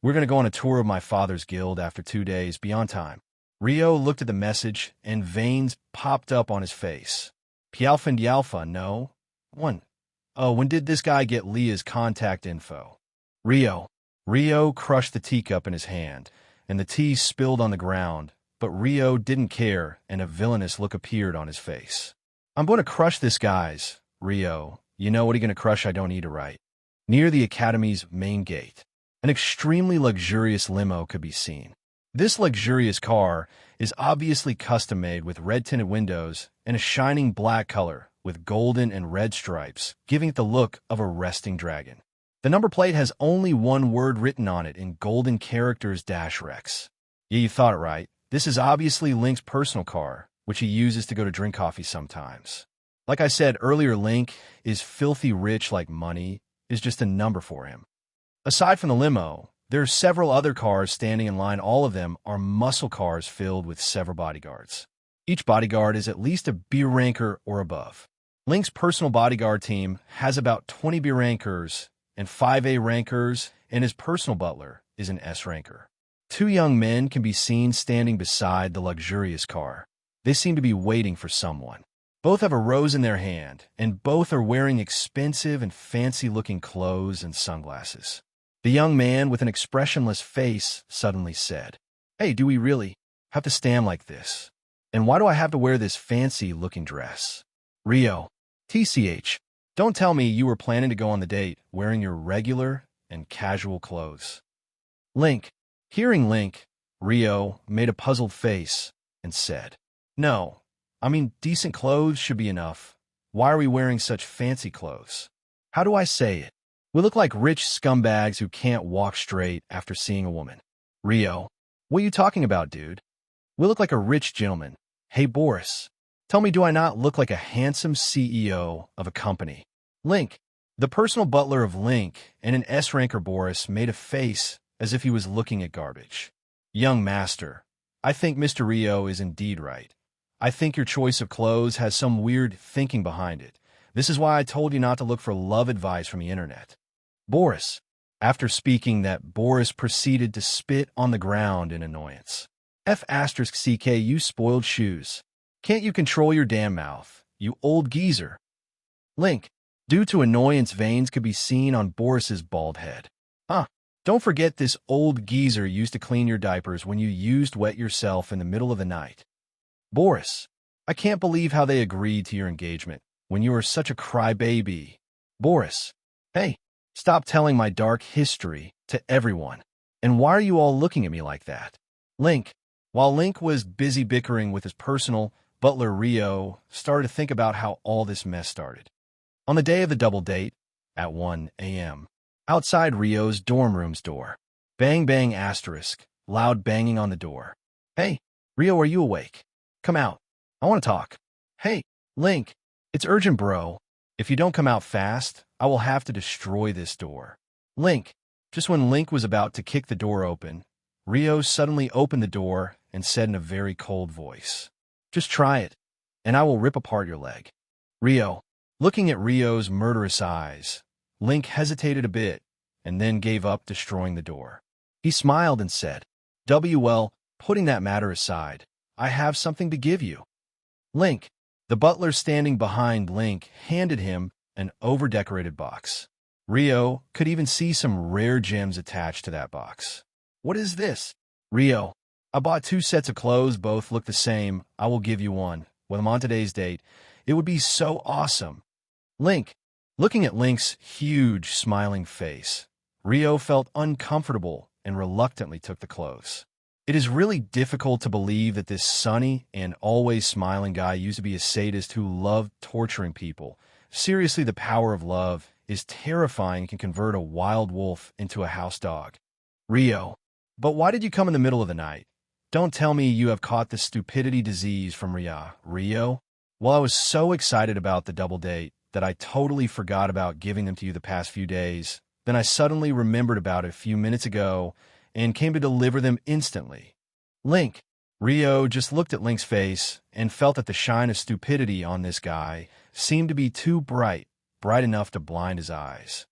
We're going to go on a tour of my father's guild after 2 days, beyond time. Rio looked at the message, and veins popped up on his face. Pialfa and Yalfa, no? One. Oh, when did this guy get Leah's contact info? Rio crushed the teacup in his hand, and the tea spilled on the ground, but Rio didn't care, and a villainous look appeared on his face. I'm going to crush this guy's. Rio, you know what are you going to crush? I don't need to write. Near the academy's main gate, an extremely luxurious limo could be seen. This luxurious car is obviously custom-made with red-tinted windows and a shining black color with golden and red stripes, giving it the look of a resting dragon. The number plate has only one word written on it in golden characters -Rex. Yeah, you thought it right. This is obviously Link's personal car, which he uses to go to drink coffee sometimes. Like I said earlier, Link is filthy rich, like money is just a number for him. Aside from the limo, there are several other cars standing in line. All of them are muscle cars filled with several bodyguards. Each bodyguard is at least a B ranker or above. Link's personal bodyguard team has about 20 B rankers and 5 A rankers, and his personal butler is an S ranker. Two young men can be seen standing beside the luxurious car. They seem to be waiting for someone. Both have a rose in their hand, and both are wearing expensive and fancy-looking clothes and sunglasses. The young man with an expressionless face suddenly said, "Hey, do we really have to stand like this? And why do I have to wear this fancy-looking dress?" Rio, TCH, don't tell me you were planning to go on the date wearing your regular and casual clothes. Link, hearing Link, Rio made a puzzled face and said, "No, I mean, decent clothes should be enough. Why are we wearing such fancy clothes? How do I say it? We look like rich scumbags who can't walk straight after seeing a woman." Rio, what are you talking about, dude? We look like a rich gentleman. Hey, Boris, tell me, do I not look like a handsome CEO of a company? Link, the personal butler of Link and an S-ranker Boris made a face as if he was looking at garbage. Young master, I think Mr. Rio is indeed right. I think your choice of clothes has some weird thinking behind it. This is why I told you not to look for love advice from the internet. Boris. After speaking that, Boris proceeded to spit on the ground in annoyance. F***CK, you spoiled shoes. Can't you control your damn mouth, you old geezer? Link. Due to annoyance, veins could be seen on Boris's bald head. Don't forget this old geezer used to clean your diapers when you used wet yourself in the middle of the night. Boris, I can't believe how they agreed to your engagement when you were such a crybaby. Boris, hey, stop telling my dark history to everyone. And why are you all looking at me like that? Link, while Link was busy bickering with his personal butler, Rio started to think about how all this mess started. On the day of the double date, at 1 a.m., outside Rio's dorm room's door. Bang bang asterisk, loud banging on the door. Hey, Rio, are you awake? Come out. I want to talk. Hey, Link, it's urgent, bro. If you don't come out fast, I will have to destroy this door. Link, just when Link was about to kick the door open, Rio suddenly opened the door and said in a very cold voice, "Just try it, and I will rip apart your leg." Rio, looking at Rio's murderous eyes, Link hesitated a bit and then gave up destroying the door. He smiled and said, "Well, putting that matter aside, I have something to give you." Link, the butler standing behind Link, handed him an over-decorated box. Rio could even see some rare gems attached to that box. "What is this?" Rio, "I bought 2 sets of clothes, both look the same. I will give you one. When I'm on today's date, it would be so awesome." Link, looking at Link's huge, smiling face, Rio felt uncomfortable and reluctantly took the clothes. It is really difficult to believe that this sunny and always smiling guy used to be a sadist who loved torturing people. Seriously, the power of love is terrifying and can convert a wild wolf into a house dog. Rio, but why did you come in the middle of the night? Don't tell me you have caught the stupidity disease from Rio. Well, I was so excited about the double date that I totally forgot about giving them to you the past few days. Then I suddenly remembered about it a few minutes ago and came to deliver them instantly. Link, Rio just looked at Link's face and felt that the shine of stupidity on this guy seemed to be too bright enough to blind his eyes.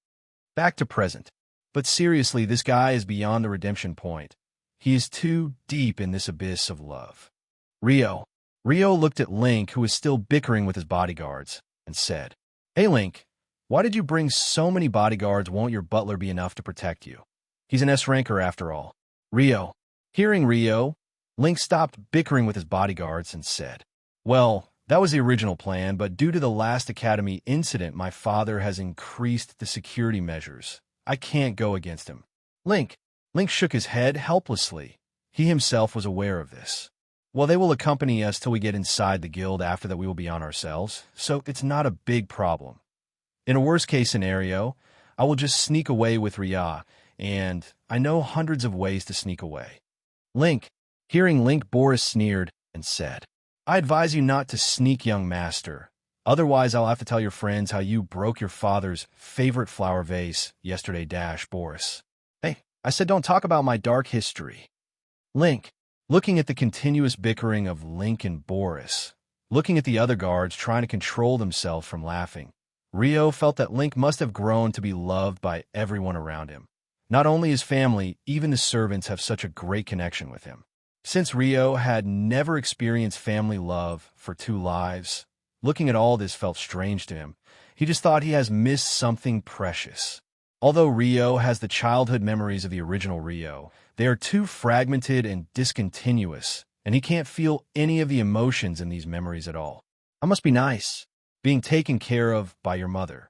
Back to present. But seriously, this guy is beyond the redemption point. He is too deep in this abyss of love. Rio looked at Link, who was still bickering with his bodyguards, and said, "Hey, Link, why did you bring so many bodyguards? Won't your butler be enough to protect you? He's an S-ranker after all." Rio, hearing Rio, Link stopped bickering with his bodyguards and said, "Well, that was the original plan, but due to the last Academy incident, my father has increased the security measures. I can't go against him." Link shook his head helplessly. He himself was aware of this. "Well, they will accompany us till we get inside the guild. After that, we will be on ourselves, so it's not a big problem. In a worst-case scenario, I will just sneak away with Ria, and I know hundreds of ways to sneak away." Link, hearing Link, Boris sneered and said, "I advise you not to sneak, young master. Otherwise, I'll have to tell your friends how you broke your father's favorite flower vase yesterday, Boris." Hey, I said don't talk about my dark history. Link, looking at the continuous bickering of Link and Boris, looking at the other guards trying to control themselves from laughing, Rio felt that Link must have grown to be loved by everyone around him. Not only his family, even the servants have such a great connection with him. Since Rio had never experienced family love for 2 lives, looking at all this felt strange to him. He just thought he has missed something precious. Although Rio has the childhood memories of the original Rio, they are too fragmented and discontinuous, and he can't feel any of the emotions in these memories at all. That must be nice, being taken care of by your mother.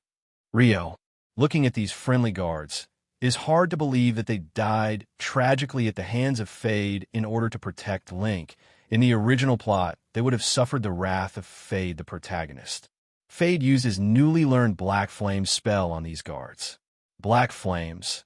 Rio, looking at these friendly guards, it is hard to believe that they died tragically at the hands of Fade in order to protect Link. In the original plot, they would have suffered the wrath of Fade, the protagonist. Fade used his newly learned Black Flame spell on these guards. Black Flames,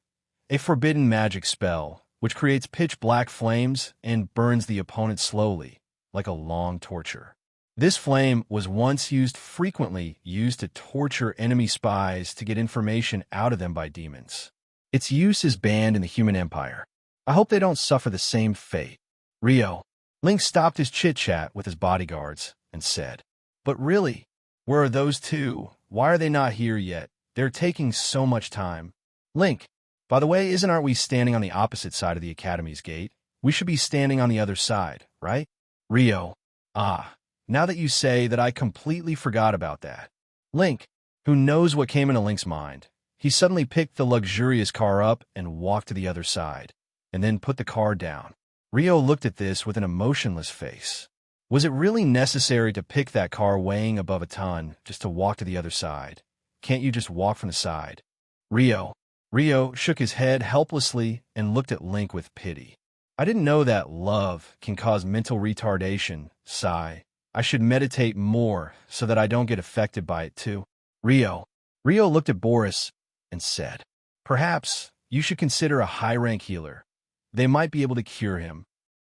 a forbidden magic spell, which creates pitch-black flames and burns the opponent slowly, like a long torture. This flame was once frequently used to torture enemy spies to get information out of them by demons. Its use is banned in the Human Empire. I hope they don't suffer the same fate. Rio. Link stopped his chit-chat with his bodyguards and said, "But really, where are those two? Why are they not here yet? They're taking so much time." Link. By the way, aren't we standing on the opposite side of the Academy's gate? We should be standing on the other side, right? Rio. Now that you say that, I completely forgot about that. Link, who knows what came into Link's mind. He suddenly picked the luxurious car up and walked to the other side, and then put the car down. Rio looked at this with an emotionless face. Was it really necessary to pick that car weighing above a ton just to walk to the other side? Can't you just walk from the side? Rio. Rio shook his head helplessly and looked at Link with pity. I didn't know that love can cause mental retardation. Sigh. I should meditate more so that I don't get affected by it too. Rio. Rio looked at Boris and said, "Perhaps you should consider a high-rank healer. They might be able to cure him."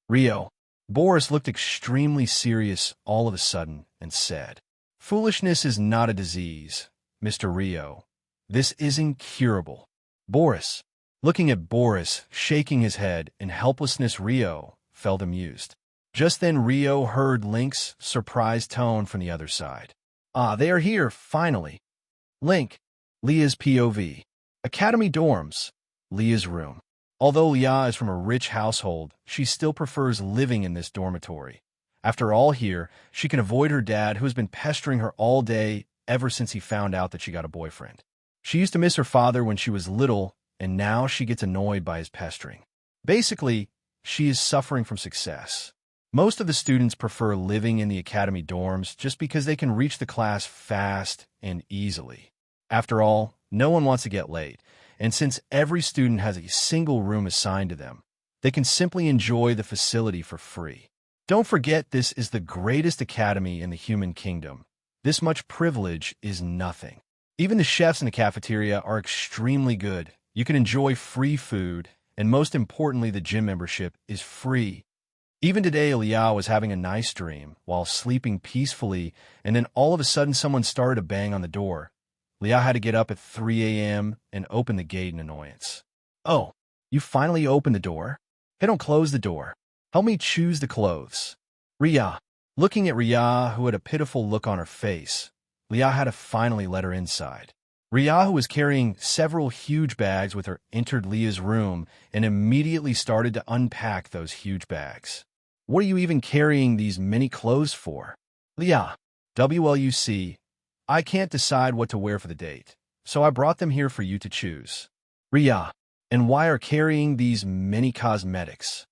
Rio. Boris looked extremely serious all of a sudden and said, "Foolishness is not a disease, Mr. Rio. This isn't curable." Boris. Looking at Boris, shaking his head in helplessness, Rio felt amused. Just then Rio heard Link's surprised tone from the other side. They are here, finally. Link. Leah's POV. Academy dorms. Leah's room. Although Leah is from a rich household, she still prefers living in this dormitory. After all, here, she can avoid her dad, who has been pestering her all day ever since he found out that she got a boyfriend. She used to miss her father when she was little, and now she gets annoyed by his pestering. Basically, she is suffering from success. Most of the students prefer living in the academy dorms just because they can reach the class fast and easily. After all, no one wants to get late, and since every student has a single room assigned to them, they can simply enjoy the facility for free. Don't forget, this is the greatest academy in the human kingdom. This much privilege is nothing. Even the chefs in the cafeteria are extremely good. You can enjoy free food, and most importantly, the gym membership is free. Even today, Leah was having a nice dream while sleeping peacefully, and then all of a sudden someone started to bang on the door. Leah had to get up at 3 a.m. and open the gate in annoyance. "Oh, you finally opened the door? Hey, don't close the door. Help me choose the clothes." Ria. Looking at Ria, who had a pitiful look on her face, Leah had to finally let her inside. Ria, who was carrying several huge bags with her, entered Leah's room and immediately started to unpack those huge bags. "What are you even carrying these many clothes for?" Leah. WLUC. "I can't decide what to wear for the date, so I brought them here for you to choose." Ria. "And why are carrying these many cosmetics?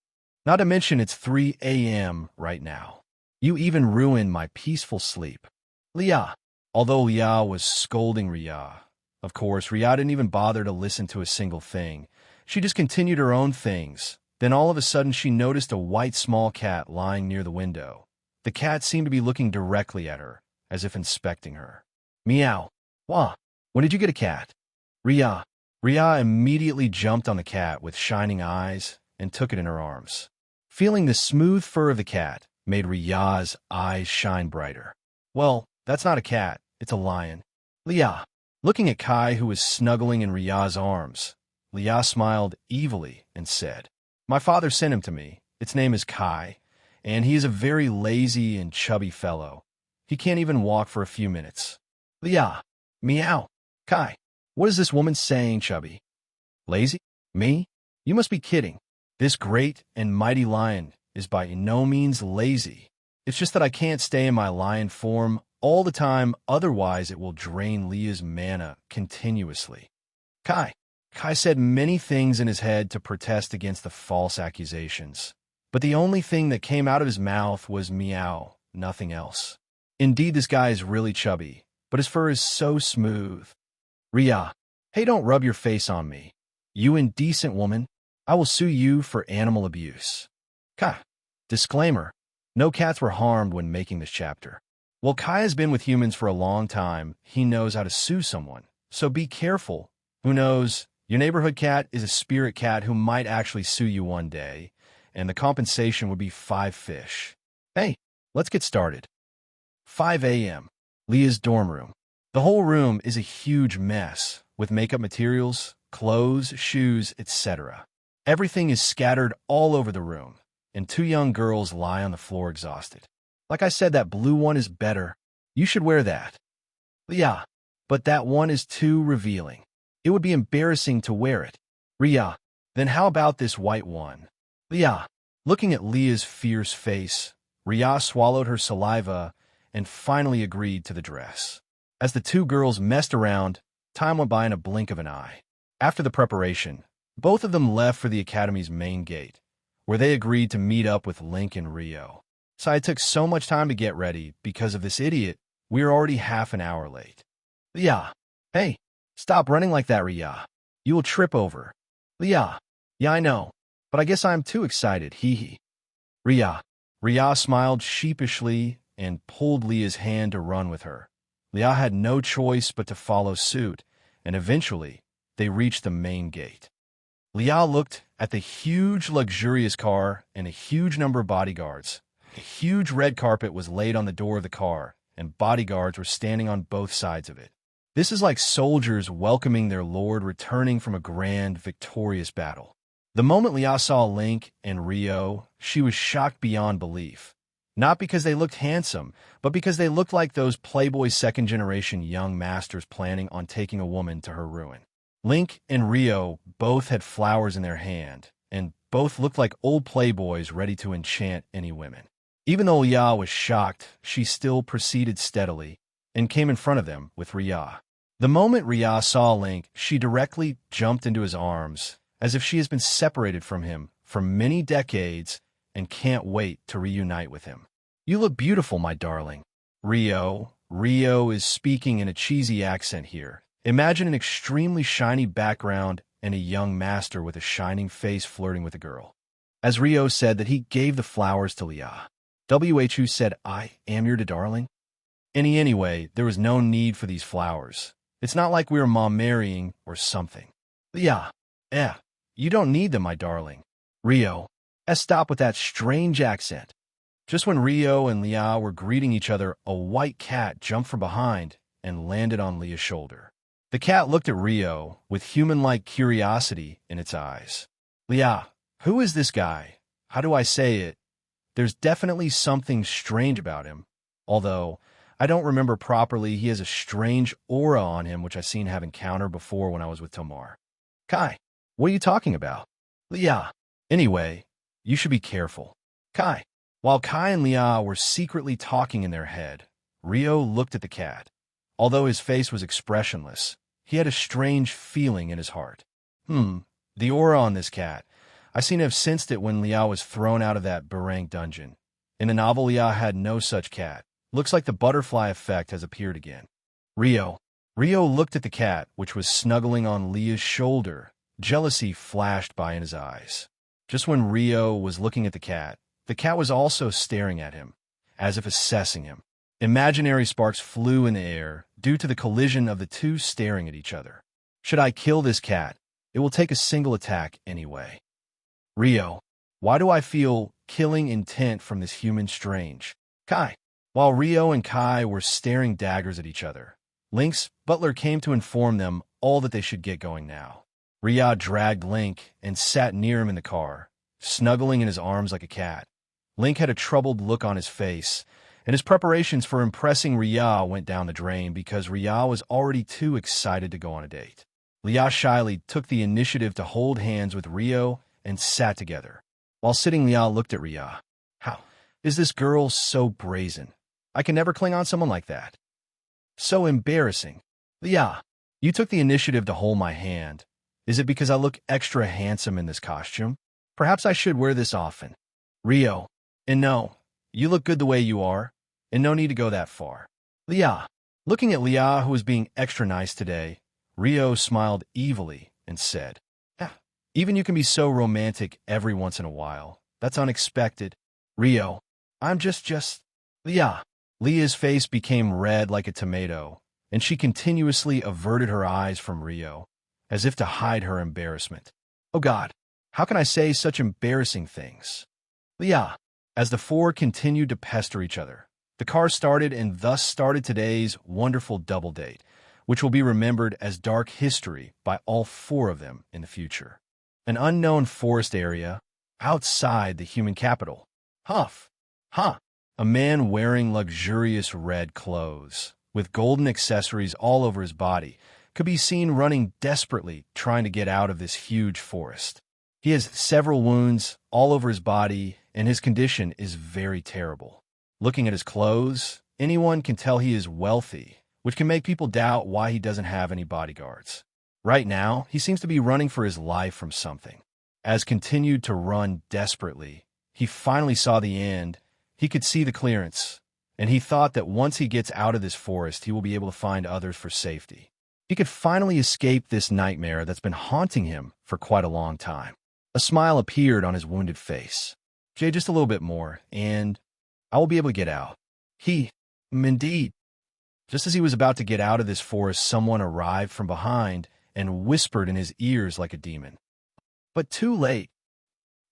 Not to mention it's 3 a.m. right now. You even ruined my peaceful sleep." Leah. Although Leah was scolding Ria, of course, Ria didn't even bother to listen to a single thing. She just continued her own things. Then all of a sudden she noticed a white small cat lying near the window. The cat seemed to be looking directly at her, as if inspecting her. Meow. "Wah, when did you get a cat?" Ria. Ria immediately jumped on the cat with shining eyes and took it in her arms. Feeling the smooth fur of the cat made Ria's eyes shine brighter. "Well, that's not a cat, it's a lion." Leah. Looking at Kai, who was snuggling in Ria's arms, Leah smiled evilly and said, "My father sent him to me. Its name is Kai, and he is a very lazy and chubby fellow. He can't even walk for a few minutes." Leah. Meow. "Kai, what is this woman saying, chubby? Lazy? Me? You must be kidding. This great and mighty lion is by no means lazy. It's just that I can't stay in my lion form all the time, otherwise it will drain Leah's mana continuously. Kai said many things in his head to protest against the false accusations, but the only thing that came out of his mouth was meow, nothing else. Indeed, this guy is really chubby, but his fur is so smooth. Ria, hey, don't rub your face on me. You indecent woman. I will sue you for animal abuse. Disclaimer. No cats were harmed when making this chapter. While Kai has been with humans for a long time, he knows how to sue someone, so be careful. Who knows? Your neighborhood cat is a spirit cat who might actually sue you one day, and the compensation would be 5 fish. Hey, let's get started. 5 a.m. Leah's dorm room. The whole room is a huge mess, with makeup materials, clothes, shoes, etc. Everything is scattered all over the room, and 2 young girls lie on the floor exhausted. Like I said, that blue one is better. You should wear that. Yeah, but that one is too revealing. It would be embarrassing to wear it. Ria, then how about this white one? Ria. Looking at Leah's fierce face, Ria swallowed her saliva and finally agreed to the dress. As the 2 girls messed around, time went by in a blink of an eye. After the preparation, both of them left for the academy's main gate, where they agreed to meet up with Link and Rio. So I took so much time to get ready because of this idiot. We are already half an hour late. Ria. Hey, stop running like that, Ria. You will trip over. Ria. Yeah, I know, but I guess I'm too excited, hee. Ria. Ria smiled sheepishly and pulled Leah's hand to run with her. Leah had no choice but to follow suit, and eventually, they reached the main gate. Leah looked at the huge, luxurious car and a huge number of bodyguards. A huge red carpet was laid on the door of the car, and bodyguards were standing on both sides of it. This is like soldiers welcoming their lord returning from a grand, victorious battle. The moment Leah saw Link and Rio, she was shocked beyond belief. Not because they looked handsome, but because they looked like those playboy second-generation young masters planning on taking a woman to her ruin. Link and Rio both had flowers in their hand, and both looked like old playboys ready to enchant any women. Even though Leah was shocked, she still proceeded steadily and came in front of them with Ria. The moment Ria saw Link, she directly jumped into his arms, as if she has been separated from him for many decades and can't wait to reunite with him. You look beautiful, my darling. Rio is speaking in a cheesy accent here. Imagine an extremely shiny background and a young master with a shining face flirting with a girl. As Rio said that he gave the flowers to Leah, Who said, I am your darling. Anyway, there was no need for these flowers. It's not like we were mom marrying or something. Leah, you don't need them, my darling. Rio, stop with that strange accent. Just when Rio and Leah were greeting each other, a white cat jumped from behind and landed on Leah's shoulder. The cat looked at Rio with human-like curiosity in its eyes. Leah, who is this guy? How do I say it? There's definitely something strange about him. Although, I don't remember properly, he has a strange aura on him which I've seen have encountered before when I was with Tomar. Kai, what are you talking about? Leah, anyway, you should be careful. Kai. While Kai and Leah were secretly talking in their head, Rio looked at the cat. Although his face was expressionless, he had a strange feeling in his heart. The aura on this cat. I seem to have sensed it when Leah was thrown out of that Barang dungeon. In the novel, Leah had no such cat. Looks like the butterfly effect has appeared again. Rio looked at the cat, which was snuggling on Leah's shoulder. Jealousy flashed by in his eyes. Just when Rio was looking at the cat was also staring at him, as if assessing him. Imaginary sparks flew in the air due to the collision of the two staring at each other. Should I kill this cat? It will take a single attack anyway. Rio, why do I feel killing intent from this human strange? Kai. While Rio and Kai were staring daggers at each other, Link's butler came to inform them all that they should get going now. Rio dragged Link and sat near him in the car, snuggling in his arms like a cat. Link had a troubled look on his face, and his preparations for impressing Ria went down the drain because Ria was already too excited to go on a date. Lia shyly took the initiative to hold hands with Rio and sat together. While sitting, Lia looked at Ria. How is this girl so brazen? I can never cling on someone like that. So embarrassing. Lia, you took the initiative to hold my hand. Is it because I look extra handsome in this costume? Perhaps I should wear this often. Rio, and no, you look good the way you are, and no need to go that far. Lia, looking at Lia, who was being extra nice today, Rio smiled evilly and said, even you can be so romantic every once in a while. That's unexpected. Rio, I'm just... Lia. Lia's face became red like a tomato, and she continuously averted her eyes from Rio, as if to hide her embarrassment. Oh God, how can I say such embarrassing things? Lia. As the four continued to pester each other, the car started and thus started today's wonderful double date, which will be remembered as dark history by all four of them in the future. An unknown forest area outside the human capital. Huff. Huh. A man wearing luxurious red clothes, with golden accessories all over his body, could be seen running desperately trying to get out of this huge forest. He has several wounds all over his body, and his condition is very terrible. Looking at his clothes, anyone can tell he is wealthy, which can make people doubt why he doesn't have any bodyguards. Right now, he seems to be running for his life from something. As continued to run desperately, he finally saw the end. He could see the clearance, and he thought that once he gets out of this forest, he will be able to find others for safety. He could finally escape this nightmare that's been haunting him for quite a long time. A smile appeared on his wounded face. Jay, just a little bit more, and I will be able to get out. Indeed. Just as he was about to get out of this forest, someone arrived from behind and whispered in his ears like a demon. But too late.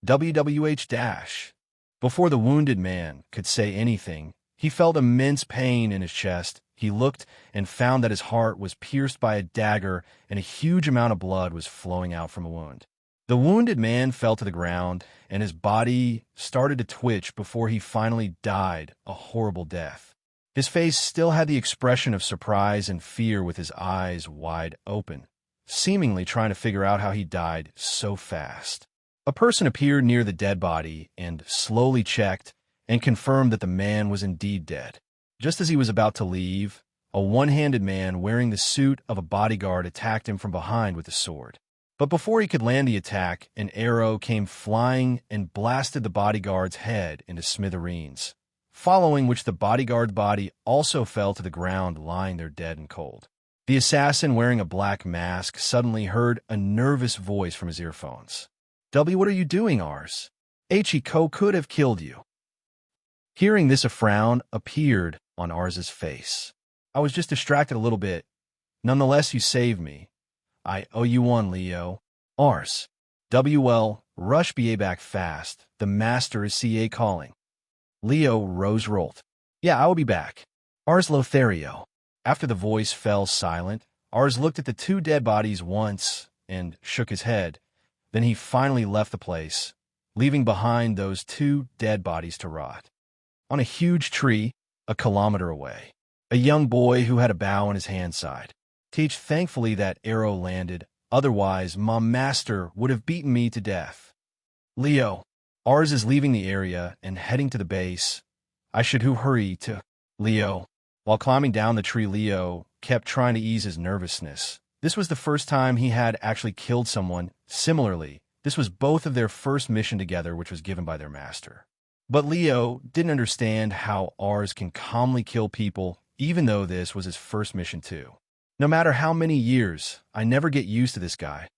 WWH-. Before the wounded man could say anything, he felt immense pain in his chest. He looked and found that his heart was pierced by a dagger and a huge amount of blood was flowing out from a wound. The wounded man fell to the ground, and his body started to twitch before he finally died a horrible death. His face still had the expression of surprise and fear with his eyes wide open, seemingly trying to figure out how he died so fast. A person appeared near the dead body and slowly checked and confirmed that the man was indeed dead. Just as he was about to leave, a one-handed man wearing the suit of a bodyguard attacked him from behind with a sword. But before he could land the attack, an arrow came flying and blasted the bodyguard's head into smithereens, following which the bodyguard's body also fell to the ground, lying there dead and cold. The assassin, wearing a black mask, suddenly heard a nervous voice from his earphones. What are you doing, Ars? Hiko could have killed you. Hearing this, a frown appeared on Ars's face. I was just distracted a little bit. Nonetheless, you saved me. I owe you one, Leo. Ars. Rush BA back fast. The master is CA calling. Leo rose rolled. Yeah, I will be back. Ars Lothario. After the voice fell silent, Ars looked at the two dead bodies once and shook his head. Then he finally left the place, leaving behind those two dead bodies to rot. On a huge tree, a kilometer away, a young boy who had a bow on his hand sighed. Teach, thankfully that arrow landed, otherwise my master would have beaten me to death. Leo, Ars is leaving the area and heading to the base. I should hurry to... Leo. While climbing down the tree, Leo kept trying to ease his nervousness. This was the first time he had actually killed someone. Similarly, this was both of their first mission together, which was given by their master. But Leo didn't understand how Ars can calmly kill people, even though this was his first mission too. No matter how many years, I never get used to this guy.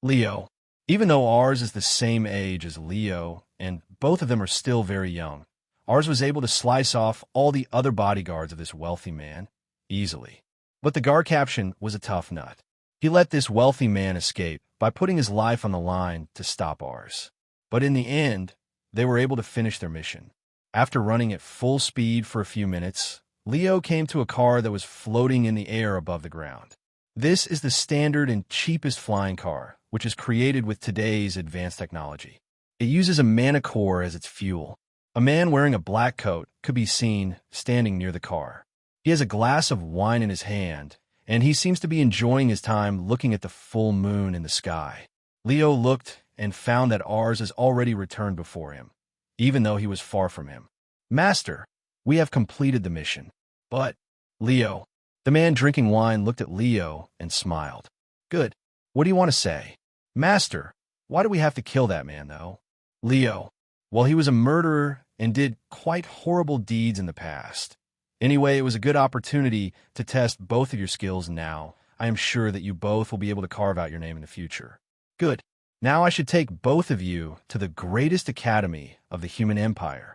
Leo. Even though Ars is the same age as Leo, and both of them are still very young, Ars was able to slice off all the other bodyguards of this wealthy man easily. But the guard captain was a tough nut. He let this wealthy man escape by putting his life on the line to stop Ars. But in the end, they were able to finish their mission. After running at full speed for a few minutes, Leo came to a car that was floating in the air above the ground. This is the standard and cheapest flying car, which is created with today's advanced technology. It uses a mana core as its fuel. A man wearing a black coat could be seen standing near the car. He has a glass of wine in his hand, and he seems to be enjoying his time looking at the full moon in the sky. Leo looked and found that ours has already returned before him, even though he was far from him. Master, we have completed the mission. But, Leo, the man drinking wine looked at Leo and smiled. Good. What do you want to say? Master, why do we have to kill that man, though? Leo, well, he was a murderer and did quite horrible deeds in the past. Anyway, it was a good opportunity to test both of your skills now. I am sure that you both will be able to carve out your name in the future. Good. Now I should take both of you to the greatest academy of the human empire.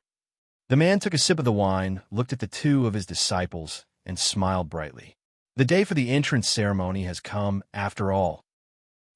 The man took a sip of the wine, looked at the two of his disciples, and smiled brightly. The day for the entrance ceremony has come, after all.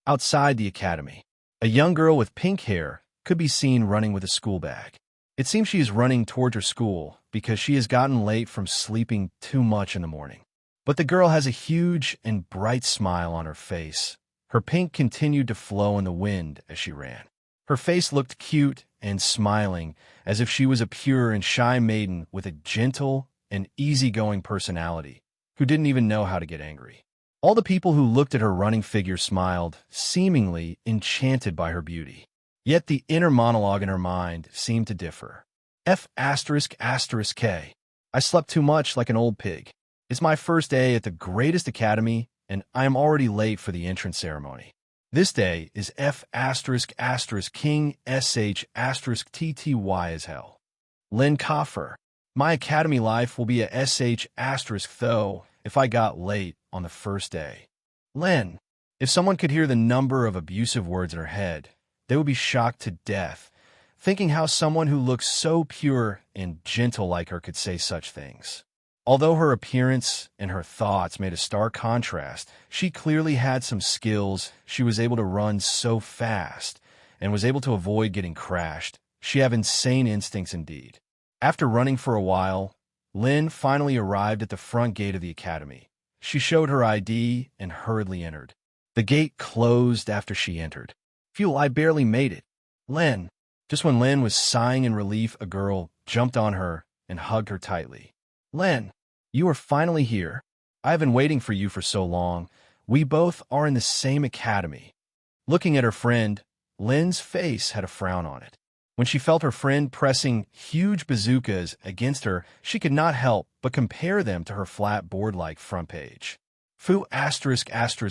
Outside the academy, a young girl with pink hair could be seen running with a school bag. It seems she is running towards her school because she has gotten late from sleeping too much in the morning. But the girl has a huge and bright smile on her face. Her pink continued to flow in the wind as she ran. Her face looked cute and smiling, as if she was a pure and shy maiden with a gentle and easygoing personality, who didn't even know how to get angry. All the people who looked at her running figure smiled, seemingly enchanted by her beauty. Yet the inner monologue in her mind seemed to differ. F***K. I slept too much like an old pig. It's my first day at the greatest academy, and I am already late for the entrance ceremony. This day is F***King SH*TTY as hell. Len Koffer. My academy life will be a SH** though if I got late on the first day. Len. If someone could hear the number of abusive words in her head, they would be shocked to death, thinking how someone who looks so pure and gentle like her could say such things. Although her appearance and her thoughts made a stark contrast, she clearly had some skills. She was able to run so fast and was able to avoid getting crashed. She had insane instincts indeed. After running for a while, Lynn finally arrived at the front gate of the academy. She showed her ID and hurriedly entered. The gate closed after she entered. Phew, I barely made it. Len. Just when Lynn was sighing in relief, a girl jumped on her and hugged her tightly. Len, you are finally here. I have been waiting for you for so long. We both are in the same academy. Looking at her friend, Lynn's face had a frown on it. When she felt her friend pressing huge bazookas against her, she could not help but compare them to her flat board-like front page. Foo******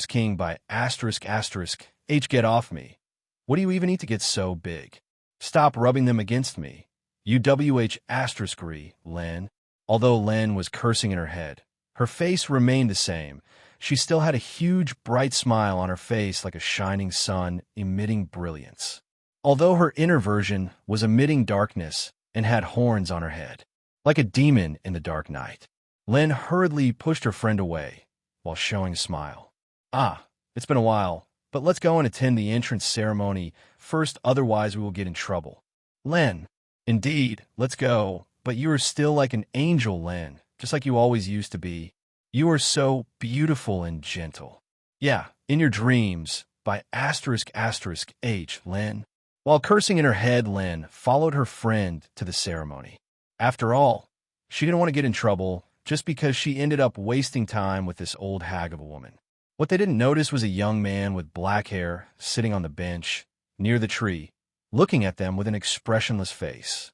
king by H get off me. What do you even need to get so big? Stop rubbing them against me. UWH****, Len. Although Len was cursing in her head, her face remained the same. She still had a huge, bright smile on her face like a shining sun emitting brilliance. Although her inner version was emitting darkness and had horns on her head, like a demon in the dark night. Len hurriedly pushed her friend away while showing a smile. Ah, it's been a while, but let's go and attend the entrance ceremony first, otherwise we will get in trouble. Len. Indeed, let's go. But you are still like an angel, Len, just like you always used to be. You are so beautiful and gentle. Yeah, in your dreams, by **H, Len. While cursing in her head, Len followed her friend to the ceremony. After all, she didn't want to get in trouble just because she ended up wasting time with this old hag of a woman. What they didn't notice was a young man with black hair sitting on the bench near the tree, looking at them with an expressionless face.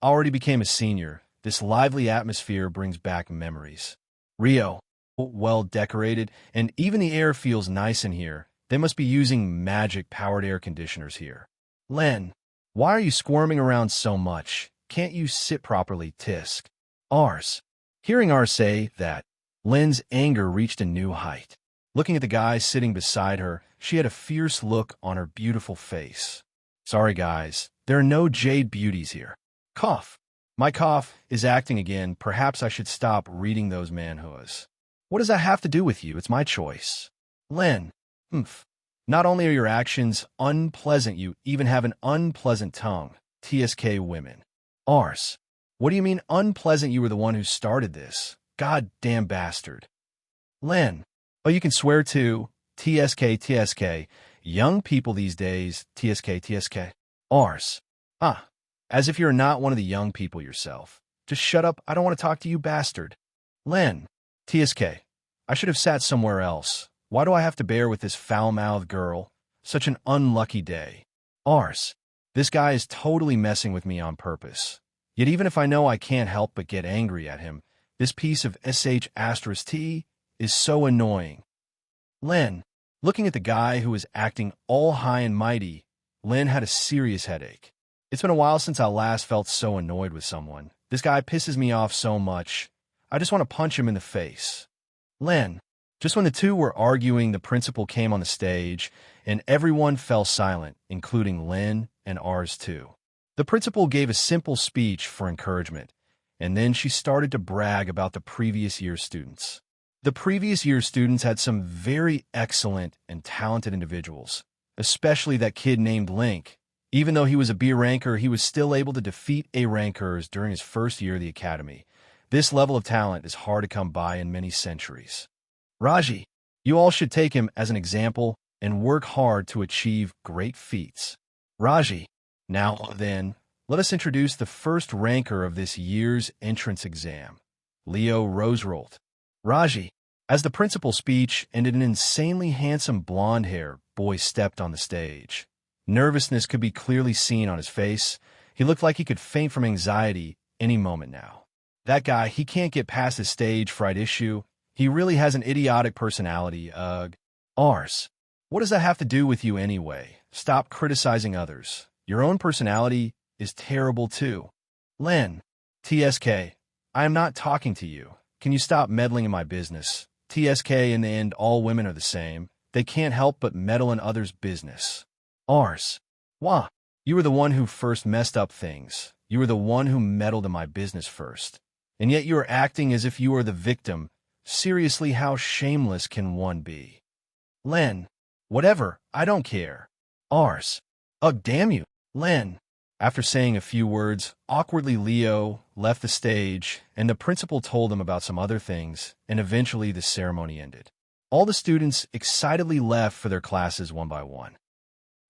Already became a senior. This lively atmosphere brings back memories. Rio, well decorated, and even the air feels nice in here. They must be using magic-powered air conditioners here. Len, why are you squirming around so much? Can't you sit properly, tisk? Ars. Hearing Ars say that, Len's anger reached a new height. Looking at the guy sitting beside her, she had a fierce look on her beautiful face. Sorry, guys, there are no jade beauties here. Cough. My cough is acting again. Perhaps I should stop reading those manhoods. What does that have to do with you? It's my choice. Len. Not only are your actions unpleasant, you even have an unpleasant tongue. TSK women. Ars. What do you mean unpleasant? You were the one who started this. Goddamn bastard. Len. Oh, you can swear too. TSK. Young people these days. TSK. Ars. As if you're not one of the young people yourself. Just shut up. I don't want to talk to you, bastard. Len. TSK. I should have sat somewhere else. Why do I have to bear with this foul-mouthed girl? Such an unlucky day. Arse. This guy is totally messing with me on purpose. Yet even if I know I can't help but get angry at him, this piece of sh*t is so annoying. Len. Looking at the guy who was acting all high and mighty, Len had a serious headache. It's been a while since I last felt so annoyed with someone. This guy pisses me off so much. I just want to punch him in the face. Len. Just when the two were arguing, the principal came on the stage, and everyone fell silent, including Len and ours too. The principal gave a simple speech for encouragement, and then she started to brag about the previous year's students. The previous year's students had some very excellent and talented individuals, especially that kid named Link. Even though he was a B ranker, he was still able to defeat A rankers during his first year of the academy. This level of talent is hard to come by in many centuries. Raji, you all should take him as an example and work hard to achieve great feats. Raji, now then, let us introduce the first ranker of this year's entrance exam, Leo Roserolt. Raji, as the principal's speech ended, an insanely handsome blonde-haired boy stepped on the stage. Nervousness could be clearly seen on his face. He looked like he could faint from anxiety any moment now. That guy, he can't get past his stage fright issue. He really has an idiotic personality, Ars. What does that have to do with you anyway? Stop criticizing others. Your own personality is terrible too. Len. TSK. I am not talking to you. Can you stop meddling in my business? TSK, in the end, all women are the same. They can't help but meddle in others' business. Ars. Wah. You were the one who first messed up things. You were the one who meddled in my business first. And yet you are acting as if you are the victim. Seriously, how shameless can one be? Len. Whatever, I don't care. Ars. Ugh, damn you. Len. After saying a few words, awkwardly Leo left the stage, and the principal told him about some other things, and eventually the ceremony ended. All the students excitedly left for their classes one by one.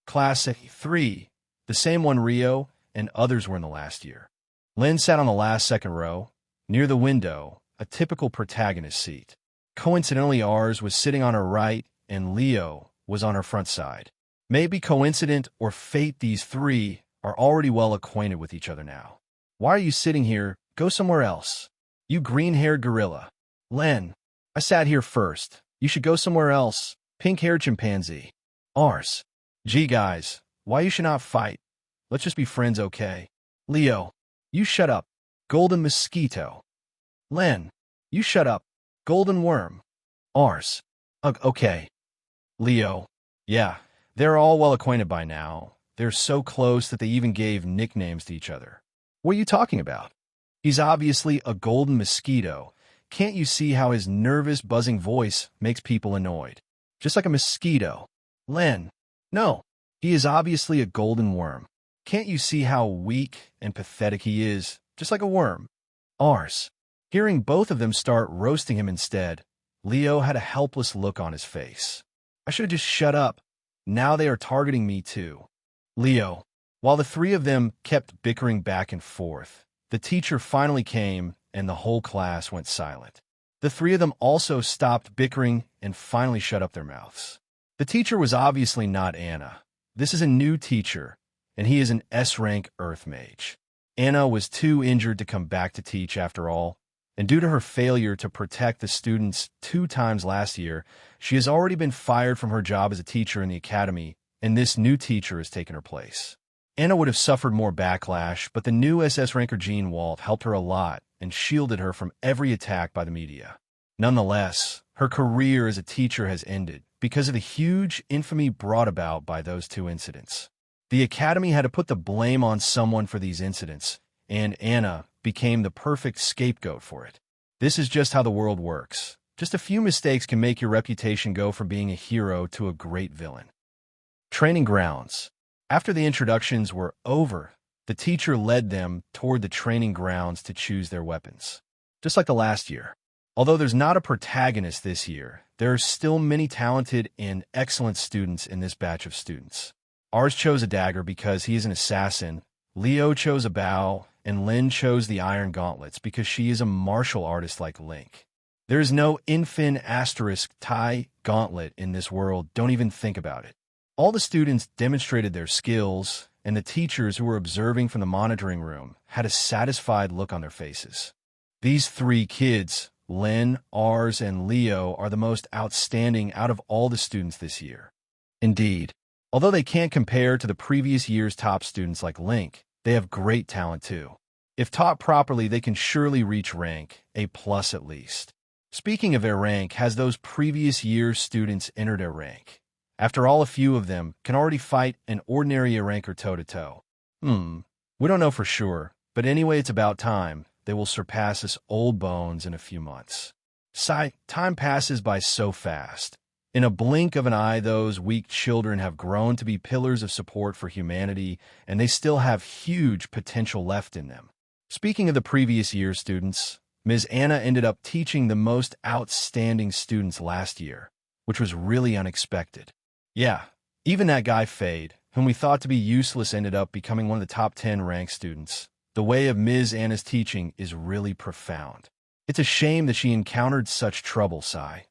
Class 3, the same one Rio and others were in the last year. Len sat on the last second row, near the window, a typical protagonist seat. Coincidentally, ours was sitting on her right, and Leo was on her front side. Maybe coincident or fate, these three are already well acquainted with each other now. Why are you sitting here? Go somewhere else. You green-haired gorilla. Len. I sat here first. You should go somewhere else. Pink-haired chimpanzee. Ars. Gee, guys, why you should not fight? Let's just be friends, okay? Leo. You shut up. Golden mosquito. Len. You shut up. Golden worm. Ars. Okay. Leo. Yeah, they're all well acquainted by now. They're so close that they even gave nicknames to each other. What are you talking about? He's obviously a golden mosquito. Can't you see how his nervous, buzzing voice makes people annoyed? Just like a mosquito. Len. No, he is obviously a golden worm. Can't you see how weak and pathetic he is? Just like a worm. Ars. Hearing both of them start roasting him instead, Leo had a helpless look on his face. I should have just shut up. Now they are targeting me too. Leo. While the three of them kept bickering back and forth, the teacher finally came and the whole class went silent. The three of them also stopped bickering and finally shut up their mouths. The teacher was obviously not Anna. This is a new teacher, and he is an S-rank Earth Mage. Anna was too injured to come back to teach after all, and due to her failure to protect the students 2 times last year, she has already been fired from her job as a teacher in the academy, and this new teacher has taken her place. Anna would have suffered more backlash, but the new SS ranker Jean Walt helped her a lot and shielded her from every attack by the media. Nonetheless, her career as a teacher has ended because of the huge infamy brought about by those 2 incidents. The academy had to put the blame on someone for these incidents, and Anna became the perfect scapegoat for it. This is just how the world works. Just a few mistakes can make your reputation go from being a hero to a great villain. Training grounds. After the introductions were over, the teacher led them toward the training grounds to choose their weapons. Just like the last year. Although there's not a protagonist this year, there are still many talented and excellent students in this batch of students. Ours chose a dagger because he is an assassin, Leo chose a bow, and Lynn chose the iron gauntlets because she is a martial artist like Link. There is no infin asterisk tie gauntlet in this world. Don't even think about it. All the students demonstrated their skills, and the teachers who were observing from the monitoring room had a satisfied look on their faces. These three kids, Len, Ars, and Leo, are the most outstanding out of all the students this year. Indeed, although they can't compare to the previous year's top students like Link, they have great talent too. If taught properly, they can surely reach rank A+ at least. Speaking of their rank, has those previous year's students entered their rank? After all, a few of them can already fight an ordinary A ranker toe-to-toe. We don't know for sure, but anyway, it's about time. They will surpass us old bones in a few months. Sigh, time passes by so fast. In a blink of an eye, those weak children have grown to be pillars of support for humanity, and they still have huge potential left in them. Speaking of the previous year's students, Ms. Anna ended up teaching the most outstanding students last year, which was really unexpected. Yeah, even that guy Fade, whom we thought to be useless, ended up becoming one of the top 10 ranked students. The way of Ms. Anna's teaching is really profound. It's a shame that she encountered such trouble, Sigh.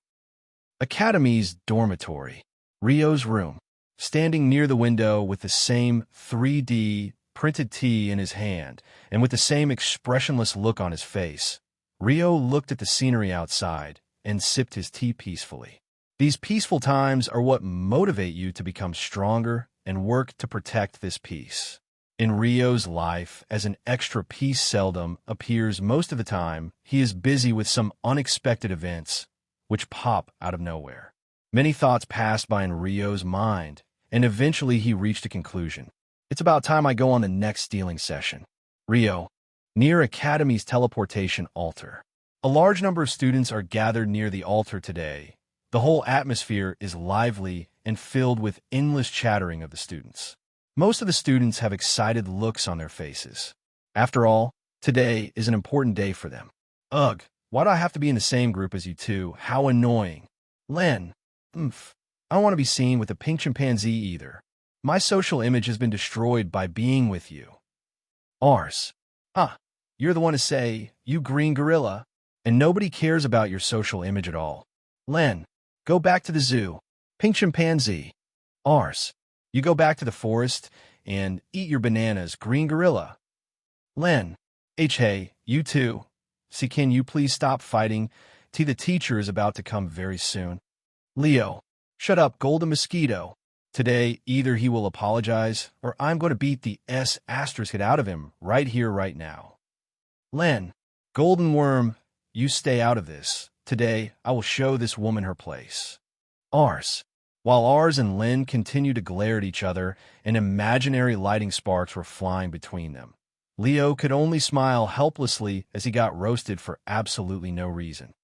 Academy's dormitory. Rio's room. Standing near the window with the same 3D printed tea in his hand and with the same expressionless look on his face, Rio looked at the scenery outside and sipped his tea peacefully. These peaceful times are what motivate you to become stronger and work to protect this peace. In Rio's life, as an extra piece seldom appears most of the time, he is busy with some unexpected events which pop out of nowhere. Many thoughts passed by in Rio's mind, and eventually he reached a conclusion. It's about time I go on the next stealing session. Rio, near Academy's teleportation altar. A large number of students are gathered near the altar today. The whole atmosphere is lively and filled with endless chattering of the students. Most of the students have excited looks on their faces. After all, today is an important day for them. Ugh, why do I have to be in the same group as you two? How annoying. Len, I don't want to be seen with a pink chimpanzee either. My social image has been destroyed by being with you. Ars, you're the one to say, you green gorilla, and nobody cares about your social image at all. Len, go back to the zoo. Pink chimpanzee. Ars, you go back to the forest and eat your bananas, green gorilla. Len, hey, you too. See, can you please stop fighting? The teacher is about to come very soon. Leo, shut up, golden mosquito. Today, either he will apologize or I'm going to beat the S** out of him right here, right now. Len, golden worm, you stay out of this. Today, I will show this woman her place. Ars. While Ars and Len continued to glare at each other, and imaginary lighting sparks were flying between them, Leo could only smile helplessly as he got roasted for absolutely no reason.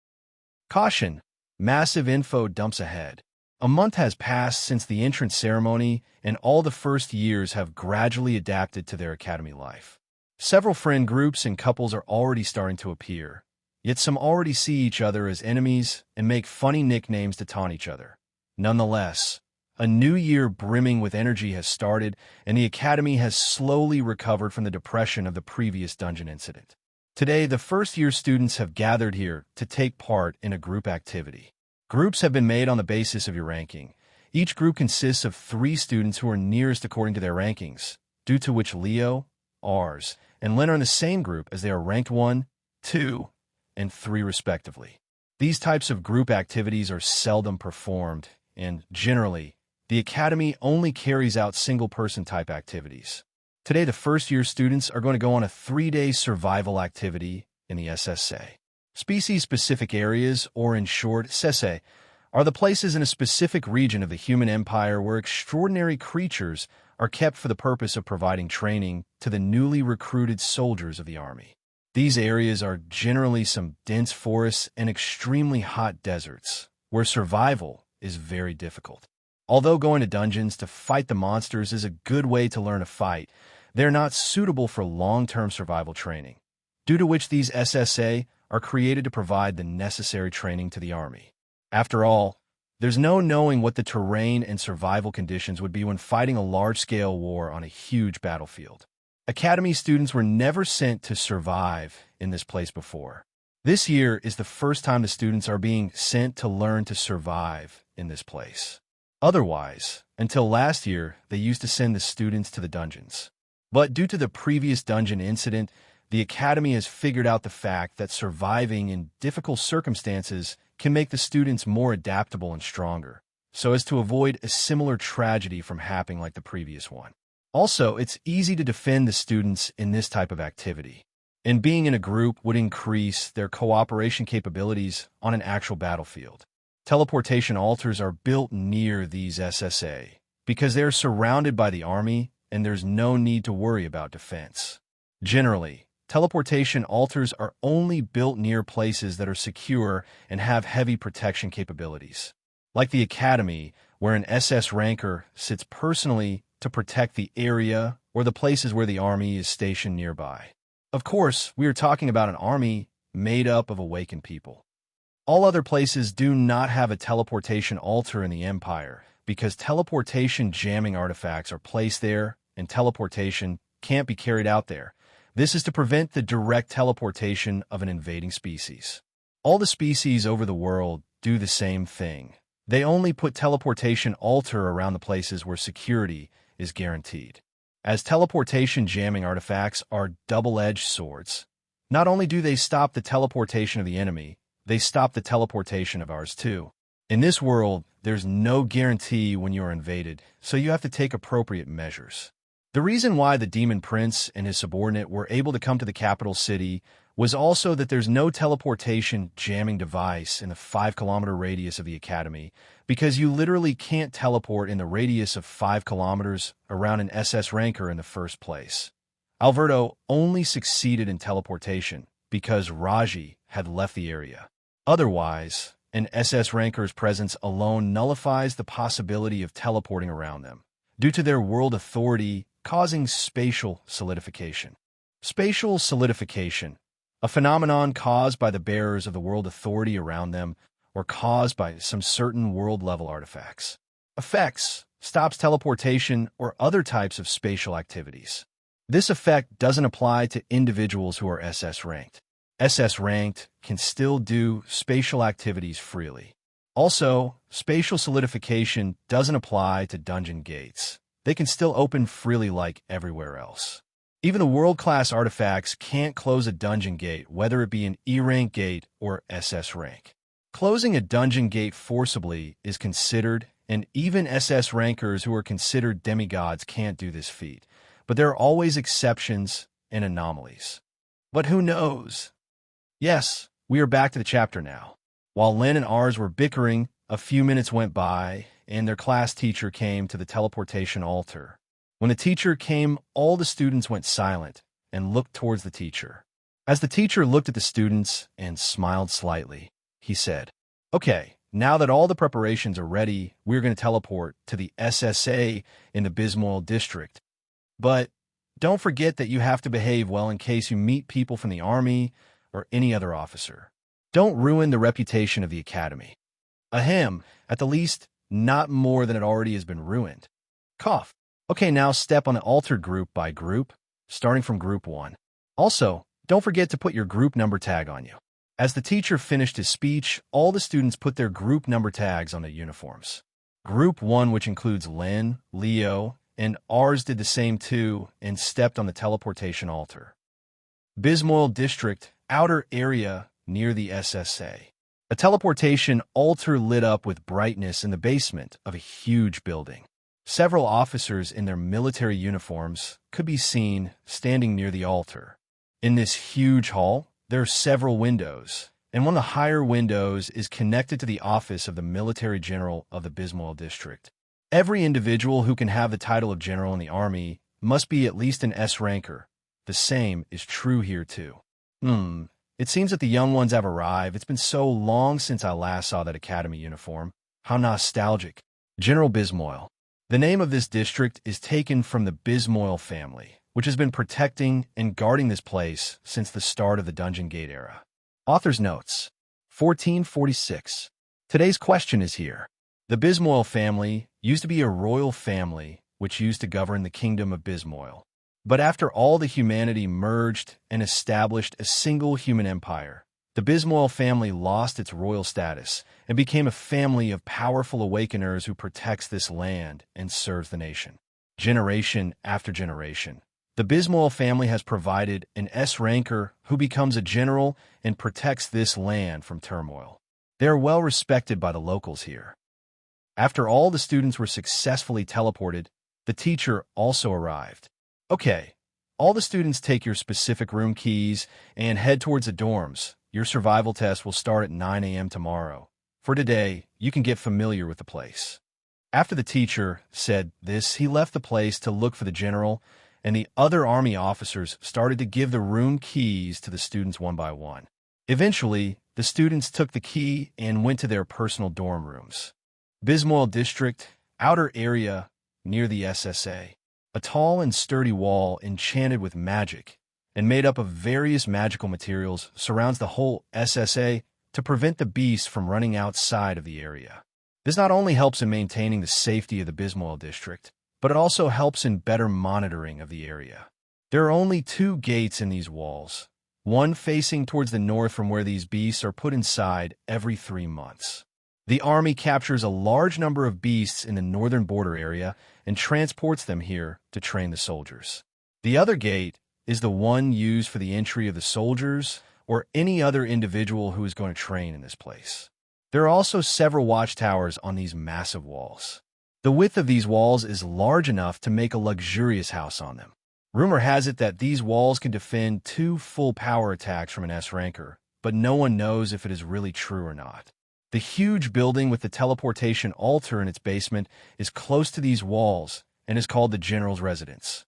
Caution! Massive info dumps ahead. A month has passed since the entrance ceremony, and all the first years have gradually adapted to their academy life. Several friend groups and couples are already starting to appear, yet some already see each other as enemies and make funny nicknames to taunt each other. Nonetheless, a new year brimming with energy has started, and the Academy has slowly recovered from the depression of the previous dungeon incident. Today, the first-year students have gathered here to take part in a group activity. Groups have been made on the basis of your ranking. Each group consists of 3 students who are nearest according to their rankings, due to which Leo, Ars, and Len are in the same group as they are ranked 1, 2, and 3 respectively. These types of group activities are seldom performed, and generally, the Academy only carries out single-person type activities. Today, the first-year students are going to go on a 3-day survival activity in the SSA. Species-specific areas, or in short, SSA, are the places in a specific region of the human empire where extraordinary creatures are kept for the purpose of providing training to the newly recruited soldiers of the army. These areas are generally some dense forests and extremely hot deserts, where survival is very difficult. Although going to dungeons to fight the monsters is a good way to learn to fight, they're not suitable for long-term survival training, due to which these SSA are created to provide the necessary training to the army. After all, there's no knowing what the terrain and survival conditions would be when fighting a large-scale war on a huge battlefield. Academy students were never sent to survive in this place before. This year is the first time the students are being sent to learn to survive in this place. Otherwise, until last year, they used to send the students to the dungeons. But due to the previous dungeon incident, the Academy has figured out the fact that surviving in difficult circumstances can make the students more adaptable and stronger, so as to avoid a similar tragedy from happening like the previous one. Also, it's easy to defend the students in this type of activity, and being in a group would increase their cooperation capabilities on an actual battlefield. Teleportation altars are built near these SSA because they're surrounded by the army and there's no need to worry about defense. Generally, teleportation altars are only built near places that are secure and have heavy protection capabilities, like the Academy, where an SS ranker sits personally to protect the area or the places where the army is stationed nearby. Of course, we are talking about an army made up of awakened people. All other places do not have a teleportation altar in the Empire because teleportation jamming artifacts are placed there and teleportation can't be carried out there. This is to prevent the direct teleportation of an invading species. All the species over the world do the same thing. They only put teleportation altar around the places where security is guaranteed. As teleportation jamming artifacts are double-edged swords, not only do they stop the teleportation of the enemy, they stop the teleportation of ours too. In this world, there's no guarantee when you are invaded, so you have to take appropriate measures. The reason why the Demon Prince and his subordinate were able to come to the capital city was also that there's no teleportation jamming device in the 5-kilometer radius of the Academy, because you literally can't teleport in the radius of 5 kilometers around an SS ranker in the first place. Alberto only succeeded in teleportation because Raji had left the area. Otherwise, an SS ranker's presence alone nullifies the possibility of teleporting around them, due to their world authority causing spatial solidification. Spatial solidification, a phenomenon caused by the bearers of the world authority around them or caused by some certain world-level artifacts. Effects stops teleportation or other types of spatial activities. This effect doesn't apply to individuals who are SS ranked. SS ranked can still do spatial activities freely. Also, spatial solidification doesn't apply to dungeon gates. They can still open freely like everywhere else. Even the world-class artifacts can't close a dungeon gate, whether it be an E-rank gate or SS rank. Closing a dungeon gate forcibly is considered, and even SS rankers who are considered demigods can't do this feat. But there are always exceptions and anomalies. But who knows? Yes, we are back to the chapter now. While Lynn and Ars were bickering, a few minutes went by, and their class teacher came to the teleportation altar. When the teacher came, all the students went silent and looked towards the teacher. As the teacher looked at the students and smiled slightly, he said, "Okay, now that all the preparations are ready, we're going to teleport to the SSA in the Bismoil district. But don't forget that you have to behave well in case you meet people from the army or any other officer. Don't ruin the reputation of the Academy. Ahem, at the least, not more than it already has been ruined." Cough. Okay, now step on the altar group by group, starting from group 1. Also, don't forget to put your group number tag on you. As the teacher finished his speech, all the students put their group number tags on their uniforms. Group 1, which includes Lynn, Leo, and Ars, did the same too and stepped on the teleportation altar. Bismoil District, outer area near the SSA. A teleportation altar lit up with brightness in the basement of a huge building. Several officers in their military uniforms could be seen standing near the altar. In this huge hall, there are several windows, and one of the higher windows is connected to the office of the military general of the Bismoil district. Every individual who can have the title of general in the army must be at least an S ranker. The same is true here too. It seems that the young ones have arrived. It's been so long since I last saw that academy uniform. How nostalgic. General Bismoil. The name of this district is taken from the Bismoil family, which has been protecting and guarding this place since the start of the Dungeon Gate era. Author's notes. 1446. Today's question is here. The Bismoil family used to be a royal family which used to govern the kingdom of Bismoil. But after all the humanity merged and established a single human empire, The Bismoil family lost its royal status and became a family of powerful awakeners who protects this land and serves the nation. Generation after generation, the Bismoil family has provided an S-ranker who becomes a general and protects this land from turmoil. They are well respected by the locals here. After all the students were successfully teleported, the teacher also arrived. Okay, all the students take your specific room keys and head towards the dorms. Your survival test will start at 9 a.m. tomorrow. For today, you can get familiar with the place. After the teacher said this, he left the place to look for the general, and the other army officers started to give the room keys to the students one by one. Eventually, the students took the key and went to their personal dorm rooms. Bismoil District, outer area near the SSA. A tall and sturdy wall enchanted with magic and made up of various magical materials surrounds the whole SSA to prevent the beasts from running outside of the area. This not only helps in maintaining the safety of the Bismoil District, but it also helps in better monitoring of the area. There are only 2 gates in these walls, one facing towards the north from where these beasts are put inside every 3 months. The army captures a large number of beasts in the northern border area and transports them here to train the soldiers. The other gate is the one used for the entry of the soldiers or any other individual who is going to train in this place. There are also several watchtowers on these massive walls. The width of these walls is large enough to make a luxurious house on them. Rumor has it that these walls can defend 2 full power attacks from an S-ranker, but no one knows if it is really true or not. The huge building with the teleportation altar in its basement is close to these walls and is called the General's Residence.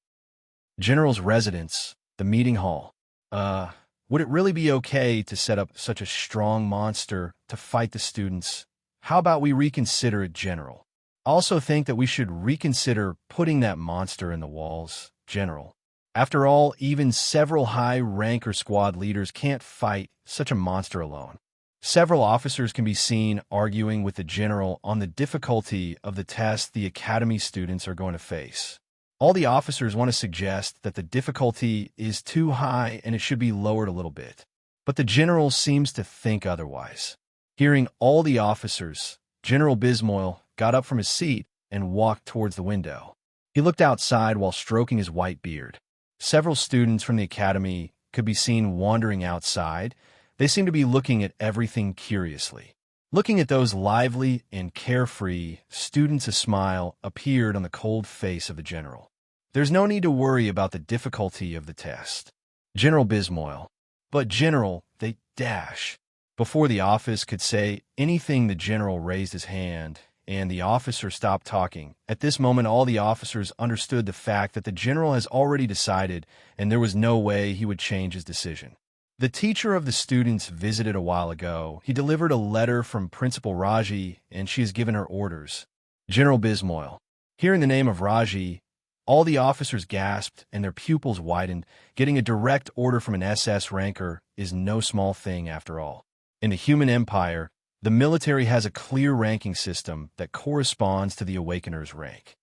General's Residence, the meeting hall. Would it really be okay to set up such a strong monster to fight the students? How about we reconsider it, General? I also think that we should reconsider putting that monster in the walls, General. After all, even several high-ranker squad leaders can't fight such a monster alone. Several officers can be seen arguing with the general on the difficulty of the test the academy students are going to face. All the officers want to suggest that the difficulty is too high and it should be lowered a little bit. But the general seems to think otherwise. Hearing all the officers, General Bismoil got up from his seat and walked towards the window. He looked outside while stroking his white beard. Several students from the academy could be seen wandering outside. They seemed to be looking at everything curiously. Looking at those lively and carefree students, a smile appeared on the cold face of the general. There's no need to worry about the difficulty of the test. General Bismoil. But General, they dash. Before the office could say anything, the general raised his hand, and the officer stopped talking. At this moment, all the officers understood the fact that the general has already decided, and there was no way he would change his decision. The teacher of the students visited a while ago. He delivered a letter from Principal Raji, and she has given her orders. General Bismoil. Hearing the name of Raji, all the officers gasped and their pupils widened. Getting a direct order from an SS ranker is no small thing after all. In the human empire, the military has a clear ranking system that corresponds to the Awakener's rank.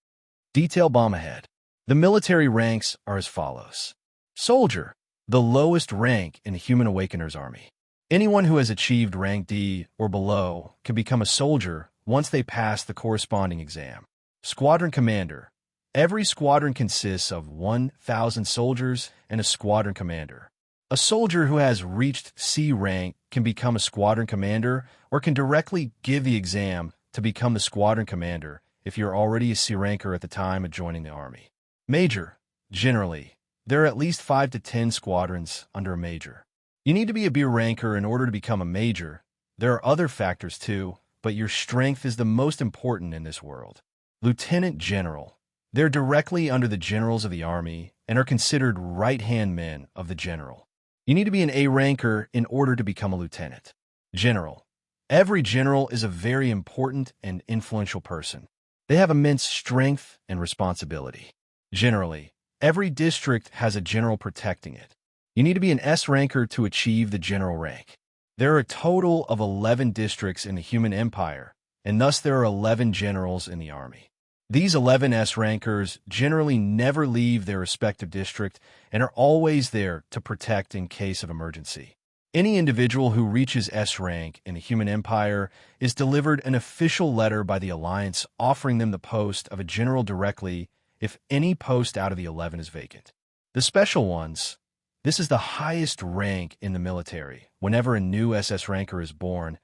Detail bomb ahead. The military ranks are as follows. Soldier, the lowest rank in the Human Awakener's army. Anyone who has achieved rank D or below can become a soldier once they pass the corresponding exam. Squadron commander. Every squadron consists of 1,000 soldiers and a squadron commander. A soldier who has reached C rank can become a squadron commander or can directly give the exam to become the squadron commander if you're already a C ranker at the time of joining the army. Major. Generally, there are at least 5 to 10 squadrons under a major. You need to be a B ranker in order to become a major. There are other factors too, but your strength is the most important in this world. Lieutenant General. They're directly under the generals of the army and are considered right-hand men of the general. You need to be an A ranker in order to become a lieutenant. General. Every general is a very important and influential person. They have immense strength and responsibility. Generally, every district has a general protecting it. You need to be an S ranker to achieve the general rank. There are a total of 11 districts in the human empire, and thus there are 11 generals in the army. These 11 S rankers generally never leave their respective district and are always there to protect in case of emergency. Any individual who reaches S rank in the human empire is delivered an official letter by the Alliance offering them the post of a general directly if any post out of the 11 is vacant. The special ones, this is the highest rank in the military. Whenever a new SS ranker is born,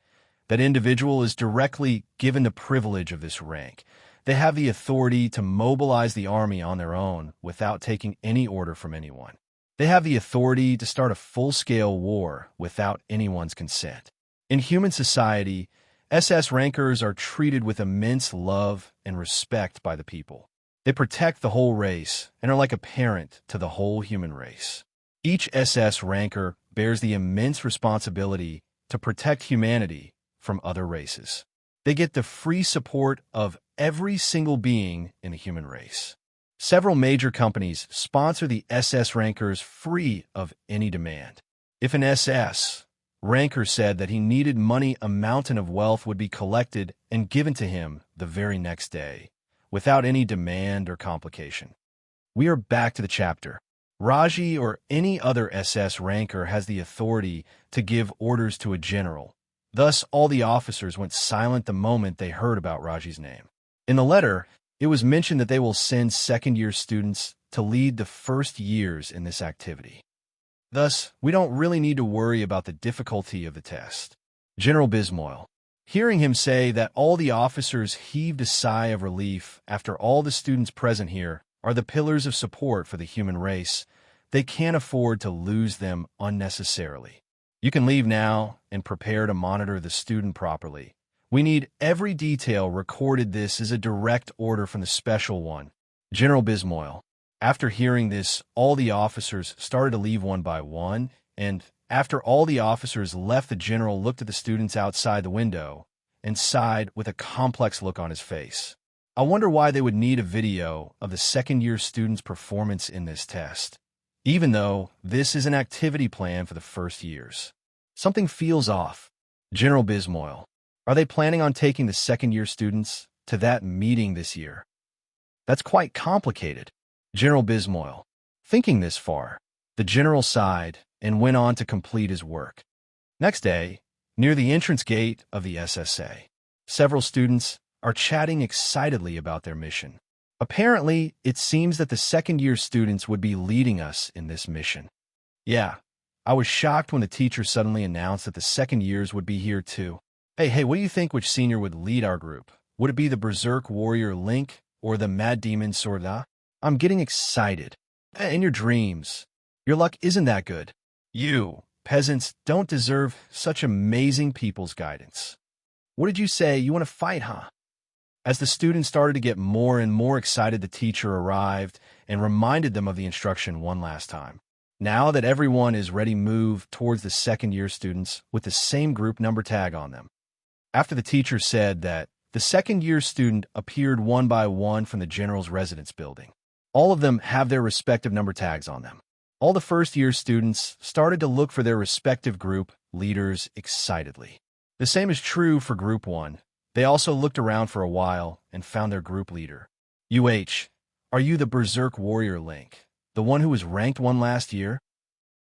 that individual is directly given the privilege of this rank. They have the authority to mobilize the army on their own without taking any order from anyone. They have the authority to start a full-scale war without anyone's consent. In human society, SS rankers are treated with immense love and respect by the people. They protect the whole race and are like a parent to the whole human race. Each SS ranker bears the immense responsibility to protect humanity from other races. They get the free support of every single being in the human race. Several major companies sponsor the SS rankers free of any demand. If an SS ranker said that he needed money, a mountain of wealth would be collected and given to him the very next day, without any demand or complication. We are back to the chapter. Raji or any other SS ranker has the authority to give orders to a general. Thus, all the officers went silent the moment they heard about Raji's name. In the letter, it was mentioned that they will send second-year students to lead the first years in this activity. Thus, we don't really need to worry about the difficulty of the test. General Bismoil. Hearing him say that, all the officers heaved a sigh of relief. After all, the students present here are the pillars of support for the human race. They can't afford to lose them unnecessarily. You can leave now and prepare to monitor the student properly. We need every detail recorded. This is a direct order from the special one. General Bismoil. After hearing this, all the officers started to leave one by one, and after all the officers left, the general looked at the students outside the window and sighed with a complex look on his face. I wonder why they would need a video of the second-year students' performance in this test, even though this is an activity plan for the first years. Something feels off. General Bismoil. Are they planning on taking the second-year students to that meeting this year? That's quite complicated. General Bismoil. Thinking this far, the general sighed and went on to complete his work. Next day, near the entrance gate of the SSA, several students are chatting excitedly about their mission. Apparently, it seems that the second-year students would be leading us in this mission. Yeah, I was shocked when the teacher suddenly announced that the second years would be here too. Hey, what do you think which senior would lead our group? Would it be the Berserk Warrior Link or the Mad Demon Sorda? I'm getting excited. In your dreams. Your luck isn't that good. You, peasants, don't deserve such amazing people's guidance. What did you say? You want to fight, huh? As the students started to get more and more excited, the teacher arrived and reminded them of the instruction one last time. Now that everyone is ready, move towards the second-year students with the same group number tag on them. After the teacher said that, the second-year student appeared one by one from the general's residence building. All of them have their respective number tags on them. All the first-year students started to look for their respective group leaders excitedly. The same is true for Group 1. They also looked around for a while and found their group leader. Are you the Berserk Warrior Link, the one who was ranked 1 last year?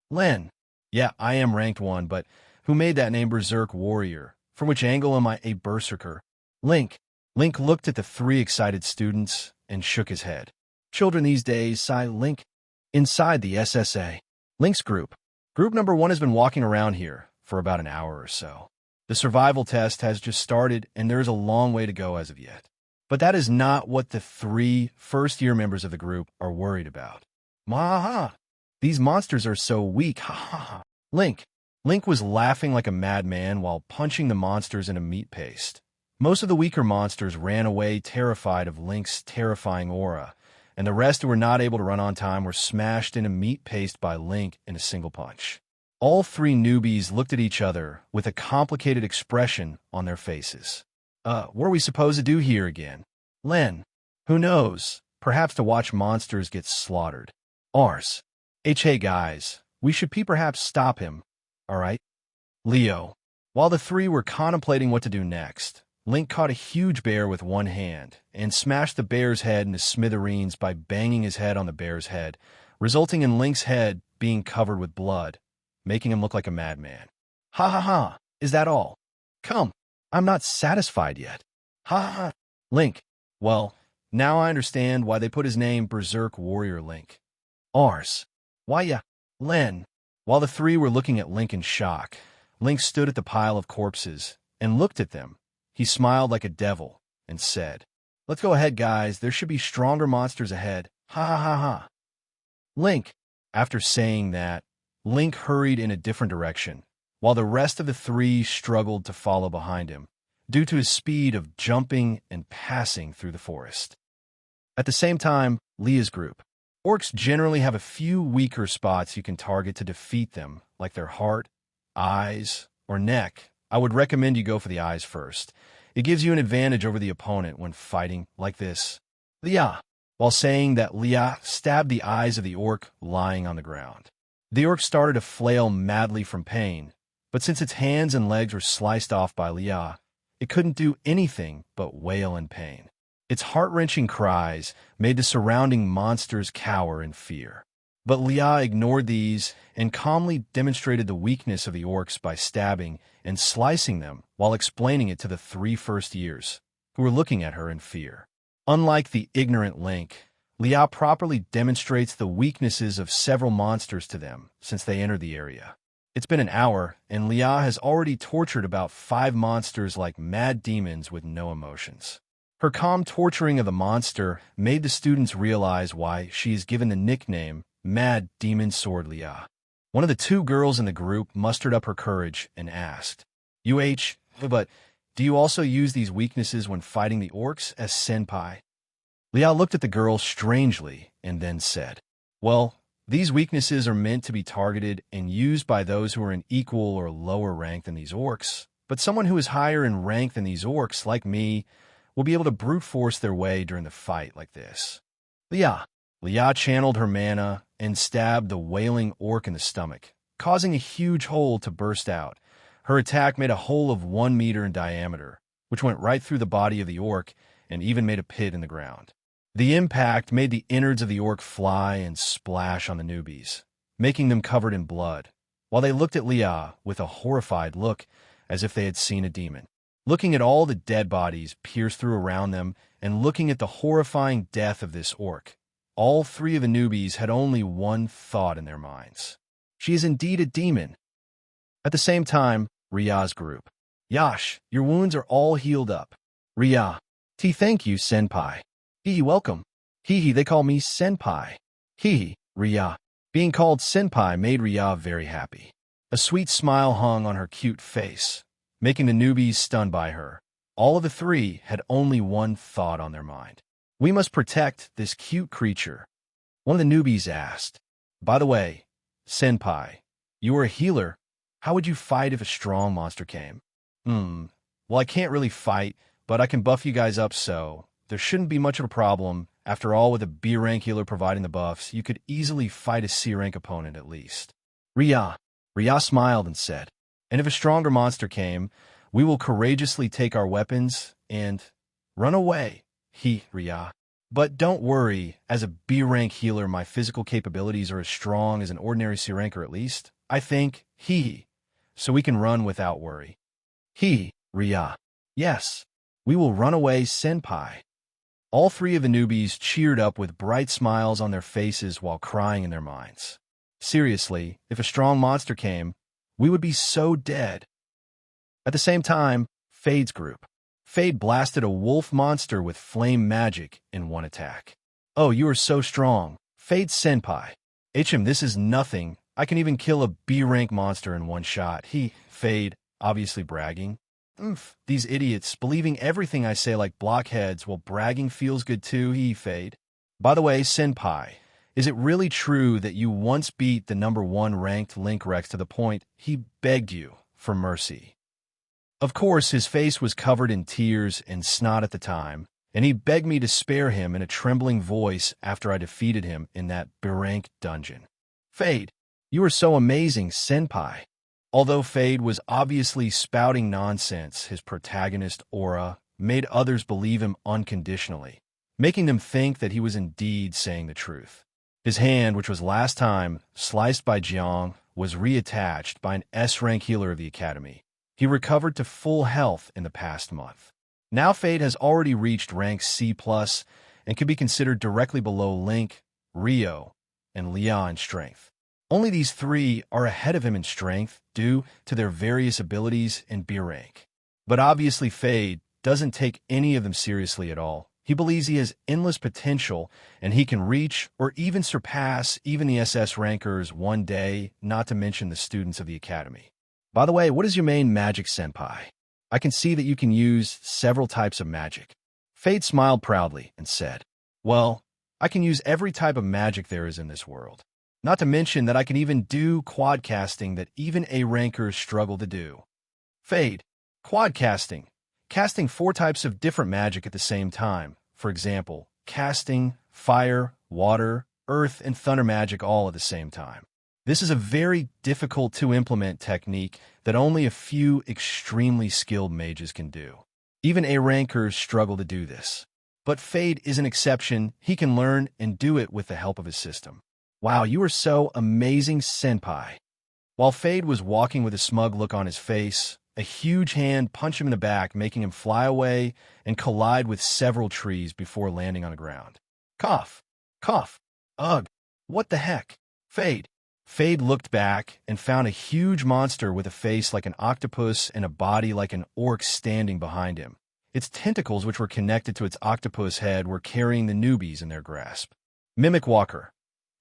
Len. Yeah, I am ranked 1, but who made that name Berserk Warrior? From which angle am I a berserker? Link. Link looked at the 3 excited students and shook his head. Children these days, sighed Link. Inside the SSA. Link's group. Group number 1 has been walking around here for about an hour or so. The survival test has just started, and there is a long way to go as of yet. But that is not what the 3 first-year members of the group are worried about. Maha! These monsters are so weak, ha ha ha. Link was laughing like a madman while punching the monsters in a meat paste. Most of the weaker monsters ran away terrified of Link's terrifying aura, and the rest who were not able to run on time were smashed in a meat paste by Link in a single punch. All 3 newbies looked at each other with a complicated expression on their faces. What are we supposed to do here again? Len. Who knows? Perhaps to watch monsters get slaughtered. Ars. Hey guys, we should perhaps stop him, alright? Leo. While the 3 were contemplating what to do next, Link caught a huge bear with one hand and smashed the bear's head into smithereens by banging his head on the bear's head, resulting in Link's head being covered with blood, making him look like a madman. Ha ha ha, is that all? Come, I'm not satisfied yet. Ha ha ha. Link, well, now I understand why they put his name Berserk Warrior Link. Ours. Why ya? Len. While the three were looking at Link in shock, Link stood at the pile of corpses and looked at them. He smiled like a devil and said, "Let's go ahead, guys. There should be stronger monsters ahead. Ha ha ha ha." Link. After saying that, Link hurried in a different direction, while the rest of the three struggled to follow behind him, due to his speed of jumping and passing through the forest. At the same time, Leah's group. Orcs generally have a few weaker spots you can target to defeat them, like their heart, eyes, or neck. I would recommend you go for the eyes first. It gives you an advantage over the opponent when fighting like this. Leah. While saying that, Leah stabbed the eyes of the orc lying on the ground. The orc started to flail madly from pain, but since its hands and legs were sliced off by Leah, it couldn't do anything but wail in pain. Its heart-wrenching cries made the surrounding monsters cower in fear. But Leah ignored these and calmly demonstrated the weakness of the orcs by stabbing and slicing them while explaining it to the three first years, who were looking at her in fear. Unlike the ignorant Link, Leah properly demonstrates the weaknesses of several monsters to them since they entered the area. It's been an hour, and Leah has already tortured about 5 monsters like mad demons with no emotions. Her calm torturing of the monster made the students realize why she is given the nickname Mad Demon Sword Leah. One of the 2 girls in the group mustered up her courage and asked, but do you also use these weaknesses when fighting the orcs as senpai?" Leah looked at the girl strangely and then said, "Well, these weaknesses are meant to be targeted and used by those who are in equal or lower rank than these orcs, but someone who is higher in rank than these orcs, like me, will be able to brute force their way during the fight like this." Leah channeled her mana and stabbed the wailing orc in the stomach, causing a huge hole to burst out. Her attack made a hole of 1 meter in diameter, which went right through the body of the orc and even made a pit in the ground. The impact made the innards of the orc fly and splash on the newbies, making them covered in blood, while they looked at Leah with a horrified look as if they had seen a demon. Looking at all the dead bodies pierced through around them and looking at the horrifying death of this orc, all 3 of the newbies had only one thought in their minds. She is indeed a demon. At the same time, Ria's group. "Yash, your wounds are all healed up." Ria. Thank you, senpai." "Hee, welcome." "Hee, they call me senpai." "Hee, Ria." Being called senpai made Ria very happy. A sweet smile hung on her cute face, making the newbies stunned by her. All of the 3 had only one thought on their mind. "We must protect this cute creature." One of the newbies asked, "By the way, senpai, you are a healer. How would you fight if a strong monster came?" Well, I can't really fight, but I can buff you guys up, so there shouldn't be much of a problem. After all, with a B-rank healer providing the buffs, you could easily fight a C-rank opponent at least." Ria smiled and said, "And if a stronger monster came, we will courageously take our weapons and run away." Ria. "But don't worry, as a B-rank healer, my physical capabilities are as strong as an ordinary C-ranker at least, I think. So we can run without worry." Ria. "Yes, we will run away, senpai." All 3 of the newbies cheered up with bright smiles on their faces while crying in their minds. Seriously, if a strong monster came, we would be so dead. At the same time, Fade's group. Fade blasted a wolf monster with flame magic in one attack. "Oh, you are so strong. Fade senpai." This is nothing. I can even kill a B-rank monster in one shot." Fade, obviously bragging. These idiots believing everything I say like blockheads while bragging feels good too. Fade. "By the way, senpai, is it really true that you once beat the #1 ranked Link Rex to the point he begged you for mercy?" Of course, his face was covered in tears and snot at the time, and he begged me to spare him in a trembling voice after I defeated him in that B-rank dungeon. Fade. "You are so amazing, senpai." Although Fade was obviously spouting nonsense, his protagonist aura made others believe him unconditionally, making them think that he was indeed saying the truth. His hand, which was last time sliced by Jiang, was reattached by an S-rank healer of the Academy. He recovered to full health in the past month. Now Fade has already reached rank C+, and could be considered directly below Link, Rio, and Leah in strength. Only these three are ahead of him in strength due to their various abilities and B rank. But obviously Fade doesn't take any of them seriously at all. He believes he has endless potential and he can reach or even surpass even the SS rankers one day, not to mention the students of the Academy. By the way, what is your main magic, senpai? I can see that you can use several types of magic. Fade smiled proudly and said, well, I can use every type of magic there is in this world. Not to mention that I can even do quadcasting that even A rankers struggle to do. Fade, quadcasting, casting 4 types of different magic at the same time. For example, casting fire, water, earth, and thunder magic all at the same time. This is a very difficult to implement technique that only a few extremely skilled mages can do. Even A rankers struggle to do this. But Fade is an exception. He can learn and do it with the help of his system. Wow, you are so amazing, senpai. While Fade was walking with a smug look on his face, a huge hand punched him in the back, making him fly away and collide with several trees before landing on the ground. Cough. Cough. Ugh. What the heck? Fade. Fade looked back and found a huge monster with a face like an octopus and a body like an orc standing behind him. Its tentacles, which were connected to its octopus head, were carrying the newbies in their grasp. Mimic Walker.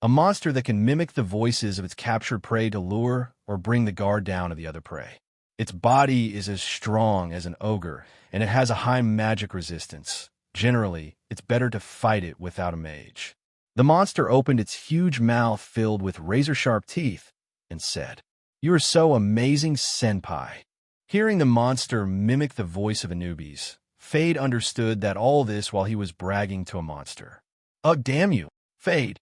A monster that can mimic the voices of its captured prey to lure or bring the guard down of the other prey. Its body is as strong as an ogre, and it has a high magic resistance. Generally, it's better to fight it without a mage. The monster opened its huge mouth filled with razor-sharp teeth and said, "You are so amazing, senpai." Hearing the monster mimic the voice of Anubis, Fade understood that all this while he was bragging to a monster. Ugh, damn you, Fade.